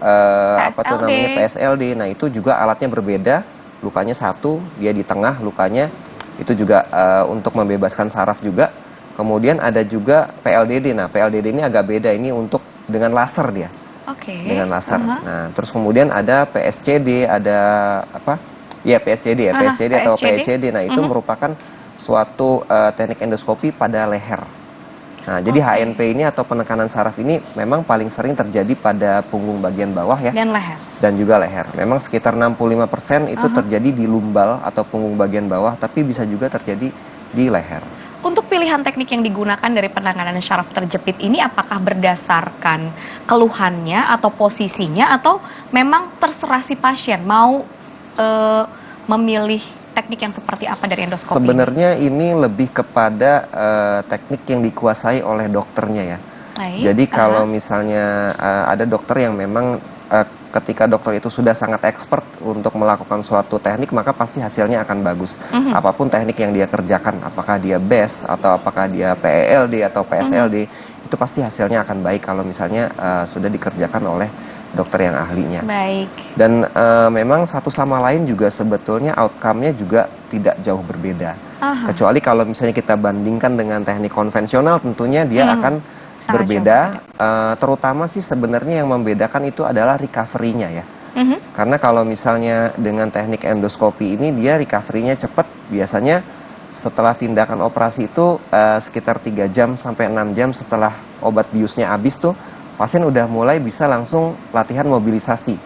PSLD. Nah, itu juga alatnya berbeda. Lukanya 1, dia di tengah lukanya. Itu juga untuk membebaskan saraf juga. Kemudian ada juga PLDD. Nah, PLDD ini agak beda, ini untuk dengan laser dia. Dengan laser. Nah, terus kemudian ada PSCD, ada PSCD ya, PSCD atau PECD. Nah, itu merupakan suatu teknik endoskopi pada leher. Nah, jadi HNP ini atau penekanan saraf ini memang paling sering terjadi pada punggung bagian bawah ya. Dan leher. Dan juga leher. Memang sekitar 65% itu terjadi di lumbal atau punggung bagian bawah, tapi bisa juga terjadi di leher. Untuk pilihan teknik yang digunakan dari penanganan syaraf terjepit ini apakah berdasarkan keluhannya atau posisinya atau memang terserah si pasien mau memilih teknik yang seperti apa dari endoskopi? Sebenarnya ini lebih kepada teknik yang dikuasai oleh dokternya ya. Jadi kalau misalnya ada dokter yang memang ketika dokter itu sudah sangat expert untuk melakukan suatu teknik, maka pasti hasilnya akan bagus. Apapun teknik yang dia kerjakan, apakah dia BES atau apakah dia PELD atau PSLD, itu pasti hasilnya akan baik kalau misalnya sudah dikerjakan oleh dokter yang ahlinya. Baik. Dan memang satu sama lain juga sebetulnya outcome-nya juga tidak jauh berbeda. Kecuali kalau misalnya kita bandingkan dengan teknik konvensional, tentunya dia akan berbeda, terutama sih sebenarnya yang membedakan itu adalah recovery-nya ya. Karena kalau misalnya dengan teknik endoskopi ini dia recovery-nya cepat, biasanya setelah tindakan operasi itu sekitar 3 jam sampai 6 jam setelah obat biusnya habis tuh pasien udah mulai bisa langsung latihan mobilisasi.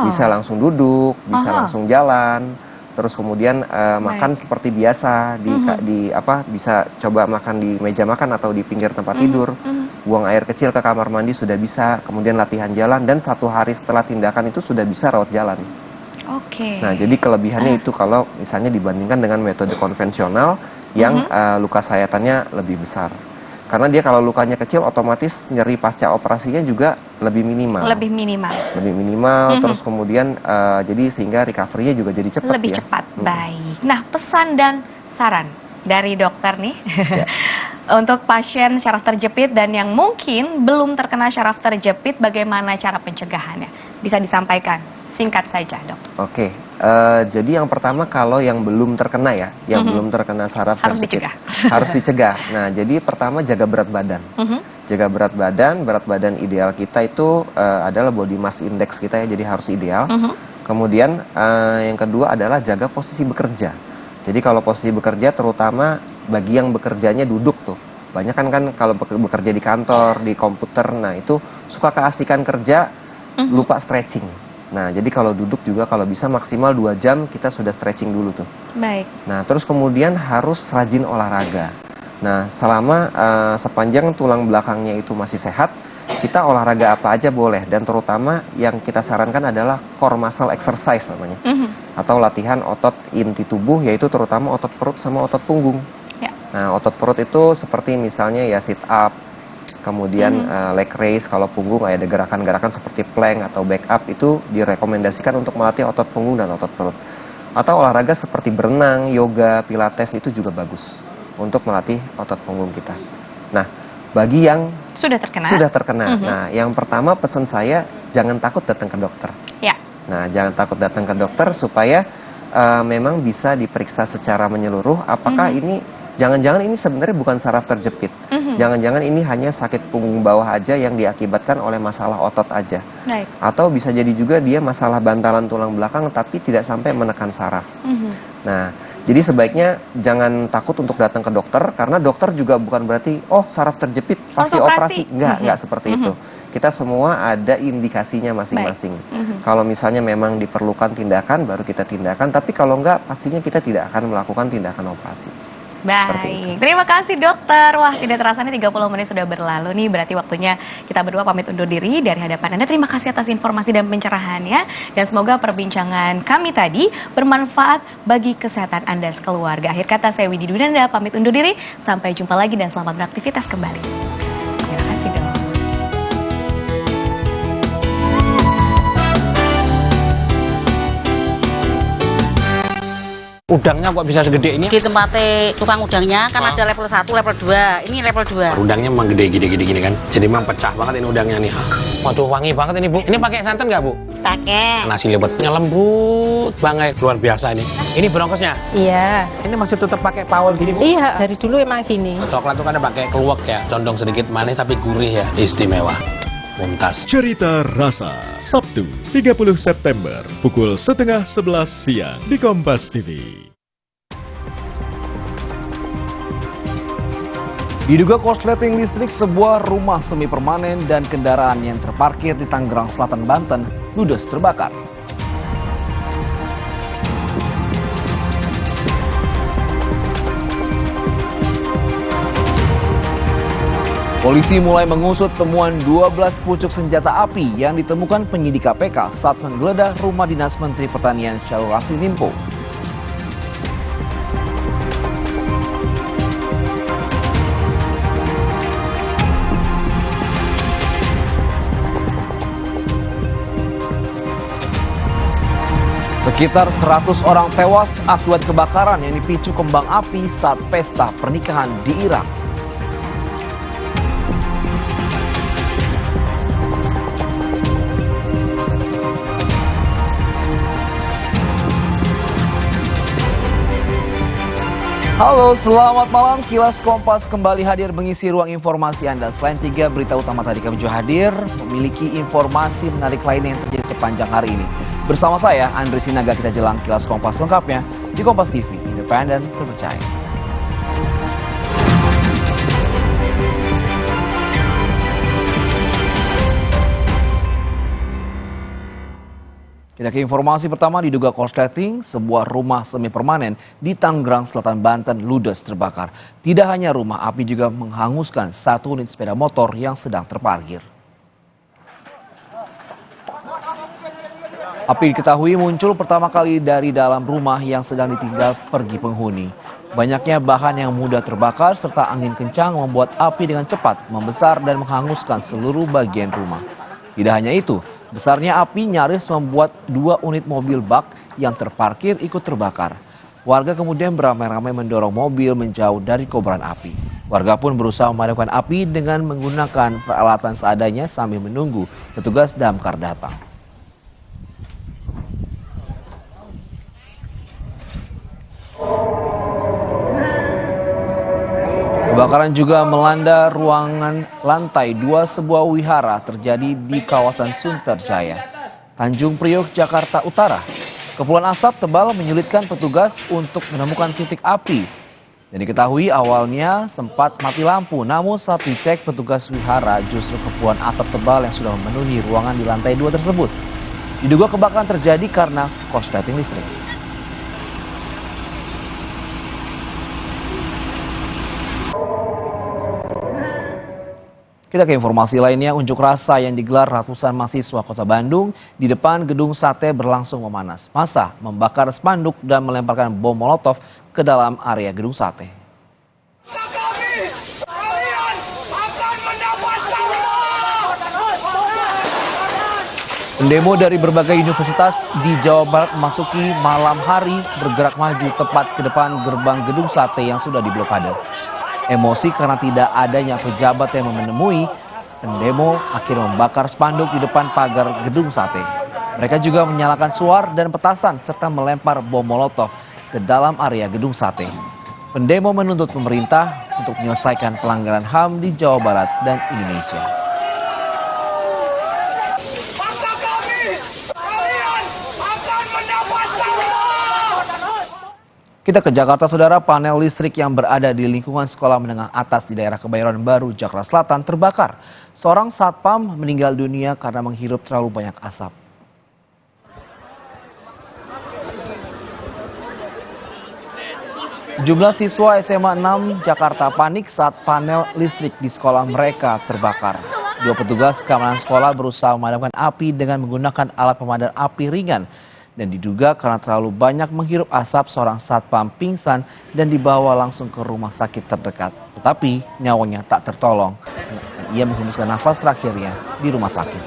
Bisa langsung duduk, bisa langsung jalan. Terus kemudian makan seperti biasa bisa coba makan di meja makan atau di pinggir tempat tidur, buang air kecil ke kamar mandi sudah bisa, kemudian latihan jalan dan 1 hari setelah tindakan itu sudah bisa rawat jalan. Nah, jadi kelebihannya itu kalau misalnya dibandingkan dengan metode konvensional yang luka sayatannya lebih besar. Karena dia kalau lukanya kecil otomatis nyeri pasca operasinya juga lebih minimal. Lebih minimal. Lebih minimal, terus kemudian jadi sehingga recovery-nya juga jadi cepat. Lebih cepat, baik. Nah, pesan dan saran dari dokter nih untuk pasien syaraf terjepit dan yang mungkin belum terkena syaraf terjepit, bagaimana cara pencegahannya? Bisa disampaikan singkat saja, dok. Jadi yang pertama kalau yang belum terkena ya, yang belum terkena saraf terjepit harus dicegah. Nah, jadi pertama jaga berat badan. Jaga berat badan ideal kita itu adalah body mass index kita ya, jadi harus ideal. Kemudian yang kedua adalah jaga posisi bekerja. Jadi kalau posisi bekerja terutama bagi yang bekerjanya duduk tuh. Banyak kan kalau bekerja di kantor, di komputer, nah itu suka keasikan kerja, lupa stretching. Nah, jadi kalau duduk juga kalau bisa maksimal 2 jam kita sudah stretching dulu tuh. Baik. Nah, terus kemudian harus rajin olahraga. Nah, selama sepanjang tulang belakangnya itu masih sehat, kita olahraga apa aja boleh. Dan terutama yang kita sarankan adalah core muscle exercise namanya. Atau latihan otot inti tubuh, yaitu terutama otot perut sama otot punggung. Nah, otot perut itu seperti misalnya ya sit up, kemudian leg raise. Kalau punggung ada gerakan-gerakan seperti plank atau back up, itu direkomendasikan untuk melatih otot punggung dan otot perut. Atau olahraga seperti berenang, yoga, pilates itu juga bagus untuk melatih otot punggung kita. Nah, bagi yang sudah terkena. Nah, yang pertama pesan saya, jangan takut datang ke dokter. Ya. Nah, jangan takut datang ke dokter supaya memang bisa diperiksa secara menyeluruh apakah ini, jangan-jangan ini sebenarnya bukan saraf terjepit. Jangan-jangan ini hanya sakit punggung bawah aja yang diakibatkan oleh masalah otot aja. Baik. Atau bisa jadi juga dia masalah bantalan tulang belakang tapi tidak sampai menekan saraf. Nah, jadi sebaiknya jangan takut untuk datang ke dokter, karena dokter juga bukan berarti saraf terjepit pasti operasi. Enggak seperti itu. Kita semua ada indikasinya masing-masing. Kalau misalnya memang diperlukan tindakan, baru kita tindakan, tapi kalau enggak, pastinya kita tidak akan melakukan tindakan operasi. Baik, terima kasih dokter. Wah, tidak terasa nih 30 menit sudah berlalu nih. Berarti waktunya kita berdua pamit undur diri dari hadapan Anda. Terima kasih atas informasi dan pencerahannya. Dan semoga perbincangan kami tadi bermanfaat bagi kesehatan Anda sekeluarga. Akhir kata saya Widi Dunanda pamit undur diri. Sampai jumpa lagi dan selamat beraktivitas kembali. Terima kasih dok. Udangnya kok bisa segede ini? Di tempatnya tukang udangnya kan ada level 1, level 2. Ini level 2. Udangnya memang gede-gede gini kan. Jadi memang pecah banget ini udangnya nih. Waduh, wangi banget ini, Bu. Ini pakai santan nggak, Bu? Pakai. Nasi liwetnya lembut banget, luar biasa ini. Ini bronkosnya? Iya. Ini masih tetap pakai pawon gini, Bu? Iya, dari dulu emang gini. Coklat tuh kan pakai keluak ya, condong sedikit manis tapi gurih ya, istimewa. Mumtaz. Cerita Rasa, Sabtu 30 September, pukul 10:30 siang di Kompas TV. Diduga korsleting listrik sebuah rumah semi permanen dan kendaraan yang terparkir di Tangerang Selatan, Banten, ludes terbakar. Polisi mulai mengusut temuan 12 pucuk senjata api yang ditemukan penyidik KPK saat menggeledah rumah dinas Menteri Pertanian Syahrul Yassin Limpo. Sekitar 100 orang tewas akibat kebakaran yang dipicu kembang api saat pesta pernikahan di Irak. Halo, selamat malam. Kilas Kompas kembali hadir mengisi ruang informasi Anda. Selain 3 berita utama tadi kami juga hadir, memiliki informasi menarik lain yang terjadi sepanjang hari ini. Bersama saya, Andri Sinaga, kita jelang Kilas Kompas lengkapnya di Kompas TV, independen, terpercaya. Kita ke informasi pertama, diduga korsleting sebuah rumah semi permanen di Tangerang Selatan, Banten ludes terbakar. Tidak hanya rumah, api juga menghanguskan 1 unit sepeda motor yang sedang terparkir. Api diketahui muncul pertama kali dari dalam rumah yang sedang ditinggal pergi penghuni. Banyaknya bahan yang mudah terbakar serta angin kencang membuat api dengan cepat membesar dan menghanguskan seluruh bagian rumah. Tidak hanya itu, besarnya api nyaris membuat 2 unit mobil bak yang terparkir ikut terbakar. Warga kemudian beramai-ramai mendorong mobil menjauh dari kobaran api. Warga pun berusaha memadamkan api dengan menggunakan peralatan seadanya sambil menunggu petugas damkar datang. Kebakaran juga melanda ruangan lantai 2 sebuah wihara terjadi di kawasan Sunterjaya, Tanjung Priok, Jakarta Utara. Kepulan asap tebal menyulitkan petugas untuk menemukan titik api. Dan diketahui awalnya sempat mati lampu, namun saat dicek petugas wihara justru kepulan asap tebal yang sudah memenuhi ruangan di lantai 2 tersebut. Diduga kebakaran terjadi karena korsleting listrik. Kita ke informasi lainnya, unjuk rasa yang digelar ratusan mahasiswa Kota Bandung di depan gedung sate berlangsung memanas. Massa membakar spanduk dan melemparkan bom molotov ke dalam area gedung sate. Pendemo dari berbagai universitas di Jawa Barat memasuki malam hari bergerak maju tepat ke depan gerbang gedung sate yang sudah diblokade. Emosi karena tidak adanya pejabat yang menemui, pendemo akhirnya membakar spanduk di depan pagar gedung sate. Mereka juga menyalakan suar dan petasan serta melempar bom molotov ke dalam area gedung sate. Pendemo menuntut pemerintah untuk menyelesaikan pelanggaran HAM di Jawa Barat dan Indonesia. Kita ke Jakarta, saudara. Panel listrik yang berada di lingkungan sekolah menengah atas di daerah Kebayoran Baru, Jakarta Selatan terbakar. Seorang satpam meninggal dunia karena menghirup terlalu banyak asap. Sejumlah siswa SMA 6 Jakarta panik saat panel listrik di sekolah mereka terbakar. Dua petugas keamanan sekolah berusaha memadamkan api dengan menggunakan alat pemadam api ringan. Dan diduga karena terlalu banyak menghirup asap, seorang satpam pingsan dan dibawa langsung ke rumah sakit terdekat. Tetapi nyawanya tak tertolong. Ia menghembuskan nafas terakhirnya di rumah sakit.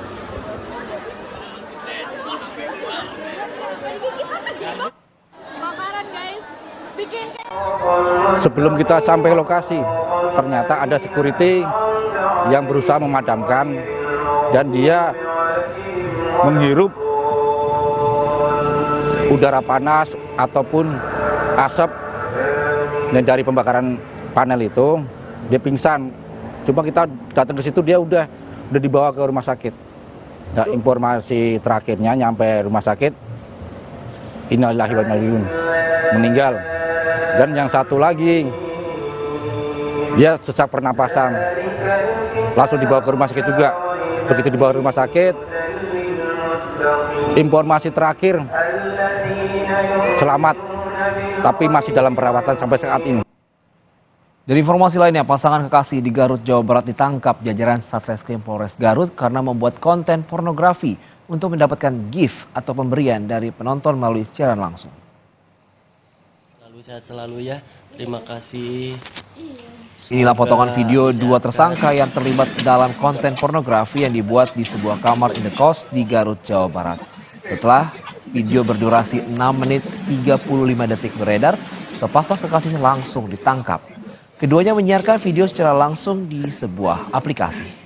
Sebelum kita sampai lokasi, ternyata ada security yang berusaha memadamkan dan dia menghirup udara panas ataupun asap, dan dari pembakaran panel itu dia pingsan. Coba kita datang ke situ, dia udah dibawa ke rumah sakit. Nah, informasi terakhirnya nyampe rumah sakit, innalillahi wa inna ilaihi raji'un, meninggal. Dan yang satu lagi, dia sesak pernapasan, langsung dibawa ke rumah sakit juga. Begitu dibawa ke rumah sakit, informasi terakhir selamat, tapi masih dalam perawatan sampai saat ini. Dari informasi lainnya, pasangan kekasih di Garut, Jawa Barat ditangkap jajaran Satreskrim Polres Garut karena membuat konten pornografi untuk mendapatkan gift atau pemberian dari penonton melalui siaran langsung. Sehat selalu ya, terima kasih. Inilah potongan video dua tersangka yang terlibat dalam konten pornografi yang dibuat di sebuah kamar indekos di Garut, Jawa Barat. Setelah video berdurasi 6 menit 35 detik beredar, sepasang kekasih langsung ditangkap. Keduanya menyiarkan video secara langsung di sebuah aplikasi.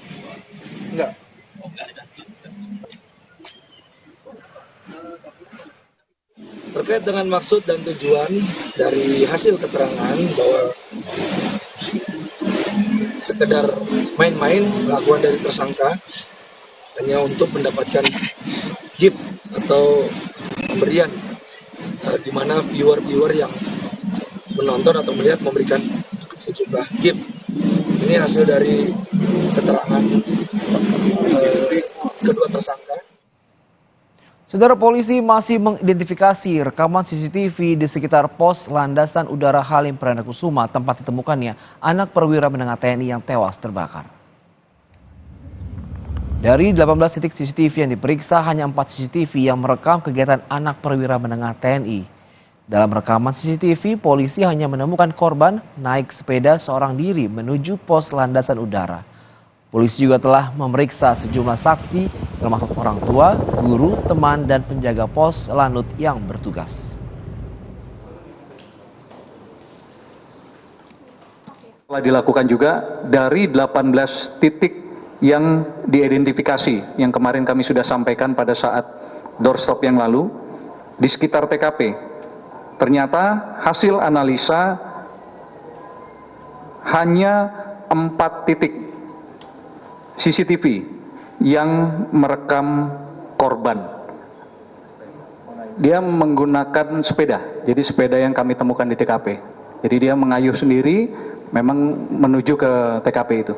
Terkait dengan maksud dan tujuan dari hasil keterangan bahwa sekedar main-main pengakuan dari tersangka hanya untuk mendapatkan gift atau pemberian, di mana viewer yang menonton atau melihat memberikan sejumlah gift. Ini hasil dari keterangan kedua tersangka. Saudara, polisi masih mengidentifikasi rekaman CCTV di sekitar pos landasan udara Halim Perdana Kusuma tempat ditemukannya anak perwira menengah TNI yang tewas terbakar. Dari 18 titik CCTV yang diperiksa, hanya 4 CCTV yang merekam kegiatan anak perwira menengah TNI. Dalam rekaman CCTV, polisi hanya menemukan korban naik sepeda seorang diri menuju pos landasan udara. Polisi juga telah memeriksa sejumlah saksi, termasuk orang tua, guru, teman, dan penjaga pos lanut yang bertugas. Telah dilakukan juga dari 18 titik yang diidentifikasi, yang kemarin kami sudah sampaikan pada saat doorstop yang lalu, di sekitar TKP. Ternyata hasil analisa hanya 4 titik CCTV yang merekam korban. Dia menggunakan sepeda, jadi sepeda yang kami temukan di TKP. Jadi dia mengayuh sendiri, memang menuju ke TKP itu.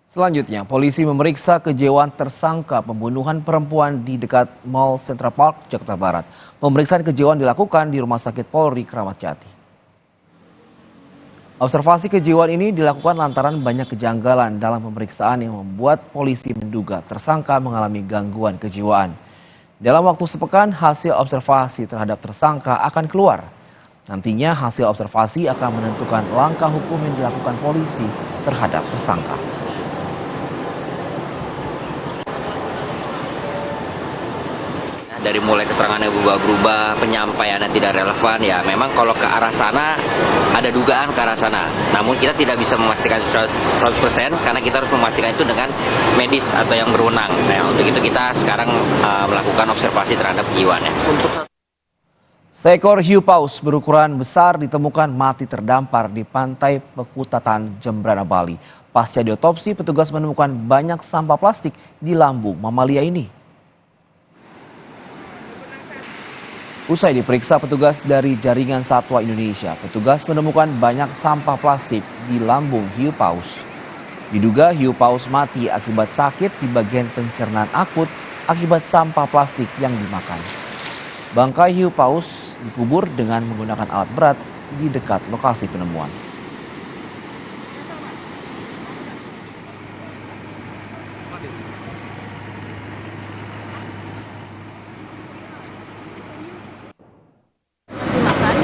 Selanjutnya, polisi memeriksa kejiwaan tersangka pembunuhan perempuan di dekat Mall Central Park, Jakarta Barat. Pemeriksaan kejiwaan dilakukan di Rumah Sakit Polri Kramat Jati. Observasi kejiwaan ini dilakukan lantaran banyak kejanggalan dalam pemeriksaan yang membuat polisi menduga tersangka mengalami gangguan kejiwaan. Dalam waktu sepekan, hasil observasi terhadap tersangka akan keluar. Nantinya hasil observasi akan menentukan langkah hukum yang dilakukan polisi terhadap tersangka. dari mulai keterangannya berubah-berubah, penyampaiannya tidak relevan, ya memang kalau ke arah sana ada dugaan ke arah sana. Namun kita tidak bisa memastikan 100% karena kita harus memastikan itu dengan medis atau yang berwenang. Nah, untuk itu kita sekarang melakukan observasi terhadap kejiwaannya. Seekor hiu paus berukuran besar ditemukan mati terdampar di pantai Pekutatan, Jembrana, Bali. Pasca diotopsi, petugas menemukan banyak sampah plastik di lambung mamalia ini. Usai diperiksa petugas dari Jaringan Satwa Indonesia, petugas menemukan banyak sampah plastik di lambung hiu paus. Diduga hiu paus mati akibat sakit di bagian pencernaan akut akibat sampah plastik yang dimakan. Bangkai hiu paus dikubur dengan menggunakan alat berat di dekat lokasi penemuan.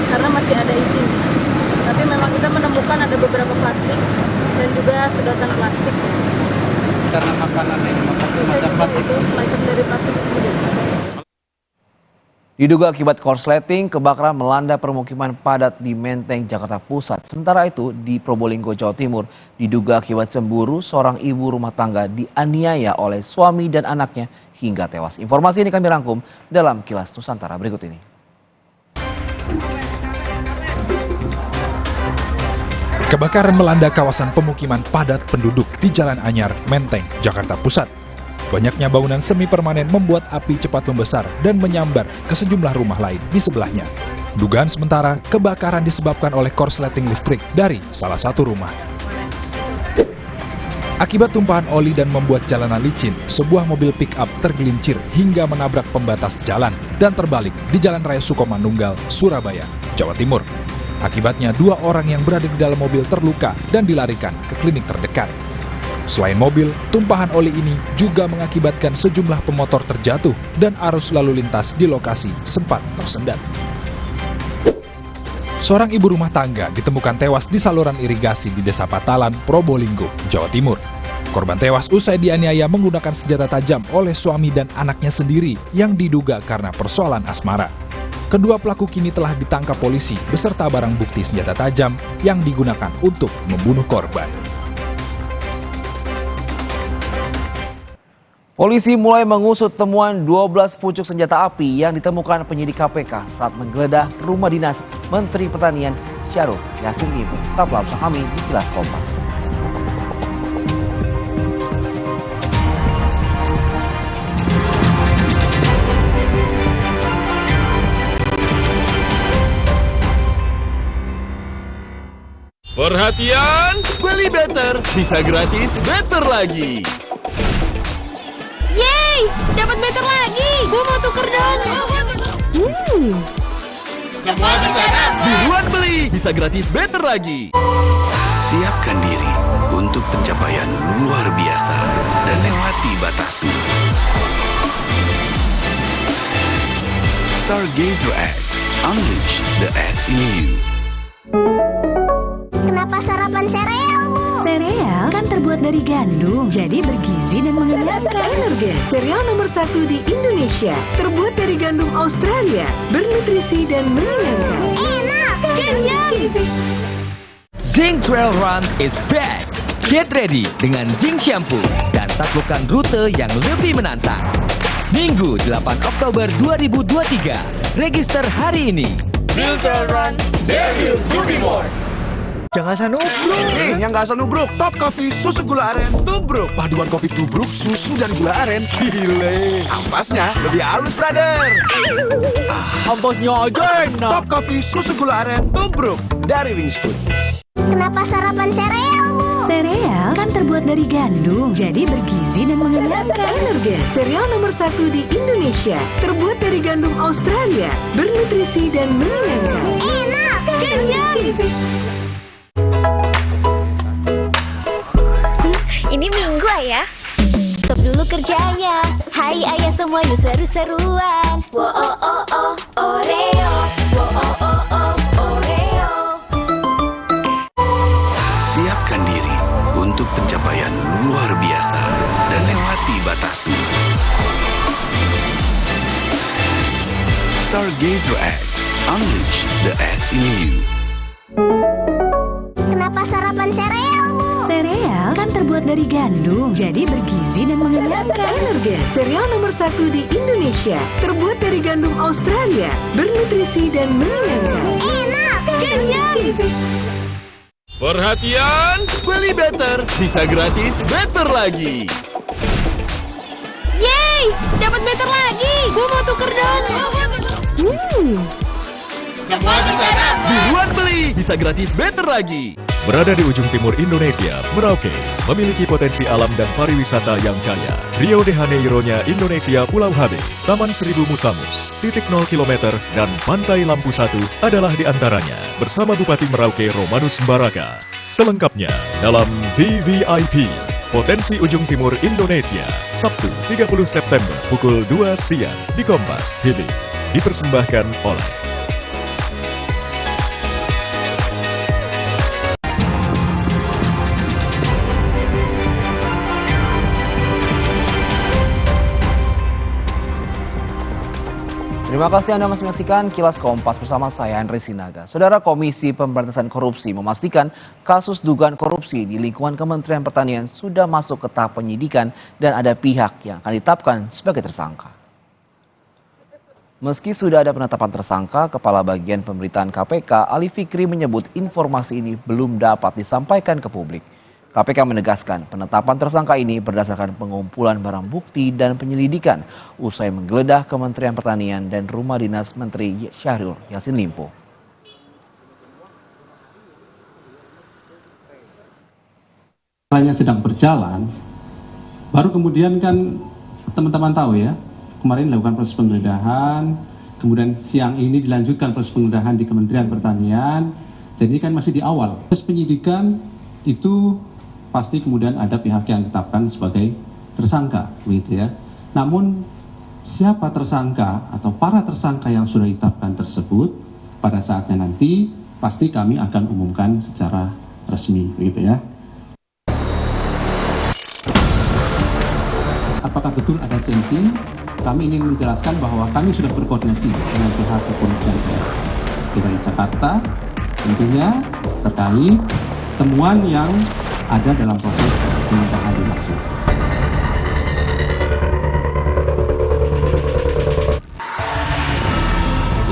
Karena masih ada isinya, tapi memang kita menemukan ada beberapa plastik dan juga sedotan plastik. Karena makanan yang macam plastik itu macam dari plastik itu juga bisa. Diduga akibat korsleting, kebakaran melanda permukiman padat di Menteng, Jakarta Pusat. Sementara itu, di Probolinggo, Jawa Timur, diduga akibat cemburu, seorang ibu rumah tangga dianiaya oleh suami dan anaknya hingga tewas. Informasi ini kami rangkum dalam Kilas Nusantara berikut ini. Kebakaran melanda kawasan pemukiman padat penduduk di Jalan Anyar, Menteng, Jakarta Pusat. Banyaknya bangunan semi permanen membuat api cepat membesar dan menyambar ke sejumlah rumah lain di sebelahnya. Dugaan sementara, kebakaran disebabkan oleh korsleting listrik dari salah satu rumah. Akibat tumpahan oli dan membuat jalanan licin, sebuah mobil pick-up tergelincir hingga menabrak pembatas jalan dan terbalik di Jalan Raya Sukomanunggal, Surabaya, Jawa Timur. Akibatnya, 2 orang yang berada di dalam mobil terluka dan dilarikan ke klinik terdekat. Selain mobil, tumpahan oli ini juga mengakibatkan sejumlah pemotor terjatuh dan arus lalu lintas di lokasi sempat tersendat. Seorang ibu rumah tangga ditemukan tewas di saluran irigasi di Desa Patalan, Probolinggo, Jawa Timur. Korban tewas usai dianiaya menggunakan senjata tajam oleh suami dan anaknya sendiri yang diduga karena persoalan asmara. Kedua pelaku kini telah ditangkap polisi beserta barang bukti senjata tajam yang digunakan untuk membunuh korban. Polisi mulai mengusut temuan 12 pucuk senjata api yang ditemukan penyidik KPK saat menggeledah rumah dinas Menteri Pertanian Syahrul Yassin Limpo. Tetaplah bersama kami di Kilas Kompas. Perhatian, beli better bisa gratis better lagi. Yeay, dapat better lagi. Gue mau tuker dong. Semua di sana buruan beli bisa gratis better lagi. Siapkan diri untuk pencapaian luar biasa dan lewati batasmu. Stargazer X, unleash the X in you. Kenapa sarapan sereal, Bu? Sereal kan terbuat dari gandum, jadi bergizi dan mengenyangkan. Energen, sereal nomor 1 di Indonesia. Terbuat dari gandum Australia, bernutrisi dan mengenyangkan. Enak, kenyang. Zing Trail Run is back. Get ready dengan Zing Shampoo dan taklukkan rute yang lebih menantang. Minggu 8 Oktober 2023. Register hari ini. Zing Trail Run, dare you to be more. Jangan asal nubruk. Yang nggak asal nubruk, Top Coffee susu gula aren tubruk. Paduan kopi tubruk, susu dan gula aren. Gile. Ampasnya lebih halus, brother. Ampasnya aja enak. Top Coffee susu gula aren tubruk dari Wings Food. Kenapa sarapan sereal, Bu? Sereal kan terbuat dari gandum, jadi bergizi dan mengenyangkan. Energen, sereal nomor 1 di Indonesia. Terbuat dari gandum Australia, bernutrisi dan mengenyangkan. Enak, kenyang. Ini Minggu, Ayah. Stop dulu kerjanya. Hai Ayah semua, yuk seru-seruan. Wo oh oh oh Oreo. Wo oh oh oh Oreo. Siapkan diri untuk pencapaian luar biasa dan lewati batasmu. Stargazer X. Unleash the X in you. Kenapa sarapan sereal, Bu? Sereal kan terbuat dari gandum, jadi bergizi dan mengenyangkan. Energen, sereal nomor 1 di Indonesia. Terbuat dari gandum Australia, bernutrisi dan mengenyangkan. Enak! Kenyang! Perhatian, beli better bisa gratis better lagi. Yeay! Dapat better lagi! Gue mau tuker dong! Semua di sana, buruan beli bisa gratis better lagi. Berada di ujung timur Indonesia, Merauke memiliki potensi alam dan pariwisata yang kaya. Rio de Janeiro-nya Indonesia Pulau HB, Taman Seribu Musamus, titik 0 km, dan Pantai Lampu 1 adalah di antaranya. Bersama Bupati Merauke Romanus Baraka. Selengkapnya dalam VVIP, Potensi Ujung Timur Indonesia, Sabtu 30 September pukul 2 siang di Kompas TV. Dipersembahkan oleh Terima kasih Anda masih menyaksikan Kilas Kompas bersama saya Andri Sinaga. Saudara, Komisi Pemberantasan Korupsi memastikan kasus dugaan korupsi di lingkungan Kementerian Pertanian sudah masuk ke tahap penyidikan dan ada pihak yang akan ditetapkan sebagai tersangka. Meski sudah ada penetapan tersangka, Kepala Bagian Pemberitaan KPK Ali Fikri menyebut informasi ini belum dapat disampaikan ke publik. KPK menegaskan penetapan tersangka ini berdasarkan pengumpulan barang bukti dan penyelidikan usai menggeledah Kementerian Pertanian dan rumah dinas Menteri Syahrul Yassin Limpo. Caranya sedang berjalan, baru kemudian kan teman-teman tahu ya, kemarin dilakukan proses penggeledahan, kemudian siang ini dilanjutkan proses penggeledahan di Kementerian Pertanian, jadi kan masih di awal. Proses penyidikan itu pasti kemudian ada pihak yang ditetapkan sebagai tersangka, begitu ya. Namun siapa tersangka atau para tersangka yang sudah ditetapkan tersebut pada saatnya nanti pasti kami akan umumkan secara resmi, begitu ya. Apakah betul ada setting? Kami ingin menjelaskan bahwa kami sudah berkoordinasi dengan pihak kepolisian di Jakarta, tentunya terkait temuan yang ada dalam proses penggeledahan dimaksud.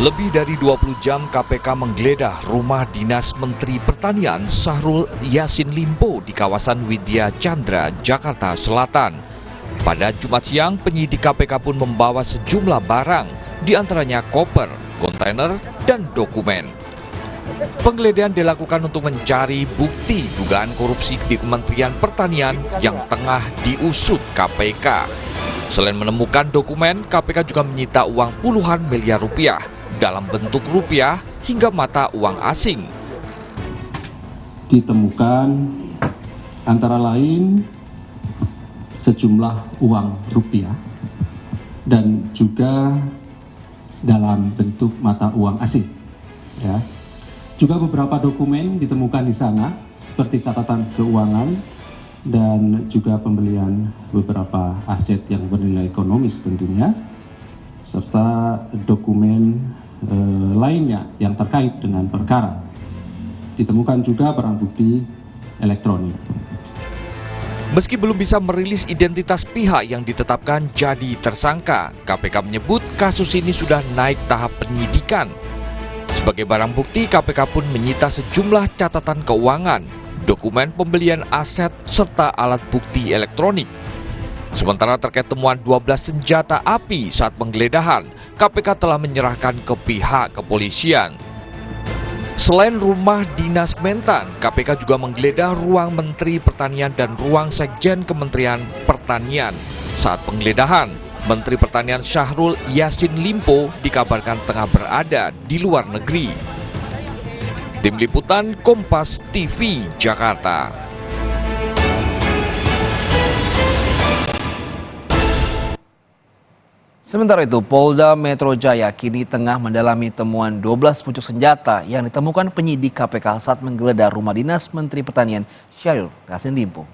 Lebih dari 20 jam KPK menggeledah rumah dinas Menteri Pertanian Syahrul Yassin Limpo di kawasan Widya Chandra, Jakarta Selatan. Pada Jumat siang, penyidik KPK pun membawa sejumlah barang, diantaranya koper, kontainer, dan dokumen. Penggeledahan dilakukan untuk mencari bukti dugaan korupsi di Kementerian Pertanian yang tengah diusut KPK. Selain menemukan dokumen, KPK juga menyita uang puluhan miliar rupiah dalam bentuk rupiah hingga mata uang asing. Ditemukan antara lain sejumlah uang rupiah dan juga dalam bentuk mata uang asing. Ya. Juga beberapa dokumen ditemukan di sana, seperti catatan keuangan dan juga pembelian beberapa aset yang bernilai ekonomis tentunya, serta dokumen lainnya yang terkait dengan perkara. Ditemukan juga barang bukti elektronik. Meski belum bisa merilis identitas pihak yang ditetapkan jadi tersangka, KPK menyebut kasus ini sudah naik tahap penyidikan. Sebagai barang bukti, KPK pun menyita sejumlah catatan keuangan, dokumen pembelian aset, serta alat bukti elektronik. Sementara terkait temuan 12 senjata api saat penggeledahan, KPK telah menyerahkan ke pihak kepolisian. Selain rumah dinas Mentan, KPK juga menggeledah ruang Menteri Pertanian dan ruang Sekjen Kementerian Pertanian. Saat penggeledahan, Menteri Pertanian Syahrul Yassin Limpo dikabarkan tengah berada di luar negeri. Tim Liputan Kompas TV Jakarta. Sementara itu, Polda Metro Jaya kini tengah mendalami temuan 12 pucuk senjata yang ditemukan penyidik KPK saat menggeledah rumah dinas Menteri Pertanian Syahrul Yassin Limpo.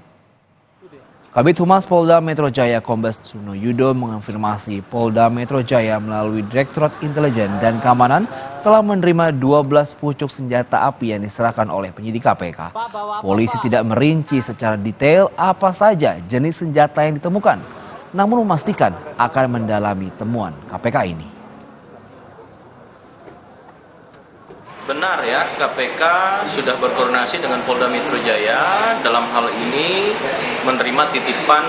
Kabid Humas Polda Metro Jaya Kombes Suno Yudo mengonfirmasi Polda Metro Jaya melalui Direktorat Intelijen dan Keamanan telah menerima 12 pucuk senjata api yang diserahkan oleh penyidik KPK. Polisi tidak merinci secara detail apa saja jenis senjata yang ditemukan, namun memastikan akan mendalami temuan KPK ini. Benar ya, KPK sudah berkoordinasi dengan Polda Metro Jaya dalam hal ini menerima titipan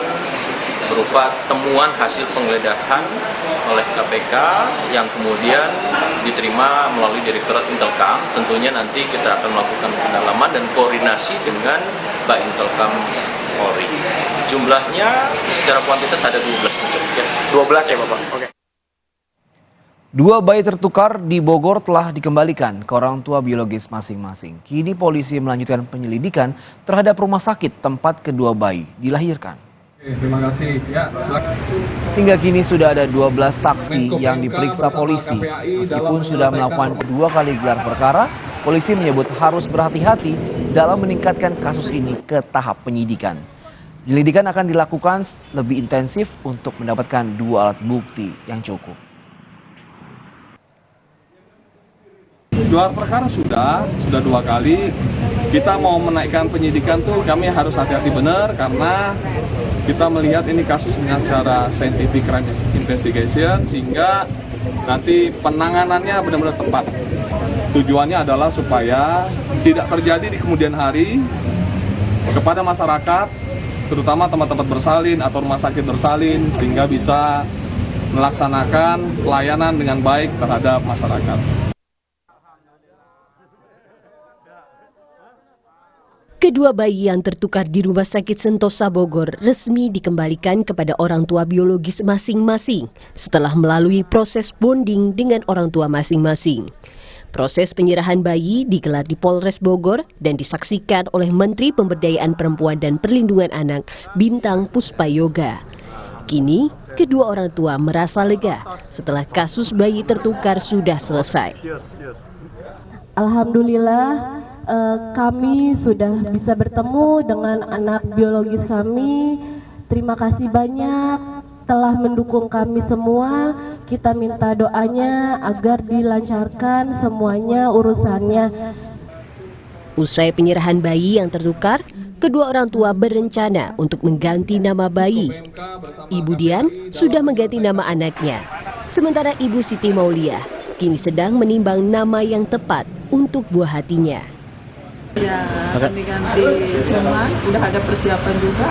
berupa temuan hasil penggeledahan oleh KPK yang kemudian diterima melalui Direktorat Intelkam. Tentunya nanti kita akan melakukan pendalaman dan koordinasi dengan Mbak Intelkam Polri. Jumlahnya secara kuantitas ada 12 pucuk ya. 12 ya Bapak. Oke. 2 bayi tertukar di Bogor telah dikembalikan ke orang tua biologis masing-masing. Kini polisi melanjutkan penyelidikan terhadap rumah sakit tempat kedua bayi dilahirkan. Terima kasih. Ya, hingga kini sudah ada 12 saksi yang diperiksa polisi. Meskipun sudah melakukan 2 kali gelar perkara, polisi menyebut harus berhati-hati dalam meningkatkan kasus ini ke tahap penyidikan. Penyelidikan akan dilakukan lebih intensif untuk mendapatkan 2 alat bukti yang cukup. Gelar perkara sudah 2 kali. Kita mau menaikkan penyidikan tuh kami harus hati-hati benar karena kita melihat ini kasus dengan secara scientific crime investigation sehingga nanti penanganannya benar-benar tepat. Tujuannya adalah supaya tidak terjadi di kemudian hari kepada masyarakat, terutama tempat-tempat bersalin atau rumah sakit bersalin, sehingga bisa melaksanakan pelayanan dengan baik terhadap masyarakat. Kedua bayi yang tertukar di Rumah Sakit Sentosa Bogor resmi dikembalikan kepada orang tua biologis masing-masing setelah melalui proses bonding dengan orang tua masing-masing. Proses penyerahan bayi digelar di Polres Bogor dan disaksikan oleh Menteri Pemberdayaan Perempuan dan Perlindungan Anak Bintang Puspayoga. Kini, kedua orang tua merasa lega setelah kasus bayi tertukar sudah selesai. Alhamdulillah, kami sudah bisa bertemu dengan anak biologis kami. Terima kasih banyak telah mendukung kami semua. Kita minta doanya agar dilancarkan semuanya urusannya. Usai penyerahan bayi yang tertukar, kedua orang tua berencana untuk mengganti nama bayi. Ibu Dian sudah mengganti nama anaknya. Sementara Ibu Siti Maulia kini sedang menimbang nama yang tepat untuk buah hatinya. Ya, ganti-ganti, cuman udah ada persiapan juga.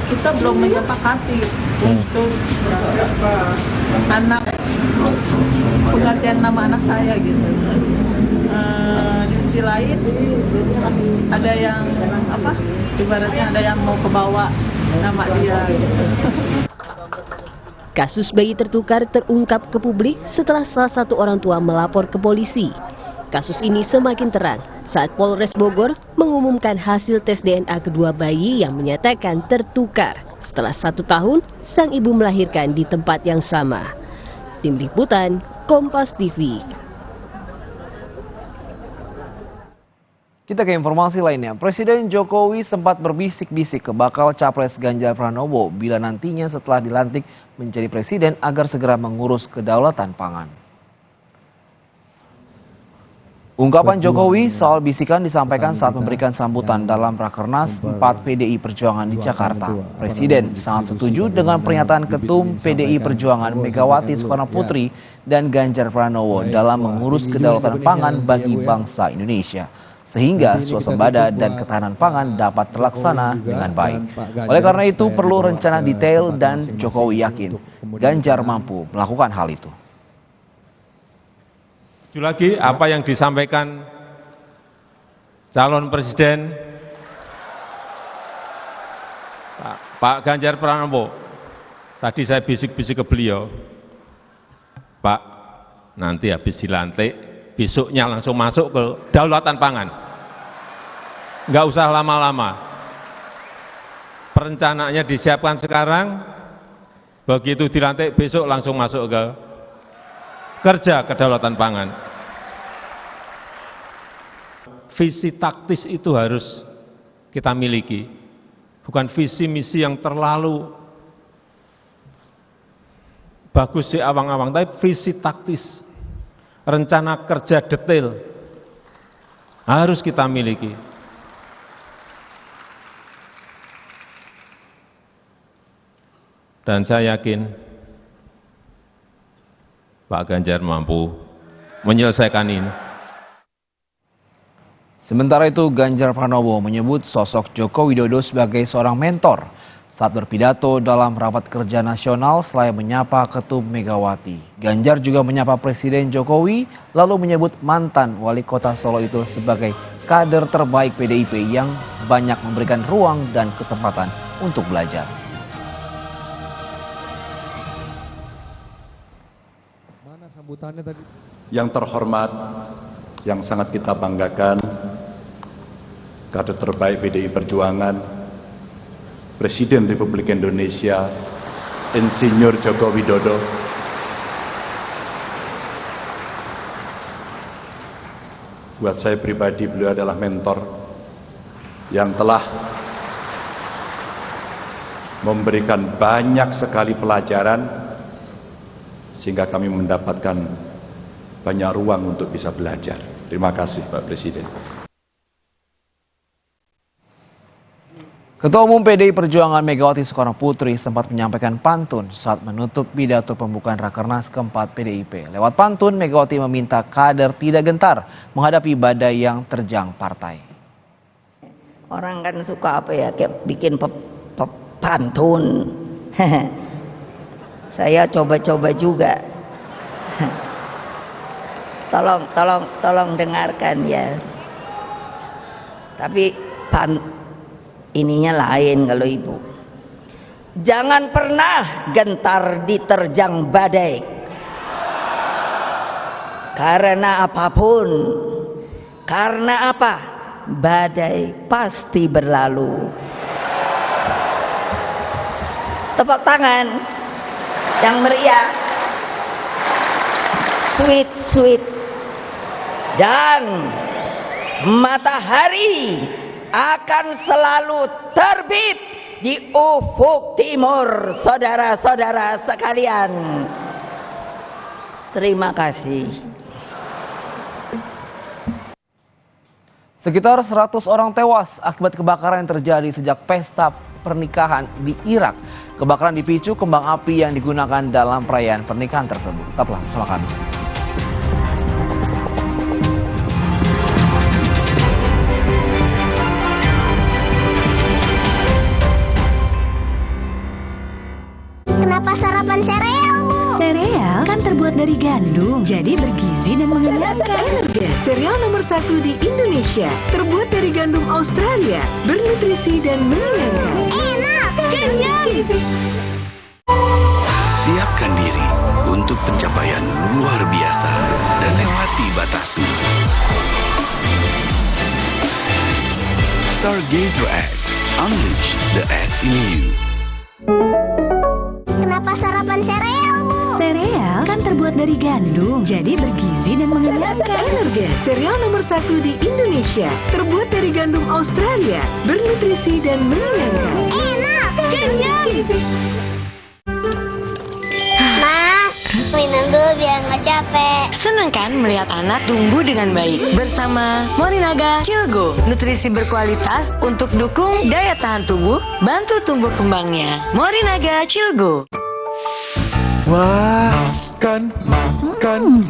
Kita belum menyepakati untuk anak penggantian nama anak saya gitu. Di sisi lain ada yang ibaratnya ada yang mau kebawa nama dia gitu. Kasus bayi tertukar terungkap ke publik setelah salah satu orang tua melapor ke polisi. Kasus ini semakin terang saat Polres Bogor mengumumkan hasil tes DNA kedua bayi yang menyatakan tertukar. Setelah 1 tahun, sang ibu melahirkan di tempat yang sama. Tim Liputan, Kompas TV. Kita ke informasi lainnya. Presiden Jokowi sempat berbisik-bisik ke bakal capres Ganjar Pranowo bila nantinya setelah dilantik menjadi presiden agar segera mengurus kedaulatan pangan. Ungkapan Jokowi soal bisikan disampaikan saat memberikan sambutan dalam Rakernas 4 PDI Perjuangan di Jakarta. Presiden sangat setuju dengan pernyataan Ketum PDI Perjuangan Megawati Soekarnoputri dan Ganjar Pranowo dalam mengurus kedaulatan pangan bagi bangsa Indonesia, sehingga swasembada dan ketahanan pangan dapat terlaksana dengan baik. Oleh karena itu perlu rencana detail dan Jokowi yakin Ganjar mampu melakukan hal itu. Lagi apa yang disampaikan calon presiden Pak Ganjar Pranowo. Tadi saya bisik-bisik ke beliau, Pak, nanti habis dilantik, besoknya langsung masuk ke daulatan pangan. Nggak usah lama-lama. Perencanaannya disiapkan sekarang, begitu dilantik besok langsung masuk ke kerja kedaulatan pangan. Visi taktis itu harus kita miliki. bukan visi misi yang terlalu bagus di awang-awang, tapi visi taktis, rencana kerja detail harus kita miliki. Dan saya yakin Pak Ganjar mampu menyelesaikan ini. Sementara itu, Ganjar Pranowo menyebut sosok Joko Widodo sebagai seorang mentor saat berpidato dalam rapat kerja nasional selain menyapa Ketum Megawati. Ganjar juga menyapa Presiden Jokowi, lalu menyebut mantan wali kota Solo itu sebagai kader terbaik PDIP yang banyak memberikan ruang dan kesempatan untuk belajar. Mana sambutannya tadi? Yang terhormat, yang sangat kita banggakan, kader terbaik PDI Perjuangan, Presiden Republik Indonesia, Insinyur Joko Widodo. Buat saya pribadi, beliau adalah mentor yang telah memberikan banyak sekali pelajaran sehingga kami mendapatkan banyak ruang untuk bisa belajar. Terima kasih Pak Presiden. Ketua Umum PDI Perjuangan Megawati Soekarno Putri sempat menyampaikan pantun saat menutup pidato pembukaan Rakernas keempat PDIP. Lewat pantun, Megawati meminta kader tidak gentar menghadapi badai yang terjang partai. Orang kan suka apa ya, kayak bikin pantun. Saya coba-coba juga. Tolong dengarkan ya. Tapi ininya lain kalau ibu. Jangan pernah gentar diterjang badai. Karena apapun. Karena apa? Badai pasti berlalu. Tepuk tangan yang meriah. Sweet, sweet. Dan matahari akan selalu terbit di ufuk timur, saudara-saudara sekalian. Terima kasih. Sekitar 100 orang tewas akibat kebakaran yang terjadi sejak pesta pernikahan di Irak. Kebakaran dipicu kembang api yang digunakan dalam perayaan pernikahan tersebut. Tetaplah bersama kami. Kenapa sarapan sereal, Bu? Sereal kan terbuat dari gandum, jadi bergizi dan mengenyangkan. Energas, sereal nomor 1 di Indonesia. Terbuat dari gandum Australia, bernutrisi dan mengenyangkan. Enak, kenyang. Siapkan diri untuk pencapaian luar biasa dan lewati batasmu. Stargazer X, unleash the X in you. Kenapa sarapan sereal, Bu? Sereal kan terbuat dari gandum, jadi bergizi dan mengenyangkan. Energas, sereal nomor 1 di Indonesia. Terbuat dari gandum Australia, bernutrisi dan mengenyangkan. Enak, kenyang. Ma, minum dulu biar nggak capek. Senang kan melihat anak tumbuh dengan baik bersama Morinaga Cilgo, nutrisi berkualitas untuk dukung daya tahan tubuh, bantu tumbuh kembangnya. Morinaga Cilgo. Wah, makan.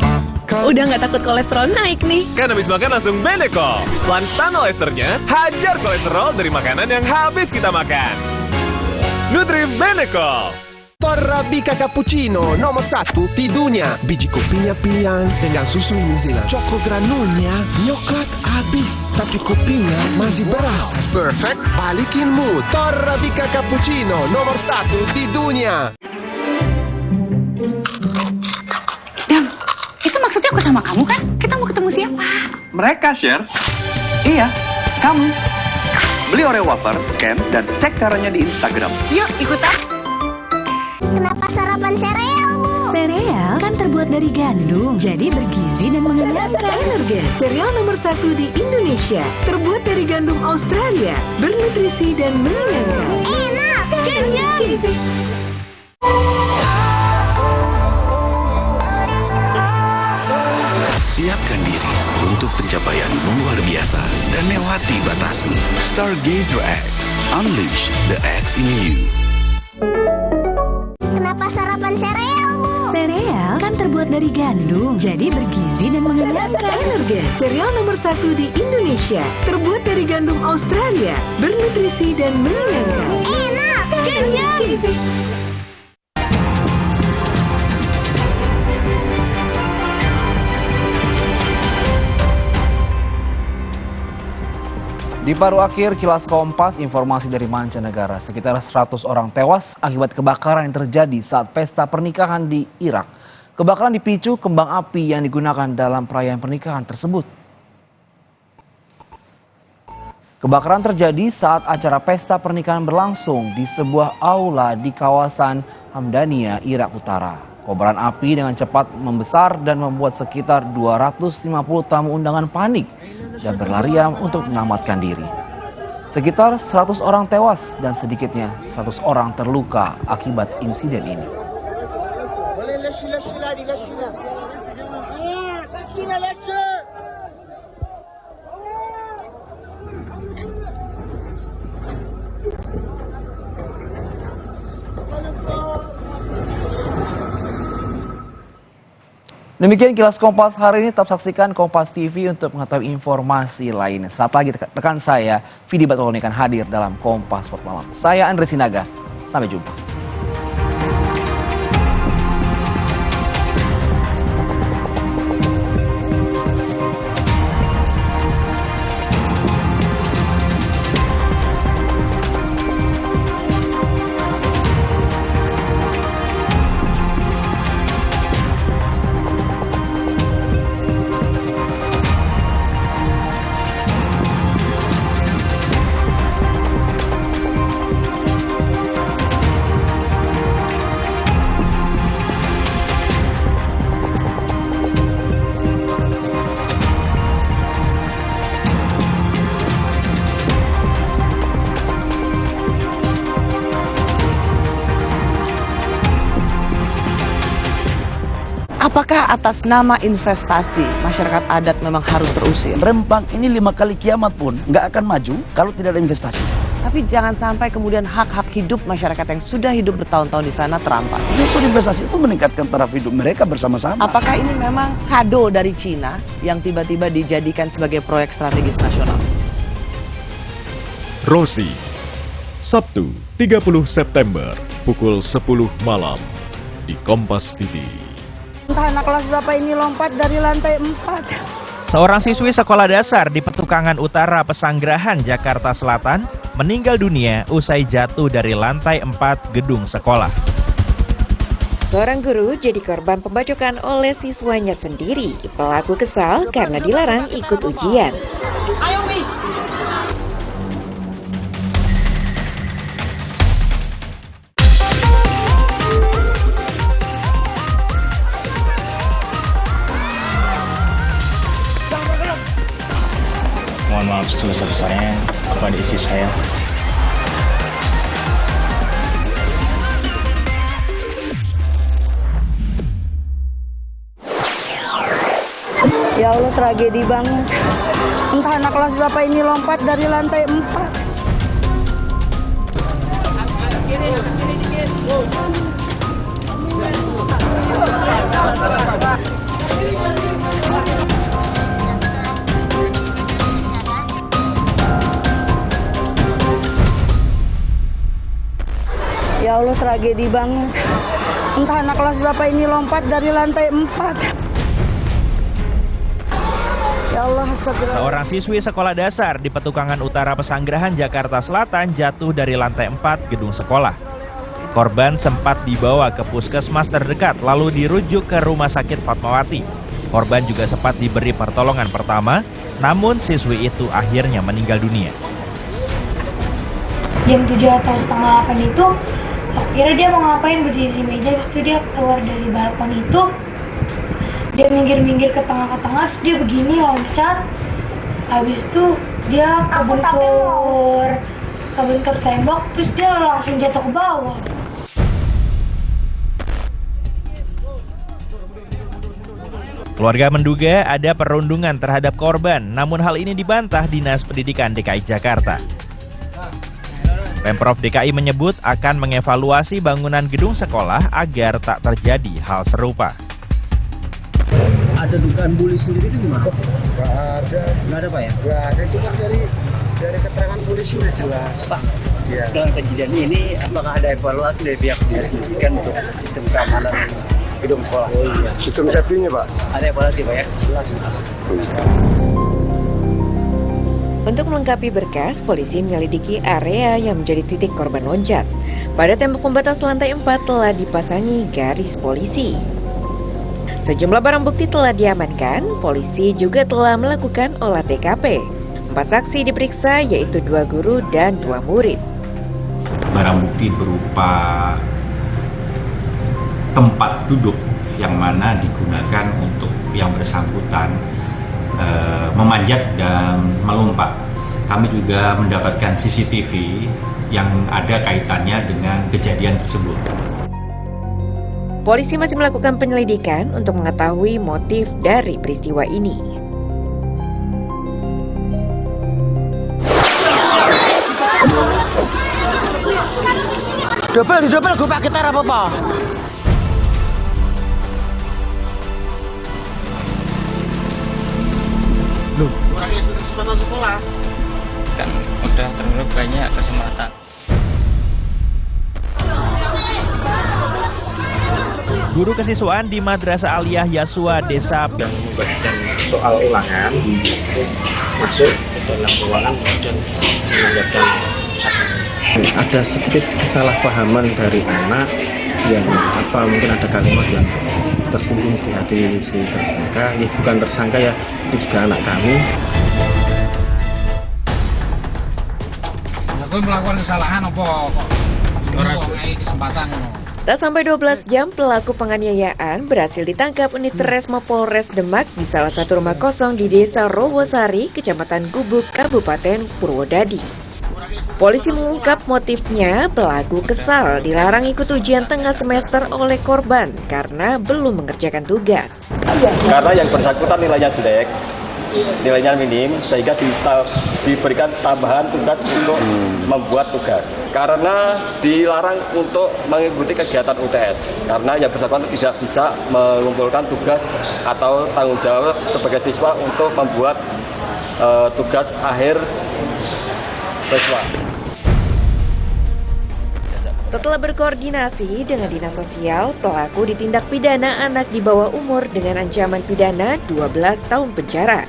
Udah nggak takut kolesterol naik nih. Kan habis makan langsung Beneko. Lanstan esternya hajar kolesterol dari makanan yang habis kita makan. Nutri Beneko. Torabika Cappuccino nomor 1 di dunia. Biji kopinya pilihan dengan susu New Zealand. Choco granulnya nyoklat habis, tapi kopinya masih beras. Perfect balikin mood. Torabika Cappuccino nomor 1 di dunia. Dam, itu maksudnya aku sama kamu kan? Kita mau ketemu siapa? Mereka share. Iya, kamu. Beli Oreo wafer, scan, dan cek caranya di Instagram. Yuk, ikutan. Kenapa sarapan sereal, Bu? Sereal Sereal kan terbuat dari gandum, jadi bergizi dan mengenyangkan. Energas, sereal nomor 1 di Indonesia. Terbuat dari gandum Australia, bernutrisi dan mengenyangkan. Enak, kenyang. Siapkan diri untuk pencapaian luar biasa dan lewati batasmu. Stargazer X, unleash the X in you. Kenapa sarapan sereal, Bu? Sereal kan terbuat dari gandum, jadi bergizi dan mengenyangkan. Energas, sereal nomor 1 di Indonesia. Terbuat dari gandum Australia, bernutrisi dan mengenyangkan. Enak, kenyang. Di paruh akhir Kilas Kompas, informasi dari mancanegara. Sekitar 100 orang tewas akibat kebakaran yang terjadi saat pesta pernikahan di Irak. Kebakaran dipicu kembang api yang digunakan dalam perayaan pernikahan tersebut. Kebakaran terjadi saat acara pesta pernikahan berlangsung di sebuah aula di kawasan Hamdania, Irak Utara. Kobaran api dengan cepat membesar dan membuat sekitar 250 tamu undangan panik dan berlarian untuk menyelamatkan diri. Sekitar 100 orang tewas dan sedikitnya 100 orang terluka akibat insiden ini. Demikian Kilas Kompas hari ini. Tetap saksikan Kompas TV untuk mengetahui informasi lainnya. Saat lagi rekan saya, Vidi Batoloni akan hadir dalam Kompas Sport Malam. Saya Andre Sinaga, sampai jumpa. Apakah atas nama investasi masyarakat adat memang harus terusir? Rempang ini 5 kali kiamat pun nggak akan maju kalau tidak ada investasi. Tapi jangan sampai kemudian hak-hak hidup masyarakat yang sudah hidup bertahun-tahun di sana terampas. Justru investasi itu meningkatkan taraf hidup mereka bersama-sama. Apakah ini memang kado dari Cina yang tiba-tiba dijadikan sebagai proyek strategis nasional? Rosi, Sabtu 30 September pukul 10 malam di Kompas TV. Entah anak kelas berapa ini lompat dari lantai 4. Seorang siswi sekolah dasar di Petukangan Utara Pesanggerahan, Jakarta Selatan meninggal dunia usai jatuh dari lantai 4 gedung sekolah. Seorang guru jadi korban pembacokan oleh siswanya sendiri. Pelaku kesal karena dilarang ikut ujian. Ayo, Mi. Mohon maaf sebesar-besarnya kepada istri saya. Ya Allah, tragedi banget. Entah anak kelas berapa ini lompat dari lantai 4. Ya Allah, tragedi banget. Entah anak kelas berapa ini lompat dari lantai 4. Ya Allah, seorang siswi sekolah dasar di Petukangan Utara Pesanggerahan, Jakarta Selatan jatuh dari lantai 4 gedung sekolah. Korban sempat dibawa ke puskesmas terdekat lalu dirujuk ke Rumah Sakit Fatmawati. Korban juga sempat diberi pertolongan pertama, namun siswi itu akhirnya meninggal dunia. Jam 7 atau setengah 8 itu Akhirnya dia mau ngapain, berdiri di meja, habis itu dia keluar dari balkon itu. Dia minggir-minggir ke tengah, terus dia begini loncat. Habis itu dia kebentur tembok, terus dia langsung jatuh ke bawah. Keluarga menduga ada perundungan terhadap korban, namun hal ini dibantah Dinas Pendidikan DKI Jakarta. Pemprov DKI menyebut akan mengevaluasi bangunan gedung sekolah agar tak terjadi hal serupa. Ada dugaan bully sendiri itu gimana? Nggak ada Pak ya? Nggak ada, itu kan dari keterangan polisi udah jelas. Pak, ya. Dengan kejadian ini apakah ada evaluasi dari pihak pendidikan untuk sistem keamanan gedung sekolah? Oh iya. Sistem safety-nya Pak? Ada evaluasi Pak ya? Jelas. Untuk melengkapi berkas, polisi menyelidiki area yang menjadi titik korban loncat. Pada tembok pembatas lantai 4 telah dipasangi garis polisi. Sejumlah barang bukti telah diamankan, polisi juga telah melakukan olah TKP. 4 saksi diperiksa, yaitu 2 guru dan 2 murid. Barang bukti berupa tempat duduk yang mana digunakan untuk yang bersangkutan memanjat dan melompat. Kami juga mendapatkan CCTV yang ada kaitannya dengan kejadian tersebut. Polisi masih melakukan penyelidikan untuk mengetahui motif dari peristiwa ini. Double gue pakai gitar apa-apa? Kurangnya kesempatan sekolah. Kan udah terlalu banyak kesempatan. Guru kesiswaan di Madrasah Aliyah Yasua Desa yang membagikan soal ulangan masuk ke dalam ruangan dan menanyakan ada sedikit kesalahpahaman dari anak yang mungkin ada kalimat yang tersinggung di hati si tersangka. Ya bukan tersangka ya, itu juga anak kami. Aku melakukan kesalahan apa? Kesempatan. Tak sampai 12 jam, pelaku penganiayaan berhasil ditangkap unit Resmo Polres Demak di salah satu rumah kosong di Desa Rowosari, Kecamatan Gubuk, Kabupaten Purwodadi. Polisi mengungkap motifnya, pelaku kesal dilarang ikut ujian tengah semester oleh korban karena belum mengerjakan tugas. Karena yang bersangkutan nilainya jelek, nilainya minim, sehingga diberikan tambahan tugas untuk membuat tugas. Karena dilarang untuk mengikuti kegiatan UTS, karena yang bersangkutan tidak bisa mengumpulkan tugas atau tanggung jawab sebagai siswa untuk membuat tugas akhir siswa. Setelah berkoordinasi dengan Dinas Sosial, pelaku ditindak pidana anak di bawah umur dengan ancaman pidana 12 tahun penjara.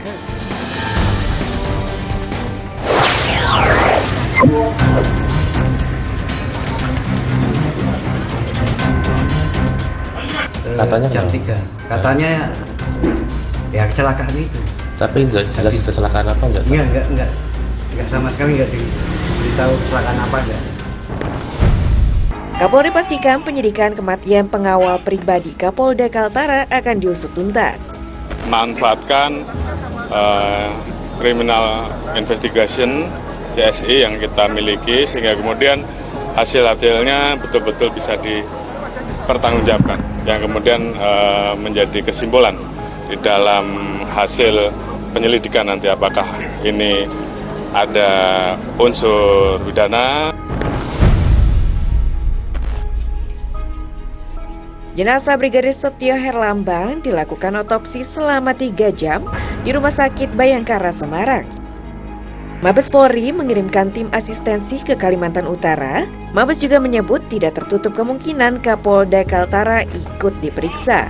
Katanya jam 3. Katanya ya kecelakaan itu. Tapi enggak jelas kecelakaan apa enggak? Enggak sama sekali enggak diberitahu kecelakaan apa enggak. Kapolri pastikan penyidikan kematian pengawal pribadi Kapolda Kaltara akan diusut tuntas. Manfaatkan criminal investigation CSI yang kita miliki sehingga kemudian hasil-hasilnya betul-betul bisa dipertanggungjawabkan, yang kemudian menjadi kesimpulan di dalam hasil penyelidikan nanti apakah ini ada unsur pidana. Jenazah Brigadir Setio Herlambang dilakukan otopsi selama 3 jam di Rumah Sakit Bayangkara, Semarang. Mabes Polri mengirimkan tim asistensi ke Kalimantan Utara. Mabes juga menyebut tidak tertutup kemungkinan Kapolda Kaltara ikut diperiksa.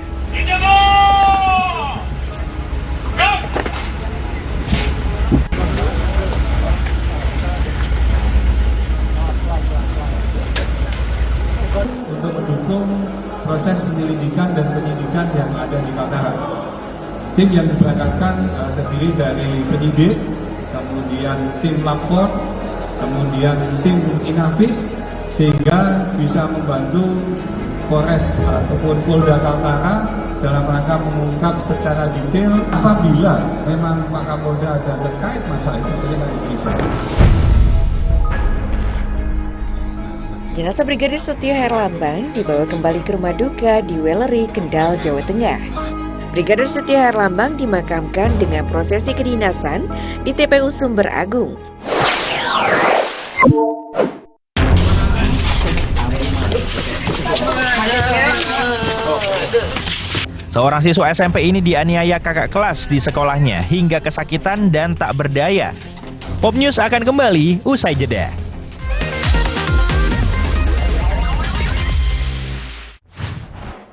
Untuk mendukung proses penyelidikan dan penyidikan yang ada di Kaltara. Tim yang diberangkatkan terdiri dari penyidik, kemudian tim lapor, kemudian tim Inavis, sehingga bisa membantu Polres ataupun Polda Kaltara dalam rangka mengungkap secara detail apabila memang Pak Kapolda ada terkait masalah itu saya akan diperiksa. Jenazah Brigadir Setio Herlambang dibawa kembali ke rumah duka di Weleri, Kendal, Jawa Tengah. Brigadir Setio Herlambang dimakamkan dengan prosesi kedinasan di TPU Sumber Agung. Seorang siswa SMP ini dianiaya kakak kelas di sekolahnya hingga kesakitan dan tak berdaya. Pop News akan kembali usai jeda.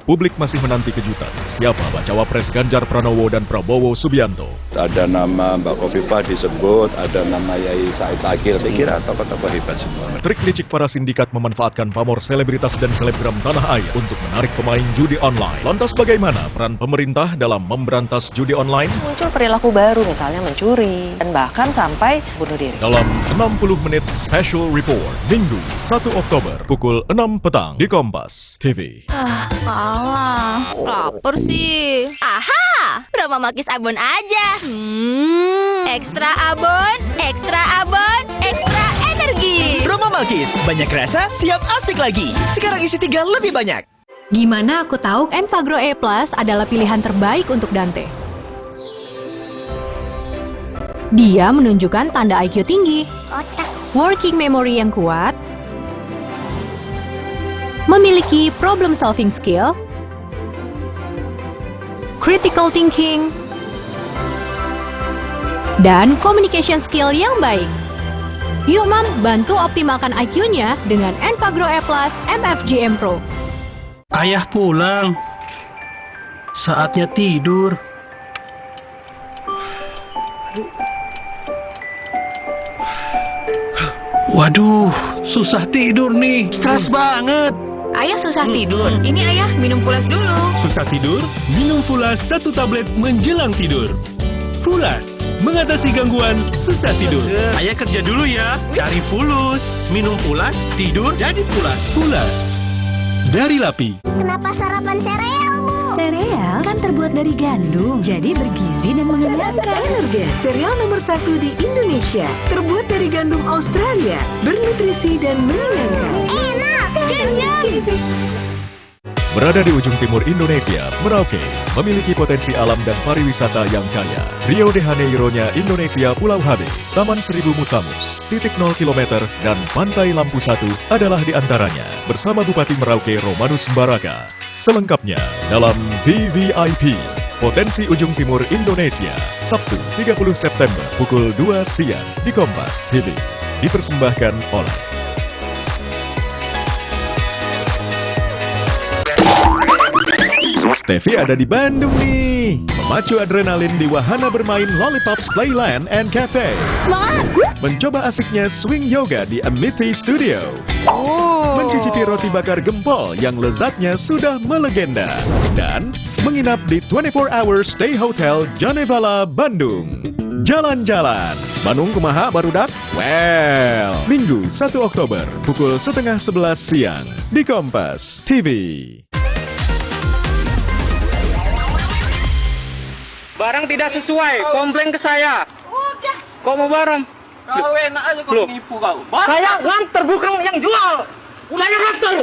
Publik masih menanti kejutan. Siapa bacawa pres Ganjar Pranowo dan Prabowo Subianto? Ada nama Mbak Khofifah disebut, ada nama Yai Said Akil. Saya kira tokoh-tokoh hebat semua. Trik licik para sindikat memanfaatkan pamor selebritas dan selebgram tanah air untuk menarik pemain judi online. Lantas bagaimana peran pemerintah dalam memberantas judi online? Muncul perilaku baru, misalnya mencuri, dan bahkan sampai bunuh diri. Dalam 60 menit Special Report, Minggu 1 Oktober, pukul 6 petang di Kompas TV. Alah, lapar sih. Aha, Brahma Makis Abon aja. Ekstra abon, ekstra abon, ekstra energi. Brahma Makis, banyak rasa, siap asik lagi. Sekarang isi 3 lebih banyak. Gimana aku tahu Enfagro E Plus adalah pilihan terbaik untuk Dante? Dia menunjukkan tanda IQ tinggi, working memory yang kuat, memiliki problem solving skill, critical thinking, dan communication skill yang baik. Yuk Mam, bantu optimalkan IQ-nya dengan Enfagro E Plus MFGM Pro. Ayah pulang. Saatnya tidur. Waduh, susah tidur nih. Stres banget. Ayah susah tidur. Ini ayah minum Fulas dulu. Susah tidur? Minum Fulas 1 tablet menjelang tidur. Fulas, mengatasi gangguan susah tidur. Ayah kerja dulu ya. Cari Fulus. Minum Fulas, tidur jadi pulas. Fulas, dari Lapi. Kenapa sarapan sereal, Bu? Sereal kan terbuat dari gandum, jadi bergizi dan mengenyangkan. Energen, sereal nomor 1 di Indonesia. Terbuat dari gandum Australia, bernutrisi dan mengenyangkan. Enak, kenyang. Berada di ujung timur Indonesia, Merauke memiliki potensi alam dan pariwisata yang kaya. Rio de Janeiro-nya Indonesia Pulau HB, Taman 1000 Musamus, titik 0 km, dan Pantai Lampu 1 adalah di antaranya. Bersama Bupati Merauke Romanus Baraka. Selengkapnya dalam VVIP, Potensi Ujung Timur Indonesia, Sabtu 30 September pukul 2 siang di Kompas TV. Dipersembahkan oleh Steffi ada di Bandung nih. Memacu adrenalin di wahana bermain Lollipops Playland and Cafe. Semangat! Mencoba asiknya swing yoga di Amity Studio. Mencicipi roti bakar gempol yang lezatnya sudah melegenda. Dan menginap di 24 Hour Stay Hotel Janevala, Bandung. Jalan-jalan. Bandung kumaha barudak? Well, Minggu 1 Oktober pukul 10:30 siang di Kompas TV. Barang tidak sesuai, komplain ke saya. Udah. Kok mau barang? Kau enak aja kalau nipu kau. Saya nganter bukan yang jual. Ulangnya nganter.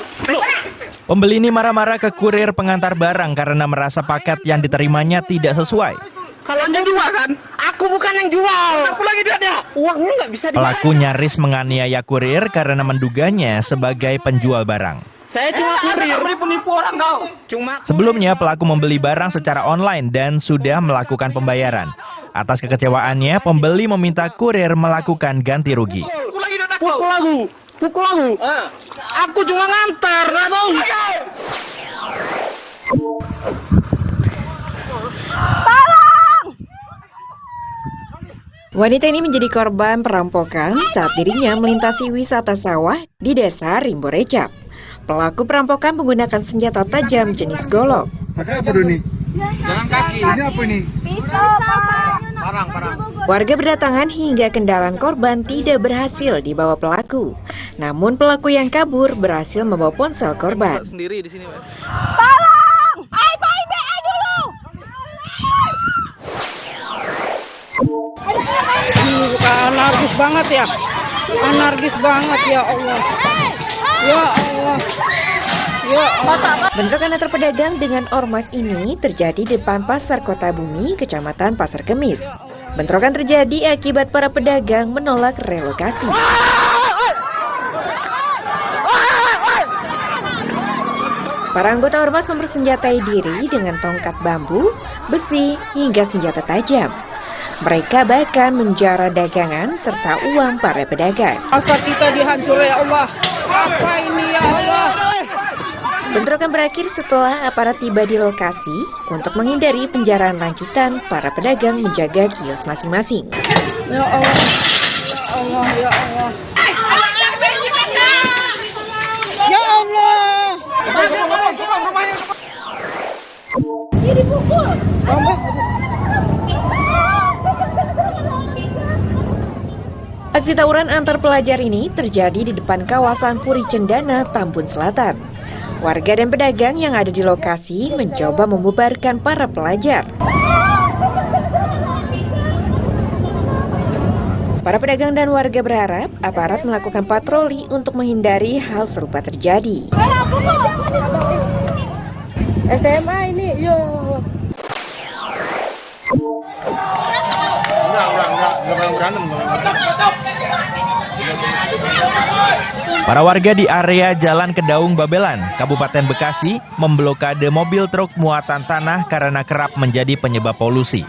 Pembeli ini marah-marah ke kurir pengantar barang karena merasa paket yang diterimanya tidak sesuai. Kalau yang jual kan, aku bukan yang jual. Aku lagi dia. Uangnya nggak bisa dibayar. Pelaku nyaris menganiaya kurir karena menduganya sebagai penjual barang. Saya cuma kurir. Penipu orang kau. Cuma. Sebelumnya pelaku membeli barang secara online dan sudah melakukan pembayaran. Atas kekecewaannya, pembeli meminta kurir melakukan ganti rugi. Pukul aku. Aku cuma ngantar, nggak tahu. Tolong! Wanita ini menjadi korban perampokan saat dirinya melintasi wisata sawah di desa Rimbo Recap. Pelaku perampokan menggunakan senjata tajam jenis golok. Pakai apa dulu nih? Jalan kaki. Ini apa ini? Pisau, Pak. Parang. Warga berdatangan hingga kendaraan korban tidak berhasil dibawa pelaku. Namun pelaku yang kabur berhasil membawa ponsel korban. Sendiri di sini, Mas. Tolong! BI dulu! Anarkis banget ya. Anarkis banget ya Allah. Ya Allah. Ya Allah. Bentrokan antar pedagang dengan ormas ini terjadi di depan Pasar Kota Bumi, Kecamatan Pasar Kemis. Bentrokan terjadi akibat para pedagang menolak relokasi. Para anggota ormas mempersenjatai diri dengan tongkat bambu, besi, hingga senjata tajam. Mereka bahkan menjara dagangan serta uang para pedagang. Pasar kita dihancurkan ya Allah. Apa ini ya Allah? Bentrokan berakhir setelah aparat tiba di lokasi untuk menghindari penjarahan lanjutan. Para pedagang menjaga kios masing-masing. Ya Allah. Ya Allah, ya Allah. Ya Allah. Ini pukul. Aksi tawuran antar pelajar ini terjadi di depan kawasan Puri Cendana, Tambun Selatan. Warga dan pedagang yang ada di lokasi mencoba membubarkan para pelajar. Para pedagang dan warga berharap aparat melakukan patroli untuk menghindari hal serupa terjadi. SMA ini, yo. Para warga di area Jalan Kedaung Babelan, Kabupaten Bekasi, memblokade mobil truk muatan tanah karena kerap menjadi penyebab polusi.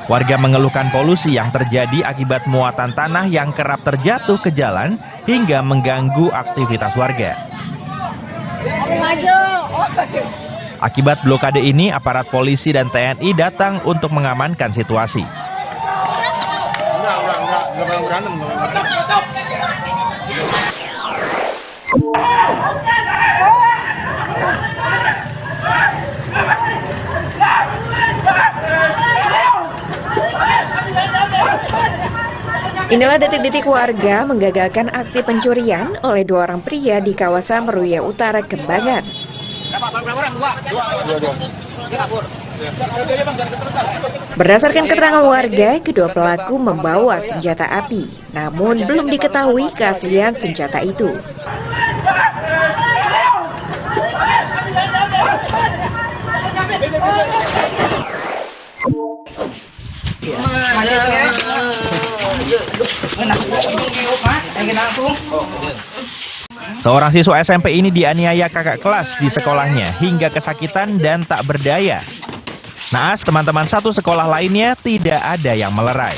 Warga mengeluhkan polusi yang terjadi akibat muatan tanah yang kerap terjatuh ke jalan hingga mengganggu aktivitas warga. Akibat blokade ini, aparat polisi dan TNI datang untuk mengamankan situasi. Inilah detik-detik warga menggagalkan aksi pencurian oleh dua orang pria di kawasan Meruya Utara, Kembangan. Berdasarkan keterangan warga, kedua pelaku membawa senjata api, namun belum diketahui keaslian senjata itu. Seorang siswa SMP ini dianiaya kakak kelas di sekolahnya hingga kesakitan dan tak berdaya. Naas teman-teman satu sekolah lainnya tidak ada yang melerai.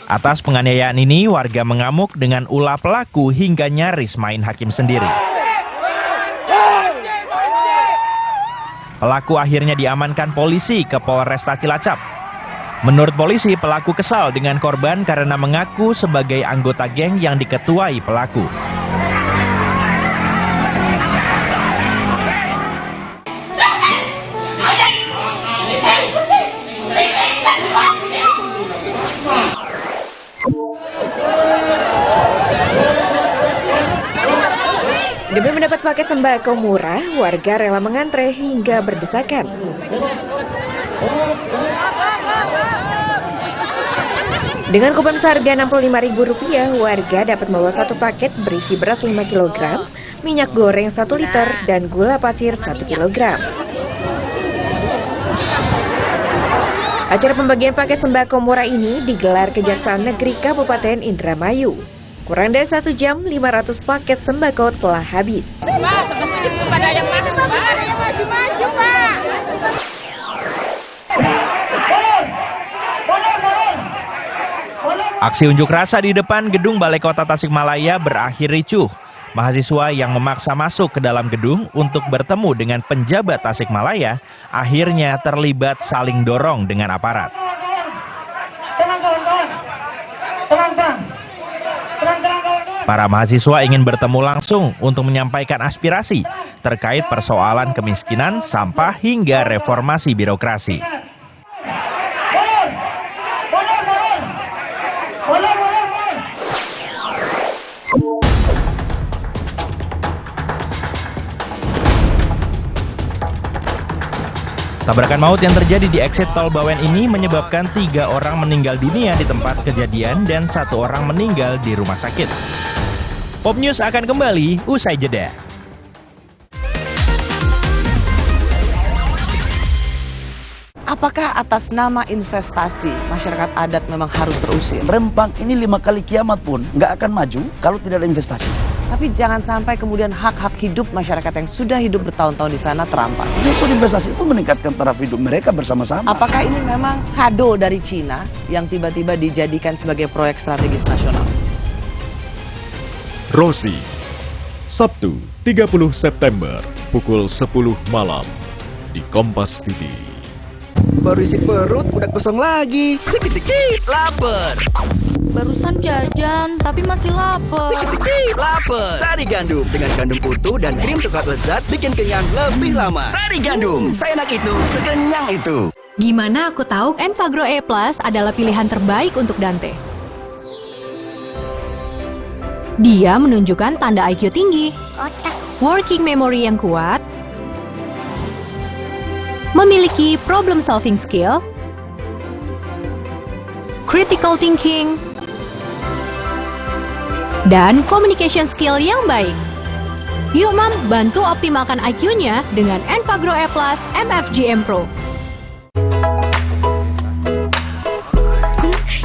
Atas penganiayaan ini, warga mengamuk dengan ulah pelaku hingga nyaris main hakim sendiri. Pelaku akhirnya diamankan polisi ke Polresta Cilacap. Menurut polisi, pelaku kesal dengan korban karena mengaku sebagai anggota geng yang diketuai pelaku. Demi mendapat paket sembako murah, warga rela mengantre hingga berdesakan. Dengan kupon seharga Rp65.000, warga dapat membawa satu paket berisi beras 5 kg, minyak goreng 1 liter, dan gula pasir 1 kg. Acara pembagian paket sembako murah ini digelar Kejaksaan Negeri Kabupaten Indramayu. Kurang dari 1 jam, 500 paket sembako telah habis. Pak, sebelah sini belum ada yang masuk, Pak. Ada yang maju-maju, Pak. Aksi unjuk rasa di depan gedung Balai Kota Tasikmalaya berakhir ricuh. Mahasiswa yang memaksa masuk ke dalam gedung untuk bertemu dengan penjabat Tasikmalaya akhirnya terlibat saling dorong dengan aparat. Para mahasiswa ingin bertemu langsung untuk menyampaikan aspirasi terkait persoalan kemiskinan, sampah, hingga reformasi birokrasi. Tabrakan maut yang terjadi di exit tol Bawen ini menyebabkan 3 orang meninggal dunia di tempat kejadian dan 1 orang meninggal di rumah sakit. Pop News akan kembali usai jeda. Apakah atas nama investasi masyarakat adat memang harus terusir? Rempang ini 5 kali kiamat pun nggak akan maju kalau tidak ada investasi. Tapi jangan sampai kemudian hak-hak hidup masyarakat yang sudah hidup bertahun-tahun di sana terampas. Justru investasi itu meningkatkan taraf hidup mereka bersama-sama. Apakah ini memang kado dari Cina yang tiba-tiba dijadikan sebagai proyek strategis nasional? Rosi, Sabtu 30 September pukul 10 malam di Kompas TV. Baru isi perut, udah kosong lagi. Dikit-dikit, lapar. Barusan jajan, tapi masih lapar. Dikit-dikit, lapar. Sari Gandum dengan gandum utuh dan krim coklat lezat bikin kenyang lebih lama. Sari Gandum, seenak itu, sekenyang itu. Gimana aku tahu Enfagrow E+ adalah pilihan terbaik untuk Dante? Dia menunjukkan tanda IQ tinggi, working memory yang kuat, memiliki problem solving skill, critical thinking, dan communication skill yang baik. Yuk Mam, bantu optimalkan IQ-nya dengan Enfagrow E+ MFGM Pro.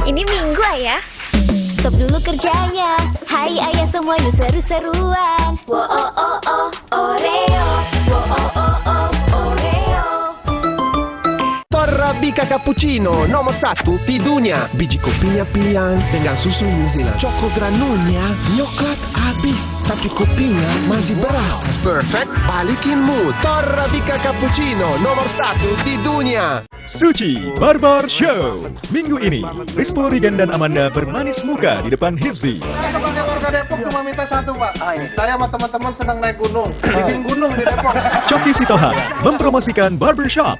Ini Minggu Ayah. Stop dulu kerjanya. Hai ayah semua yuk seru-seruan. Wo oh oh oh Oreo. Wo oh oh oh Oreo. Torabika Cappuccino nomor 1 di dunia. Biji kopinya pilihan dengan susu New Zealand. Choco granulnya coklat habis, tapi kopinya masih beras. Perfect balikin mood. Torabika Cappuccino nomor 1 di dunia. Suci Barbar Show. Minggu ini, Rispo, Rigan, dan Amanda bermanis muka di depan Hifzi. Warga Depok cuma minta 1, Pak. Saya sama teman-teman sedang naik gunung. Bikin gunung di Depok. Coki Sitohang mempromosikan barbershop.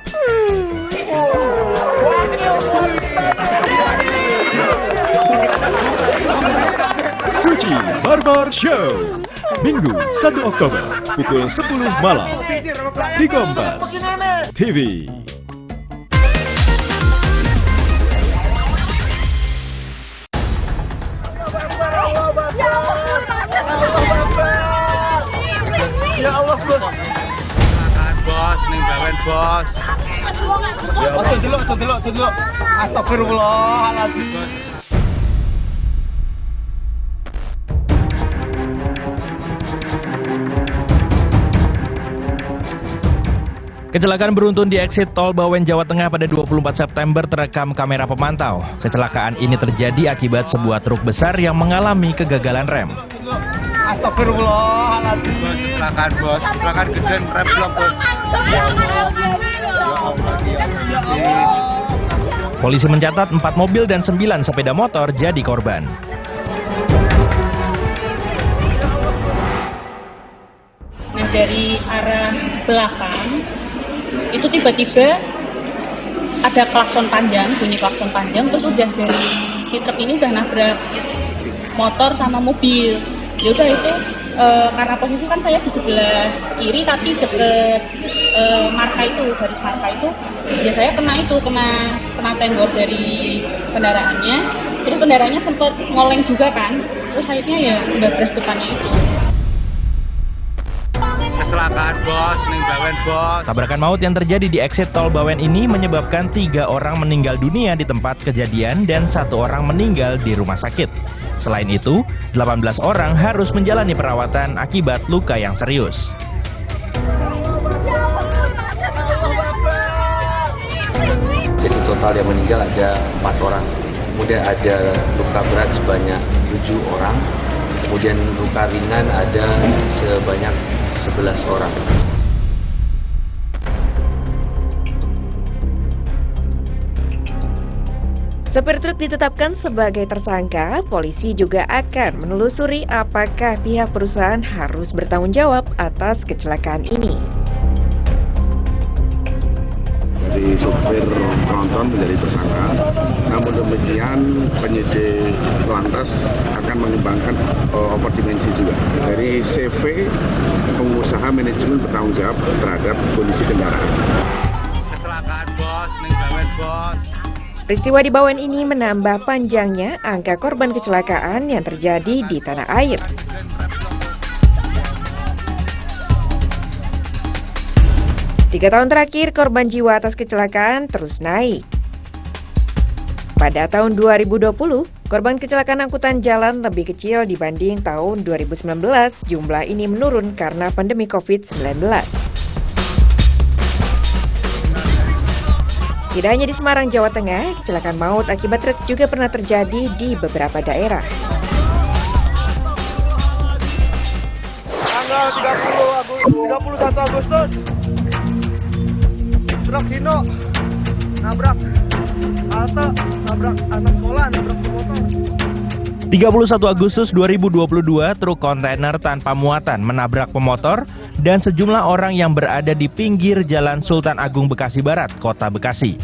Suci Barbar Show. Minggu 1 Oktober pukul 10 malam di Kompas TV. Ya Allah, Bos. Bos, ning Bawen, Bos. Ya Allah. Delok. Astagfirullahaladzim. Kecelakaan beruntun di exit tol Bawen, Jawa Tengah pada 24 September terekam kamera pemantau. Kecelakaan ini terjadi akibat sebuah truk besar yang mengalami kegagalan rem. Astagfirullahaladzim. Kecelakaan, Bos. Kecelakaan gede rem belum, Bos. Polisi mencatat 4 mobil dan 9 sepeda motor jadi korban. Nah, dari arah belakang itu tiba-tiba ada klakson panjang, bunyi klakson panjang, terus udah dari si truk ini udah nabrak motor sama mobil. Ya udah itu karena posisi kan saya di sebelah kiri tapi deket marka itu, garis marka itu, ya saya kena tembok dari kendaraannya. Terus kendaraannya sempat ngoleng juga kan, terus akhirnya ya udah beres depannya itu. Kecelakaan, Bos, ning Bawen, Bos. Tabrakan maut yang terjadi di exit tol Bawen ini menyebabkan 3 orang meninggal dunia di tempat kejadian dan 1 orang meninggal di rumah sakit. Selain itu, 18 orang harus menjalani perawatan akibat luka yang serius. Jadi total yang meninggal ada 4 orang. Kemudian ada luka berat sebanyak 7 orang. Kemudian luka ringan ada sebanyak 11 orang. Sopir truk ditetapkan sebagai tersangka, polisi juga akan menelusuri apakah pihak perusahaan harus bertanggung jawab atas kecelakaan ini. Jadi sopir tronton menjadi tersangka, namun demikian penyidik lantas akan mengembangkan overdimensi juga. Dari CV, pengusaha manajemen bertanggung jawab terhadap kondisi kendaraan. Kecelakaan bos, ning bawen bos. Peristiwa di Bawen ini menambah panjangnya angka korban kecelakaan yang terjadi di tanah air. Tiga tahun terakhir, korban jiwa atas kecelakaan terus naik. Pada tahun 2020, korban kecelakaan angkutan jalan lebih kecil dibanding tahun 2019. Jumlah ini menurun karena pandemi COVID-19. Tidak hanya di Semarang, Jawa Tengah, kecelakaan maut akibat truk juga pernah terjadi di beberapa daerah. Tanggal 31 Agustus, truk Hino nabrak halte, nabrak anak sekolah, nabrak motor. 31 Agustus 2022, truk kontainer tanpa muatan menabrak pemotor dan sejumlah orang yang berada di pinggir Jalan Sultan Agung Bekasi Barat, Kota Bekasi.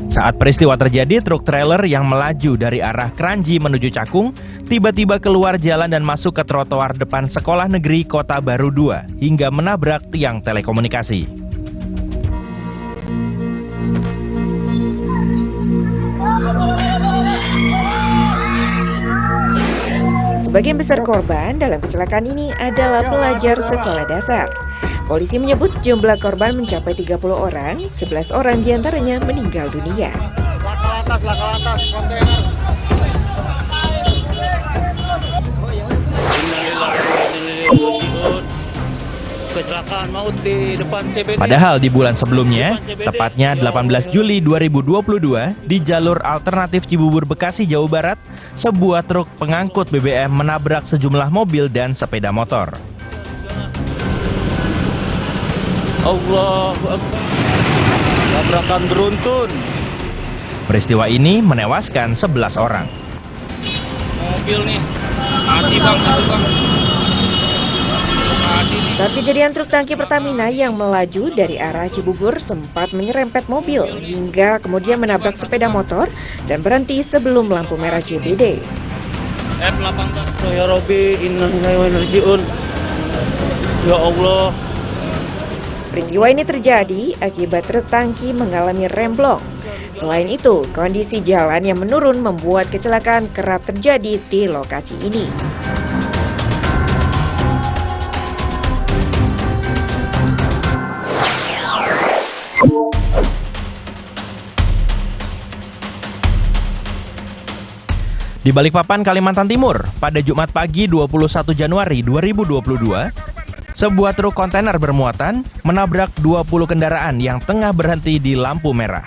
Saat peristiwa terjadi, truk trailer yang melaju dari arah Kranji menuju Cakung tiba-tiba keluar jalan dan masuk ke trotoar depan Sekolah Negeri Kota Baru 2 hingga menabrak tiang telekomunikasi. Sebagian besar korban dalam kecelakaan ini adalah pelajar sekolah dasar. Polisi menyebut jumlah korban mencapai 30 orang, 11 orang diantaranya meninggal dunia. Kecelakaan maut di depan CBD. Padahal di bulan sebelumnya, tepatnya 18 Juli 2022, di jalur alternatif Cibubur, Bekasi, Jawa Barat, sebuah truk pengangkut BBM menabrak sejumlah mobil dan sepeda motor. Allahu Akbar. Tabrakan beruntun. Peristiwa ini menewaskan 11 orang. Mobil nih. Mati bang, satu bang. Saat kejadian, truk tangki Pertamina yang melaju dari arah Cibubur sempat menyerempet mobil hingga kemudian menabrak sepeda motor dan berhenti sebelum lampu merah CBD. F18 ya Robbi, inna lillahi wa inna ilaihi raji'un. Ya Allah. Peristiwa ini terjadi akibat truk tangki mengalami remblong. Selain itu, kondisi jalan yang menurun membuat kecelakaan kerap terjadi di lokasi ini. Di Balikpapan, Kalimantan Timur, pada Jumat pagi 21 Januari 2022, sebuah truk kontainer bermuatan menabrak 20 kendaraan yang tengah berhenti di lampu merah.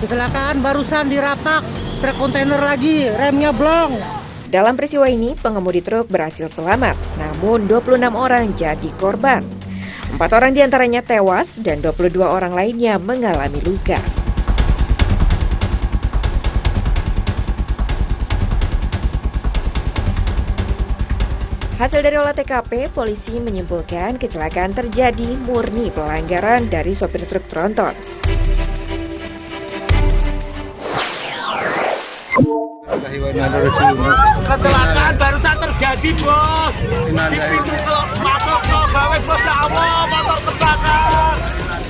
Kecelakaan barusan dirapak, truk kontainer lagi, remnya blong. Dalam peristiwa ini, pengemudi truk berhasil selamat, namun 26 orang jadi korban. 4 orang diantaranya tewas dan 22 orang lainnya mengalami luka. Hasil dari olah TKP, polisi menyimpulkan kecelakaan terjadi murni pelanggaran dari sopir truk tronton. Kecelakaan barusan terjadi, bos. Di pintu masuk ke Bawen, bos. Ya Allah, motor terbakar.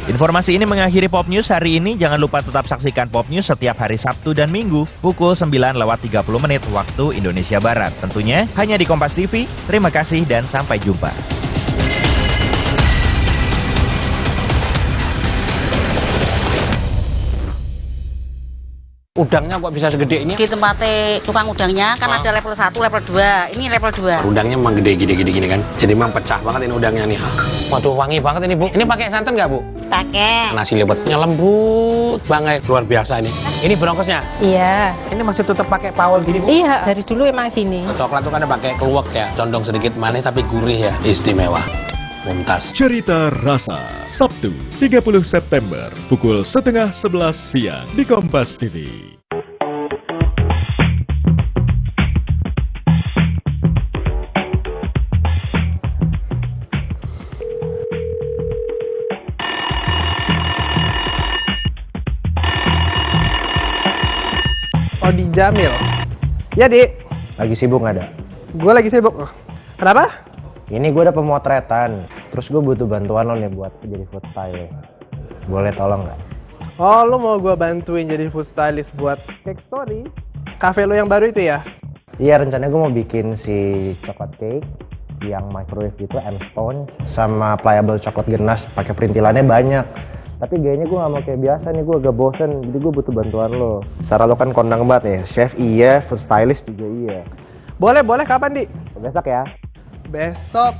Informasi ini mengakhiri Pop News hari ini. Jangan lupa tetap saksikan Pop News setiap hari Sabtu dan Minggu pukul 9:30 waktu Indonesia Barat. Tentunya hanya di Kompas TV. Terima kasih dan sampai jumpa. Udangnya kok bisa segede ini? Di tempatnya tukang udangnya kan ada level 1, level 2. Ini level 2. Udangnya memang gede-gede gini kan. Jadi memang pecah banget ini udangnya nih. Waduh, wangi banget ini, Bu. Ini pakai santan nggak, Bu? Pakai. Nasi liwetnya lembut banget, luar biasa ini. Ini bronkosnya? Iya. Ini masih tetap pakai pawon gini, Bu? Iya, dari dulu emang gini. Coklat tuh kan pakai keluak ya, condong sedikit manis tapi gurih ya, istimewa. Mumtaz. Cerita Rasa, Sabtu 30 September, pukul 10:30 siang di Kompas TV. Odi Jamil. Ya, Dik. Lagi sibuk nggak ada? Gue lagi sibuk. Kenapa? Ini gue ada pemotretan. Terus gue butuh bantuan lo nih buat jadi food stylist. Boleh tolong nggak? Oh, lo mau gue bantuin jadi food stylist buat cake story? Cafe lo yang baru itu ya? Iya, rencananya gue mau bikin si coklat cake yang microwave itu, M-Stone, sama pliable coklat genas, pakai perintilannya banyak. Tapi gayanya gue gak mau kayak biasa nih, gue agak bosen, jadi gue butuh bantuan lo. Secara lo kan kondang banget ya, chef iya, food stylist juga iya. Boleh, kapan, Di? Besok ya?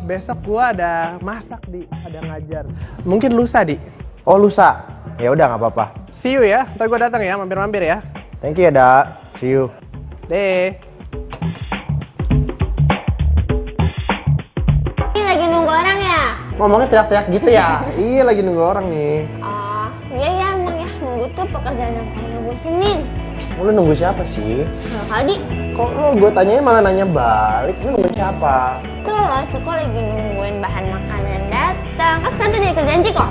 Besok gue ada masak, Di, ada ngajar. Mungkin lusa, Di. Oh, lusa? Ya udah nggak apa-apa. See you ya, ntar gue datang ya, mampir-mampir ya. Thank you ya, Da. See you. Deh. Ini lagi nunggu orang ya? Ngomongnya teriak-teriak gitu ya? Iya, lagi nunggu orang nih. Oh, iya emang ya, nunggu tuh pekerjaan yang paling ngebosenin. Lu nunggu siapa sih? Aldi. Kok lo gue tanyain malah nanya balik? Lu nunggu siapa? Tuh loh, Ciko lagi nungguin bahan makanan datang. Kan sekarang tuh jadi kerjaan Ciko.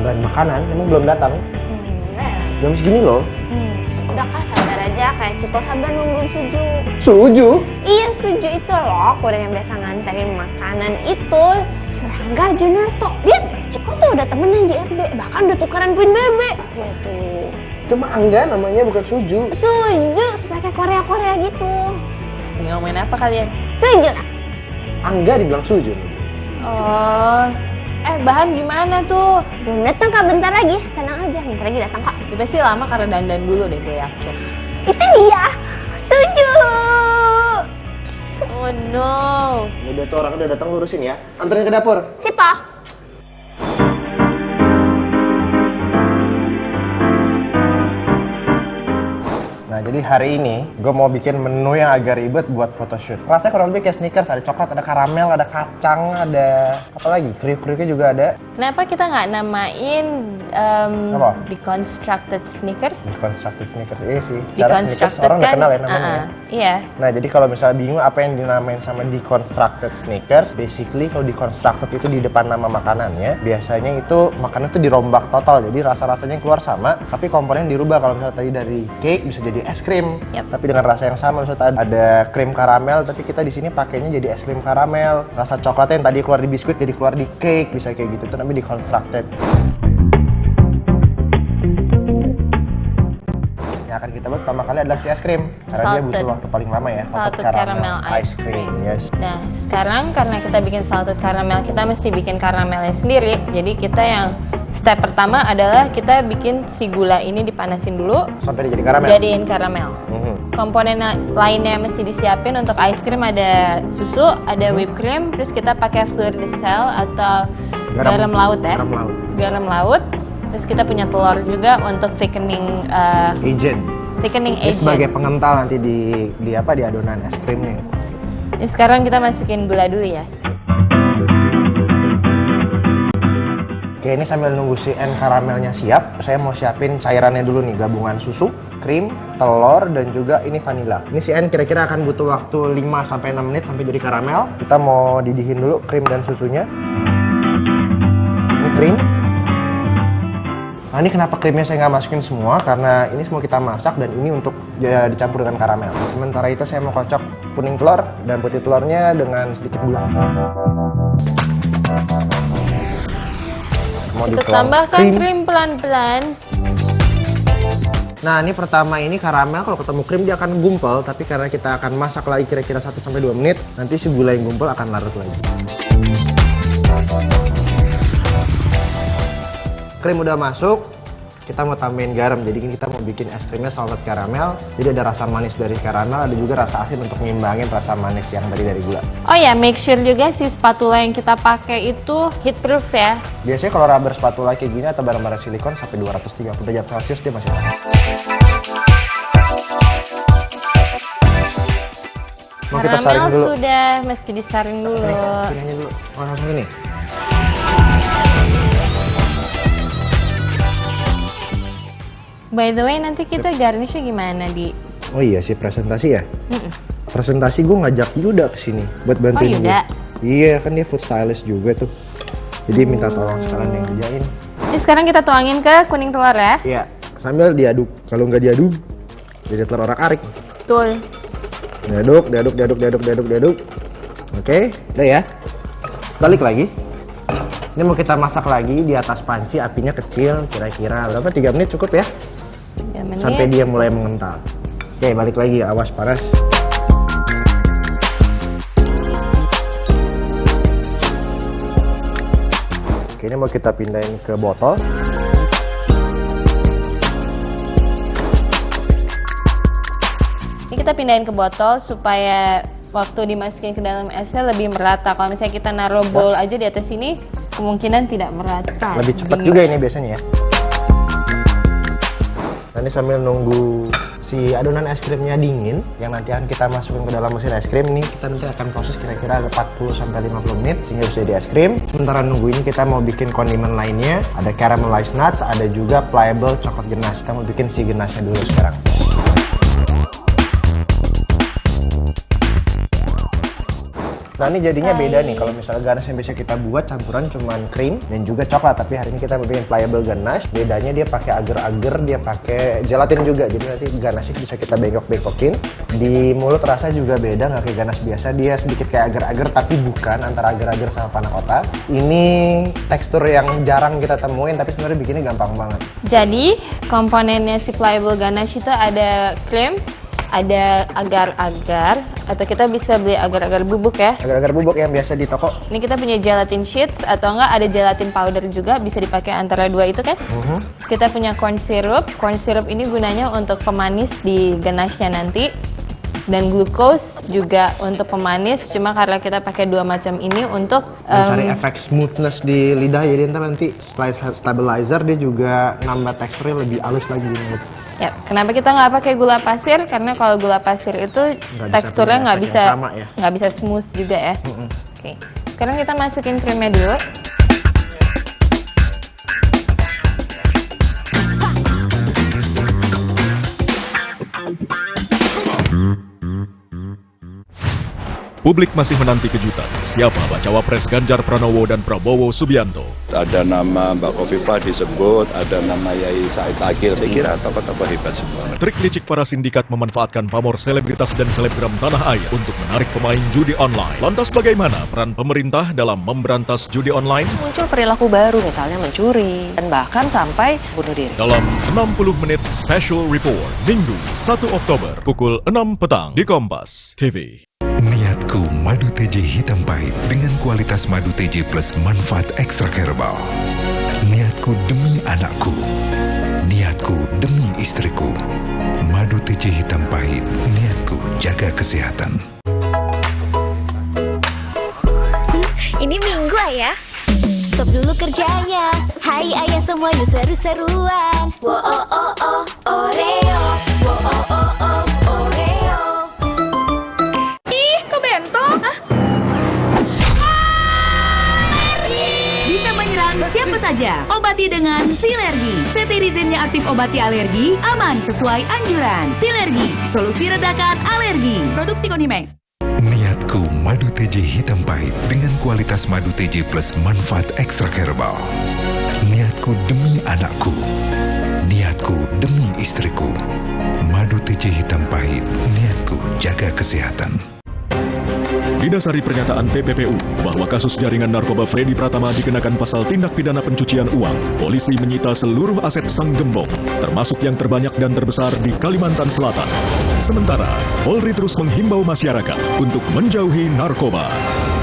Bahan makanan? Emang belum datang? Jam segini loh. Udah Kak, sabar aja. Kayak Ciko sabar nungguin Suju. Suju? Iya, Suju itu loh, kurir yang biasa nganterin makanan itu. Serangga Junarto. Lihat deh, Ciko tuh udah temenan di RB. Bahkan udah tukeran poin BB. Gitu. Itu mah Angga namanya, bukan Suju. Suju, supaya kayak Korea-Korea gitu. Lagi ngomongin apa kalian? Suju Kak. Angga dibilang Suju. Oh, bahan gimana tuh? Belum datang Kak, bentar lagi. Tenang aja, bentar lagi datang Kak. Dia pasti lama karena dandan dulu deh, gue yakin. Itu dia, Suju. Oh no. Udah tuh orang udah datang, lurusin ya. Anterin ke dapur. Sip, Pak. Nah, jadi hari ini gue mau bikin menu yang agak ribet buat photoshoot. Rasanya kurang lebih kayak Snickers, ada coklat, ada karamel, ada kacang, ada apa lagi? Kriuk-kriuknya juga ada. Kenapa kita nggak namain deconstructed Snickers? Deconstructed Snickers, iya sih. Secara Snickers orang udah kenal ya namanya. Iya. Nah, jadi kalau misalnya bingung apa yang dinamain sama deconstructed Snickers, basically kalau deconstructed itu di depan nama makanannya, biasanya itu makanan itu dirombak total, jadi rasa-rasanya keluar sama, tapi komponen dirubah. Kalau misalnya tadi dari cake bisa jadi es krim, tapi dengan rasa yang sama. Misalnya ada krim karamel, tapi kita di sini pakainya jadi es krim karamel. Rasa coklatnya yang tadi keluar di biskuit jadi keluar di cake, bisa kayak gitu. Itu namanya deconstructed. Yang akan kita buat pertama kali adalah si es krim, karena dia butuh waktu paling lama ya. Salted caramel ice cream. Yes. Nah, sekarang karena kita bikin salted caramel, kita mesti bikin karamelnya sendiri. Jadi kita yang step pertama adalah kita bikin si gula ini dipanasin dulu sampai jadi karamel. Jadiin karamel. Komponen lainnya yang mesti disiapin untuk ice cream ada susu, ada whipped cream, terus kita pakai fleur de sel atau garam laut ya. Garam laut. Terus kita punya telur juga untuk thickening agent. Thickening agent. Sebagai pengental nanti di adonan es krimnya. Jadi sekarang kita masukin gula dulu ya. Oke, ini sambil nunggu si karamelnya siap, saya mau siapin cairannya dulu nih, gabungan susu, krim, telur, dan juga ini vanila. Ini si kira-kira akan butuh waktu 5-6 menit sampai jadi karamel. Kita mau didihin dulu krim dan susunya. Ini krim. Nah, ini kenapa krimnya saya nggak masukin semua, karena ini semua kita masak dan ini untuk dicampur dengan karamel. Sementara itu saya mau kocok kuning telur dan putih telurnya dengan sedikit gula. Kita tambahkan krim pelan-pelan. Nah, ini pertama ini karamel, kalau ketemu krim dia akan gumpal, tapi karena kita akan masak lagi kira-kira 1-2 menit, nanti si gula yang gumpal akan larut lagi. Krim udah masuk, kita mau tambahin garam. Jadi kita mau bikin es krimnya salted caramel. Jadi ada rasa manis dari karamel, ada juga rasa asin untuk ngimbangin rasa manis yang tadi dari gula. Oh ya, make sure juga si spatula yang kita pakai itu heat proof ya. Biasanya kalau rubber spatula kayak gini atau barang-barang silikon sampai 230 derajat Celcius dia masih panas. Mau kita saring Karamel dulu. sudah, mesti disaring dulu. Ini dulu. Oh, langsung ini. By the way, nanti kita garnishnya gimana, Di? Oh iya sih, presentasi ya? Presentasi gue ngajak Yuda kesini buat bantuin gue. Yuda? Iya, kan dia food stylist juga tuh. Jadi minta tolong sekalian yang kerjain. Ini sekarang kita tuangin ke kuning telur ya? Iya, sambil diaduk. Kalau nggak diaduk, jadi telur orak-arik. Betul. Diaduk. Oke, udah ya. Balik lagi. Ini mau kita masak lagi di atas panci, apinya kecil, kira-kira berapa? 3 menit cukup ya? 3 menit. Sampai dia mulai mengental. Oke, balik lagi, awas panas. Oke, ini mau kita pindahin ke botol. Ini kita pindahin ke botol supaya waktu dimasukin ke dalam esnya lebih merata. Kalau misalnya kita naruh bowl aja di atas sini, kemungkinan tidak merata. Lebih cepat juga ini biasanya ya. Nanti sambil nunggu si adonan es krimnya dingin, yang nanti akan kita masukin ke dalam mesin es krim, nih kita nanti akan proses kira-kira 40-50 menit sehingga bisa jadi es krim. Sementara nunggu ini kita mau bikin kondimen lainnya, ada caramelized nuts, ada juga pliable coklat ganache. Kita mau bikin si ganache-nya dulu sekarang. Nah ini jadinya beda nih, kalau misalnya ganache yang biasa kita buat campuran cuman krim dan juga coklat, tapi hari ini kita bikin pliable ganache. Bedanya dia pakai agar-agar, dia pakai gelatin juga, jadi nanti ganache bisa kita bengkok-bengkokin. Di mulut rasa juga beda, nggak kayak ganache biasa, dia sedikit kayak agar-agar tapi bukan, antara agar-agar sama panna cotta. Ini tekstur yang jarang kita temuin, tapi sebenarnya bikinnya gampang banget. Jadi komponennya si pliable ganache itu ada krim, ada agar-agar, atau kita bisa beli agar-agar bubuk ya. Agar-agar bubuk yang biasa di toko. Ini kita punya gelatin sheets, atau enggak ada gelatin powder juga, bisa dipakai antara dua itu kan. Kita punya corn syrup. Corn syrup ini gunanya untuk pemanis di ganache-nya nanti. Dan glucose juga untuk pemanis, cuma karena kita pakai dua macam ini untuk mencari efek smoothness di lidah, jadi nanti setelah stabilizer dia juga nambah teksturnya lebih halus lagi. Ya, kenapa kita nggak pakai gula pasir? Karena kalau gula pasir itu teksturnya nggak bisa smooth juga ya. Oke, sekarang kita masukin krimnya dulu. Publik masih menanti kejutan. Siapa bacawa pres Ganjar Pranowo dan Prabowo Subianto? Ada nama Mbak Khofifah disebut, ada nama Yai Said Akil. Saya kira tokoh-tokoh hebat semua. Trik licik para sindikat memanfaatkan pamor selebritas dan selebgram tanah air untuk menarik pemain judi online. Lantas bagaimana peran pemerintah dalam memberantas judi online? Muncul perilaku baru, misalnya mencuri, dan bahkan sampai bunuh diri. Dalam 60 menit Special Report, Minggu 1 Oktober, pukul 6 petang di Kompas TV. Niatku madu TJ hitam pahit dengan kualitas madu TJ plus manfaat ekstra herbal. Niatku demi anakku. Niatku demi istriku. Madu TJ hitam pahit. Niatku jaga kesehatan. Ini Minggu ayah. Stop dulu kerjanya. Hai ayah semua yuk seru-seruan. Wo oh oh oh Oreo. Wo oh oh oh Oreo. Ih, kok bento? Bisa menyerang siapa saja. Obati dengan Silergi. Cetirizine-nya aktif obati alergi, aman sesuai anjuran. Silergi, solusi redakan alergi. Produksi Konimax. Niatku madu TJ hitam pahit dengan kualitas madu TJ plus manfaat ekstra herbal. Niatku demi anakku. Niatku demi istriku. Madu TJ hitam pahit. Niatku jaga kesehatan. Didasari pernyataan TPPU bahwa kasus jaringan narkoba Freddy Pratama dikenakan pasal tindak pidana pencucian uang, polisi menyita seluruh aset sang gembong, termasuk yang terbanyak dan terbesar di Kalimantan Selatan. Sementara, Polri terus menghimbau masyarakat untuk menjauhi narkoba.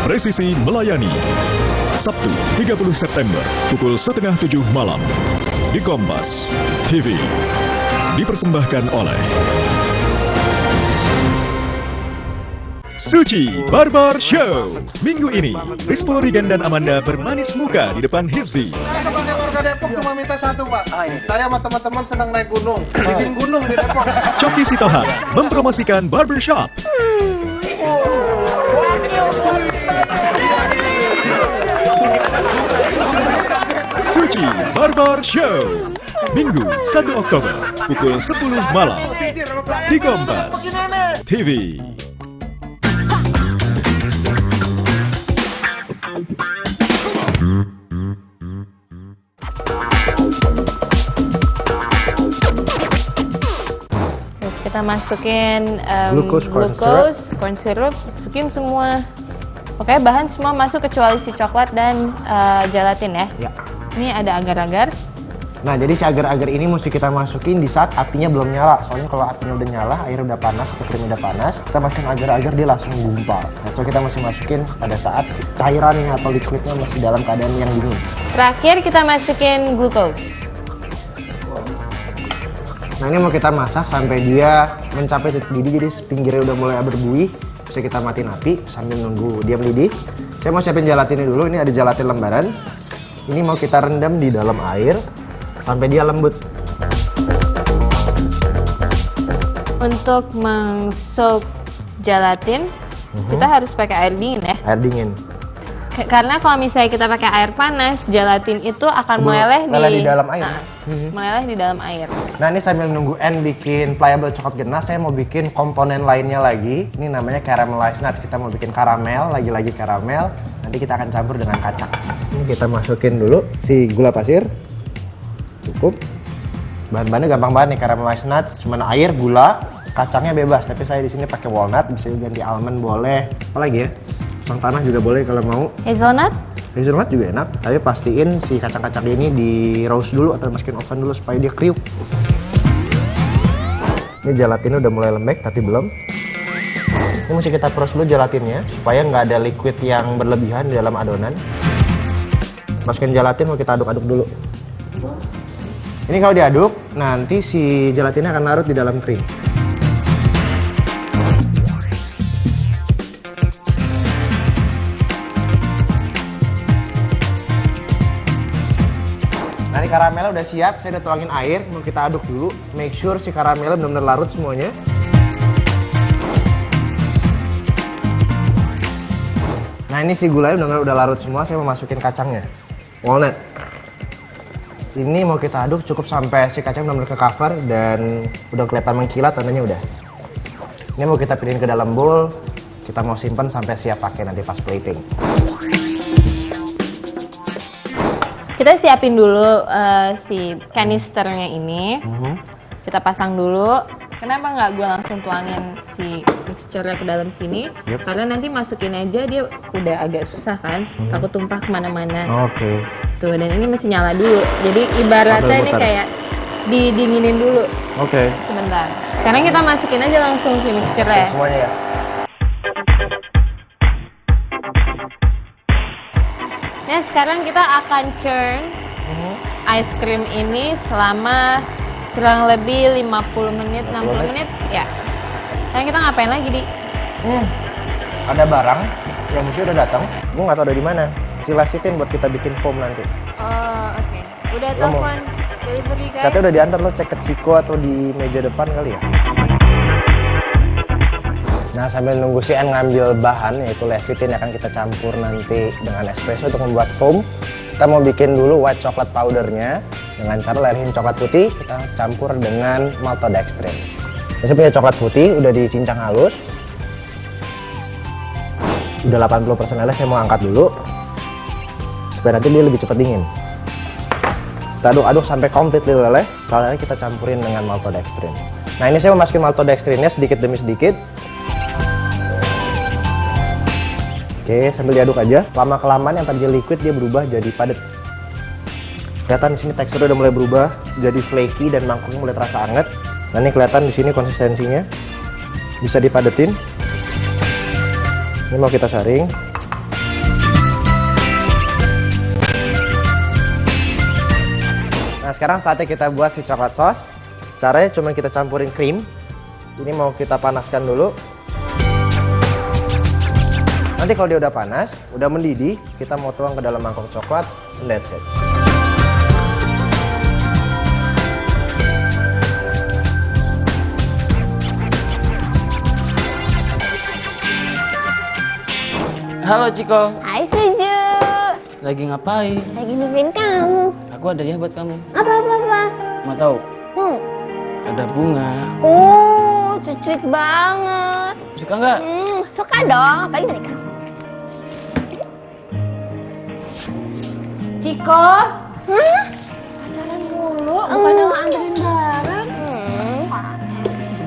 Presisi melayani. Sabtu, 30 September, pukul 6:30 malam. Di Kompas TV. Dipersembahkan oleh Suci Barbar Show. Minggu ini, Rizpo, Rigan, dan Amanda bermanis muka di depan Hifzi. Warga Depok cuma minta satu, Pak. Saya sama teman-teman senang naik gunung. Bikin gunung di Depok. Coki Sitohang mempromosikan barbershop. Suci Barber Show. Minggu 1 Oktober pukul 10 malam di Kompas TV. Terus kita masukin Glucose, corn syrup, masukin semua. Pokoknya bahan semua masuk kecuali si coklat dan gelatin ya. Ini ada agar-agar. Nah, jadi si agar-agar ini mesti kita masukin di saat apinya belum nyala. Soalnya kalau apinya udah nyala, air udah panas, atau krim udah panas, kita masukin agar-agar dia langsung gumpal. Nah, so kita mesti masukin pada saat cairannya atau liquidnya masih dalam keadaan yang dingin. Terakhir kita masukin glucose. Nah, ini mau kita masak sampai dia mencapai titik didih, jadi pinggirnya udah mulai berbuih. Bisa kita matiin api sambil nunggu dia mendidih. Saya mau siapin gelatinnya dulu. Ini ada gelatin lembaran. Ini mau kita rendam di dalam air sampai dia lembut. Untuk meng-soak gelatin, kita harus pakai air dingin ya. Air dingin. Karena kalau misalnya kita pakai air panas, gelatin itu akan meleleh di dalam air. Meleleh di dalam air. Nah, ini sambil nunggu N bikin pliable coklat ganas, saya mau bikin komponen lainnya lagi. Ini namanya caramelized nuts. Kita mau bikin karamel, lagi-lagi karamel. Nanti kita akan campur dengan kacang. Ini kita masukin dulu si gula pasir. Cukup. Bahan-bahannya gampang banget nih, caramelized nuts. Cuman air, gula, kacangnya bebas. Tapi saya di sini pakai walnut, bisa ganti almond boleh. Apa lagi ya? Sang tanah juga boleh kalau mau. Hazelnut? Hazelnut juga enak. Tapi pastiin si kacang-kacang ini di roast dulu atau masukin oven dulu supaya dia kriuk. Ini gelatinnya udah mulai lembek tapi belum. Ini mesti kita press dulu gelatinnya supaya nggak ada liquid yang berlebihan di dalam adonan. Masukin gelatin, mau kita aduk-aduk dulu. Ini kalau diaduk, nanti si gelatinnya akan larut di dalam krim. Nah, ini karamelnya udah siap, saya udah tuangin air, mau kita aduk dulu. Make sure si karamelnya benar-benar larut semuanya. Nah, ini si gulanya udah larut semua, saya mau masukin kacangnya. Walnut. Ini mau kita aduk cukup sampai si kacang benar-benar ke cover dan udah kelihatan mengkilat, tandanya udah. Ini mau kita pilihin ke dalam bowl, kita mau simpan sampai siap pakai nanti pas plating. Kita siapin dulu si kanisternya ini. Kita pasang dulu. Kenapa nggak gue langsung tuangin si mixture ke dalam sini? Karena nanti masukin aja dia udah agak susah kan, takut tumpah kemana-mana. Oke. Tuh, dan ini masih nyala dulu. Jadi ibaratnya ini kayak didinginin dulu. Oke. Sebentar. Sekarang kita masukin aja langsung si mixture-nya. Semuanya ya. Nah, sekarang kita akan churn ice cream ini selama kurang lebih 50 menit, 60 menit ya. Sekarang kita ngapain lagi, Di? Ada barang yang mesti udah datang. Gue nggak tahu ada di mana. Silasitin buat kita bikin foam nanti. Oh, oke. Udah telepon delivery kan? Katanya udah diantar, lo cek ke Ciko atau di meja depan kali ya. Nah, sambil nunggu si N ngambil bahan yaitu lecithin yang akan kita campur nanti dengan espresso untuk membuat foam. Kita mau bikin dulu white chocolate powdernya dengan cara lelehin coklat putih, kita campur dengan maltodextrin. Saya punya coklat putih udah dicincang halus. Udah 80% leleh, saya mau angkat dulu supaya nanti dia lebih cepat dingin. Kita aduk-aduk sampai komplit leleh. Setelah kita campurin dengan maltodextrin. Nah, ini saya mau masukin maltodextrinnya sedikit demi sedikit. Oke, sambil diaduk aja. Lama-kelamaan yang tadinya liquid dia berubah jadi padat. Kelihatan di sini teksturnya udah mulai berubah jadi flaky dan mangkuknya mulai terasa anget. Nah, ini kelihatan di sini konsistensinya bisa dipadetin. Ini mau kita saring. Nah, sekarang saatnya kita buat si coklat sauce. Caranya cuma kita campurin krim. Ini mau kita panaskan dulu. Nanti kalau dia udah panas, udah mendidih, kita mau tuang ke dalam mangkok coklat, and that's it. Halo Ciko. Hai Suju. Lagi ngapain? Lagi nungguin kamu. Aku ada hadiah buat kamu. Apa? Mau tahu? Ada bunga. Cucuit banget. Suka nggak? Suka dong, apalagi dari kamu. Ciko. Pacaran mulu, bukannya nganterin barang.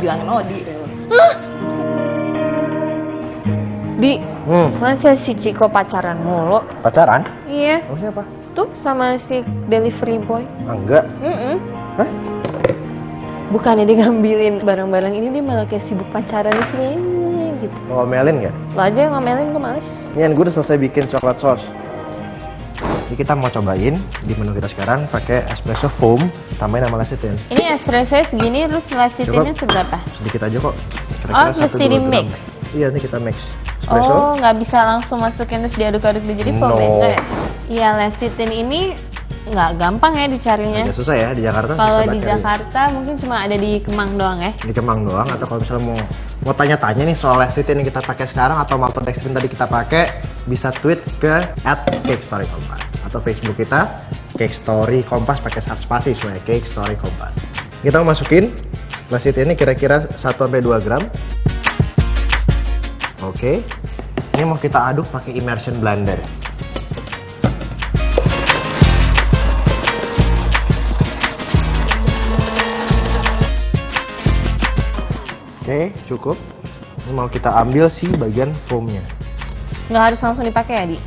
Bilangin Odi. Di, masa si Ciko pacaran mulu? Pacaran? Iya. Oh, siapa? Tuh sama si delivery boy. Enggak. Hah? Bukannya dia ngambilin barang-barang ini, dia malah kayak sibuk pacaran di sini gitu. Mau ngomelin nggak? Lo aja yang ngomelin, gue males. Nian, gue udah selesai bikin coklat sauce. Jadi kita mau cobain di menu kita sekarang pakai espresso foam, tambahin sama lecithin. Ini espresso segini, terus lecithinnya seberapa? Sedikit aja kok. Oh, mesti di mix? Iya, nanti kita mix. Espresso. Oh, nggak bisa langsung masukin terus diaduk-aduk jadi foam ya? Enggak ya? Iya, lecithin ini nggak gampang ya dicarinya. Agak susah ya di Jakarta. Kalau di Jakarta mungkin cuma ada di Kemang doang ya? Di Kemang doang, atau kalau misalnya mau tanya-tanya nih soal lecithin yang kita pakai sekarang atau maltodextrin tadi kita pakai, bisa tweet ke @cakestorykompas atau Facebook kita Cakestory Kompas pakai spasi supaya Cakestory Kompas. Kita mau masukin lecithin ini kira-kira 1-2 gram. Oke. Ini mau kita aduk pakai immersion blender. Oke, cukup. Ini mau kita ambil si bagian foamnya. Nggak harus langsung dipakai ya, Di?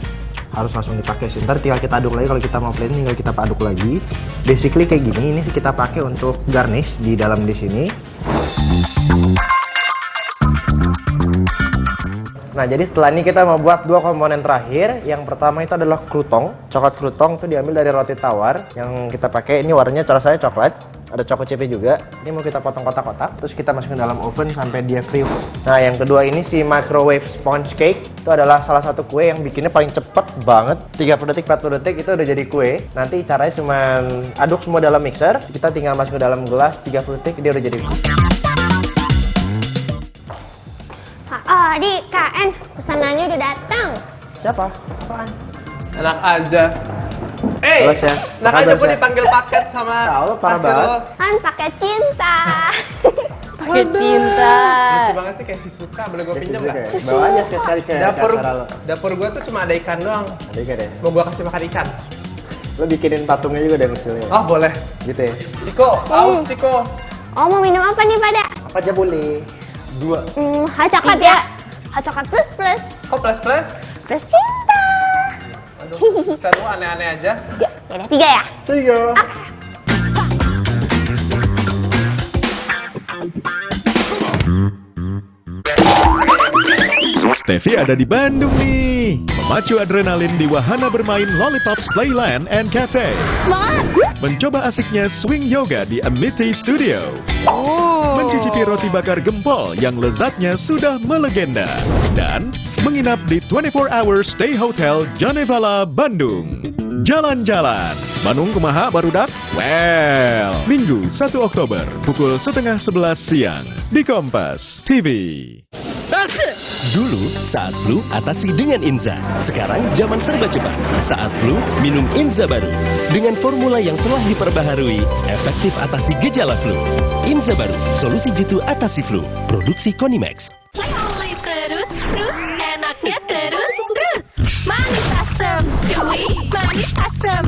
Harus langsung dipakai sih. Ntar tinggal kita aduk lagi. Kalau kita mau plain tinggal kita aduk lagi. Basically kayak gini. Ini sih kita pakai untuk garnish di dalam di sini. Nah, jadi setelah ini kita mau buat 2 komponen terakhir. Yang pertama itu adalah krutong. Coklat krutong itu diambil dari roti tawar. Yang kita pakai ini warnanya cara saya coklat. Ada choco chipnya juga. Ini mau kita potong kotak-kotak. Terus kita masukin dalam oven sampai dia kriuk. Nah, yang kedua ini si microwave sponge cake. Itu adalah salah satu kue yang bikinnya paling cepet banget. 30 detik, 40 detik itu udah jadi kue. Nanti caranya cuma aduk semua dalam mixer. Kita tinggal masukin dalam gelas 30 detik dia udah jadi kue. Di KN, pesanannya udah datang. Siapa? Apaan? Enak aja. Enak aja gue dipanggil paket sama parah banget. Kan paket cinta. Paket cinta. Lucu banget sih kayak si Suka, boleh gue pinjam nggak? Bawa aja sekali ke dapur gue tuh cuma ada ikan doang. Ada ikan ya? Mau gue kasih makan ikan. Lo bikinin patungnya juga deh kecilnya. Oh boleh. Gitu ya? Ciko, Ciko. Oh mau minum apa nih pada? Apa aja boleh. 2. Hot coklat ya? Hot coklat plus. Kok plus? Plus cinta. Aduh, sekarang aneh-aneh aja. Ya udah 3 ya? 3. Steffi ada di Bandung nih. Memacu adrenalin di wahana bermain Lollipops Playland and Cafe. Semangat! Mencoba asiknya swing yoga di Amity Studio. Mencicipi roti bakar gempol yang lezatnya sudah melegenda. Dan menginap di 24 Hour Stay Hotel Janevalla, Bandung. Jalan-jalan. Manung kumaha barudak? Well, Minggu 1 Oktober pukul 10:30 siang di Kompas TV. Dulu saat flu atasi dengan Inza. Sekarang zaman serba cepat. Saat flu minum Inza baru. Dengan formula yang telah diperbaharui, efektif atasi gejala flu. Inza baru, solusi jitu atasi flu. Produksi Konimax. Terus, enaknya terus. Manis asam, chewy, manis asam.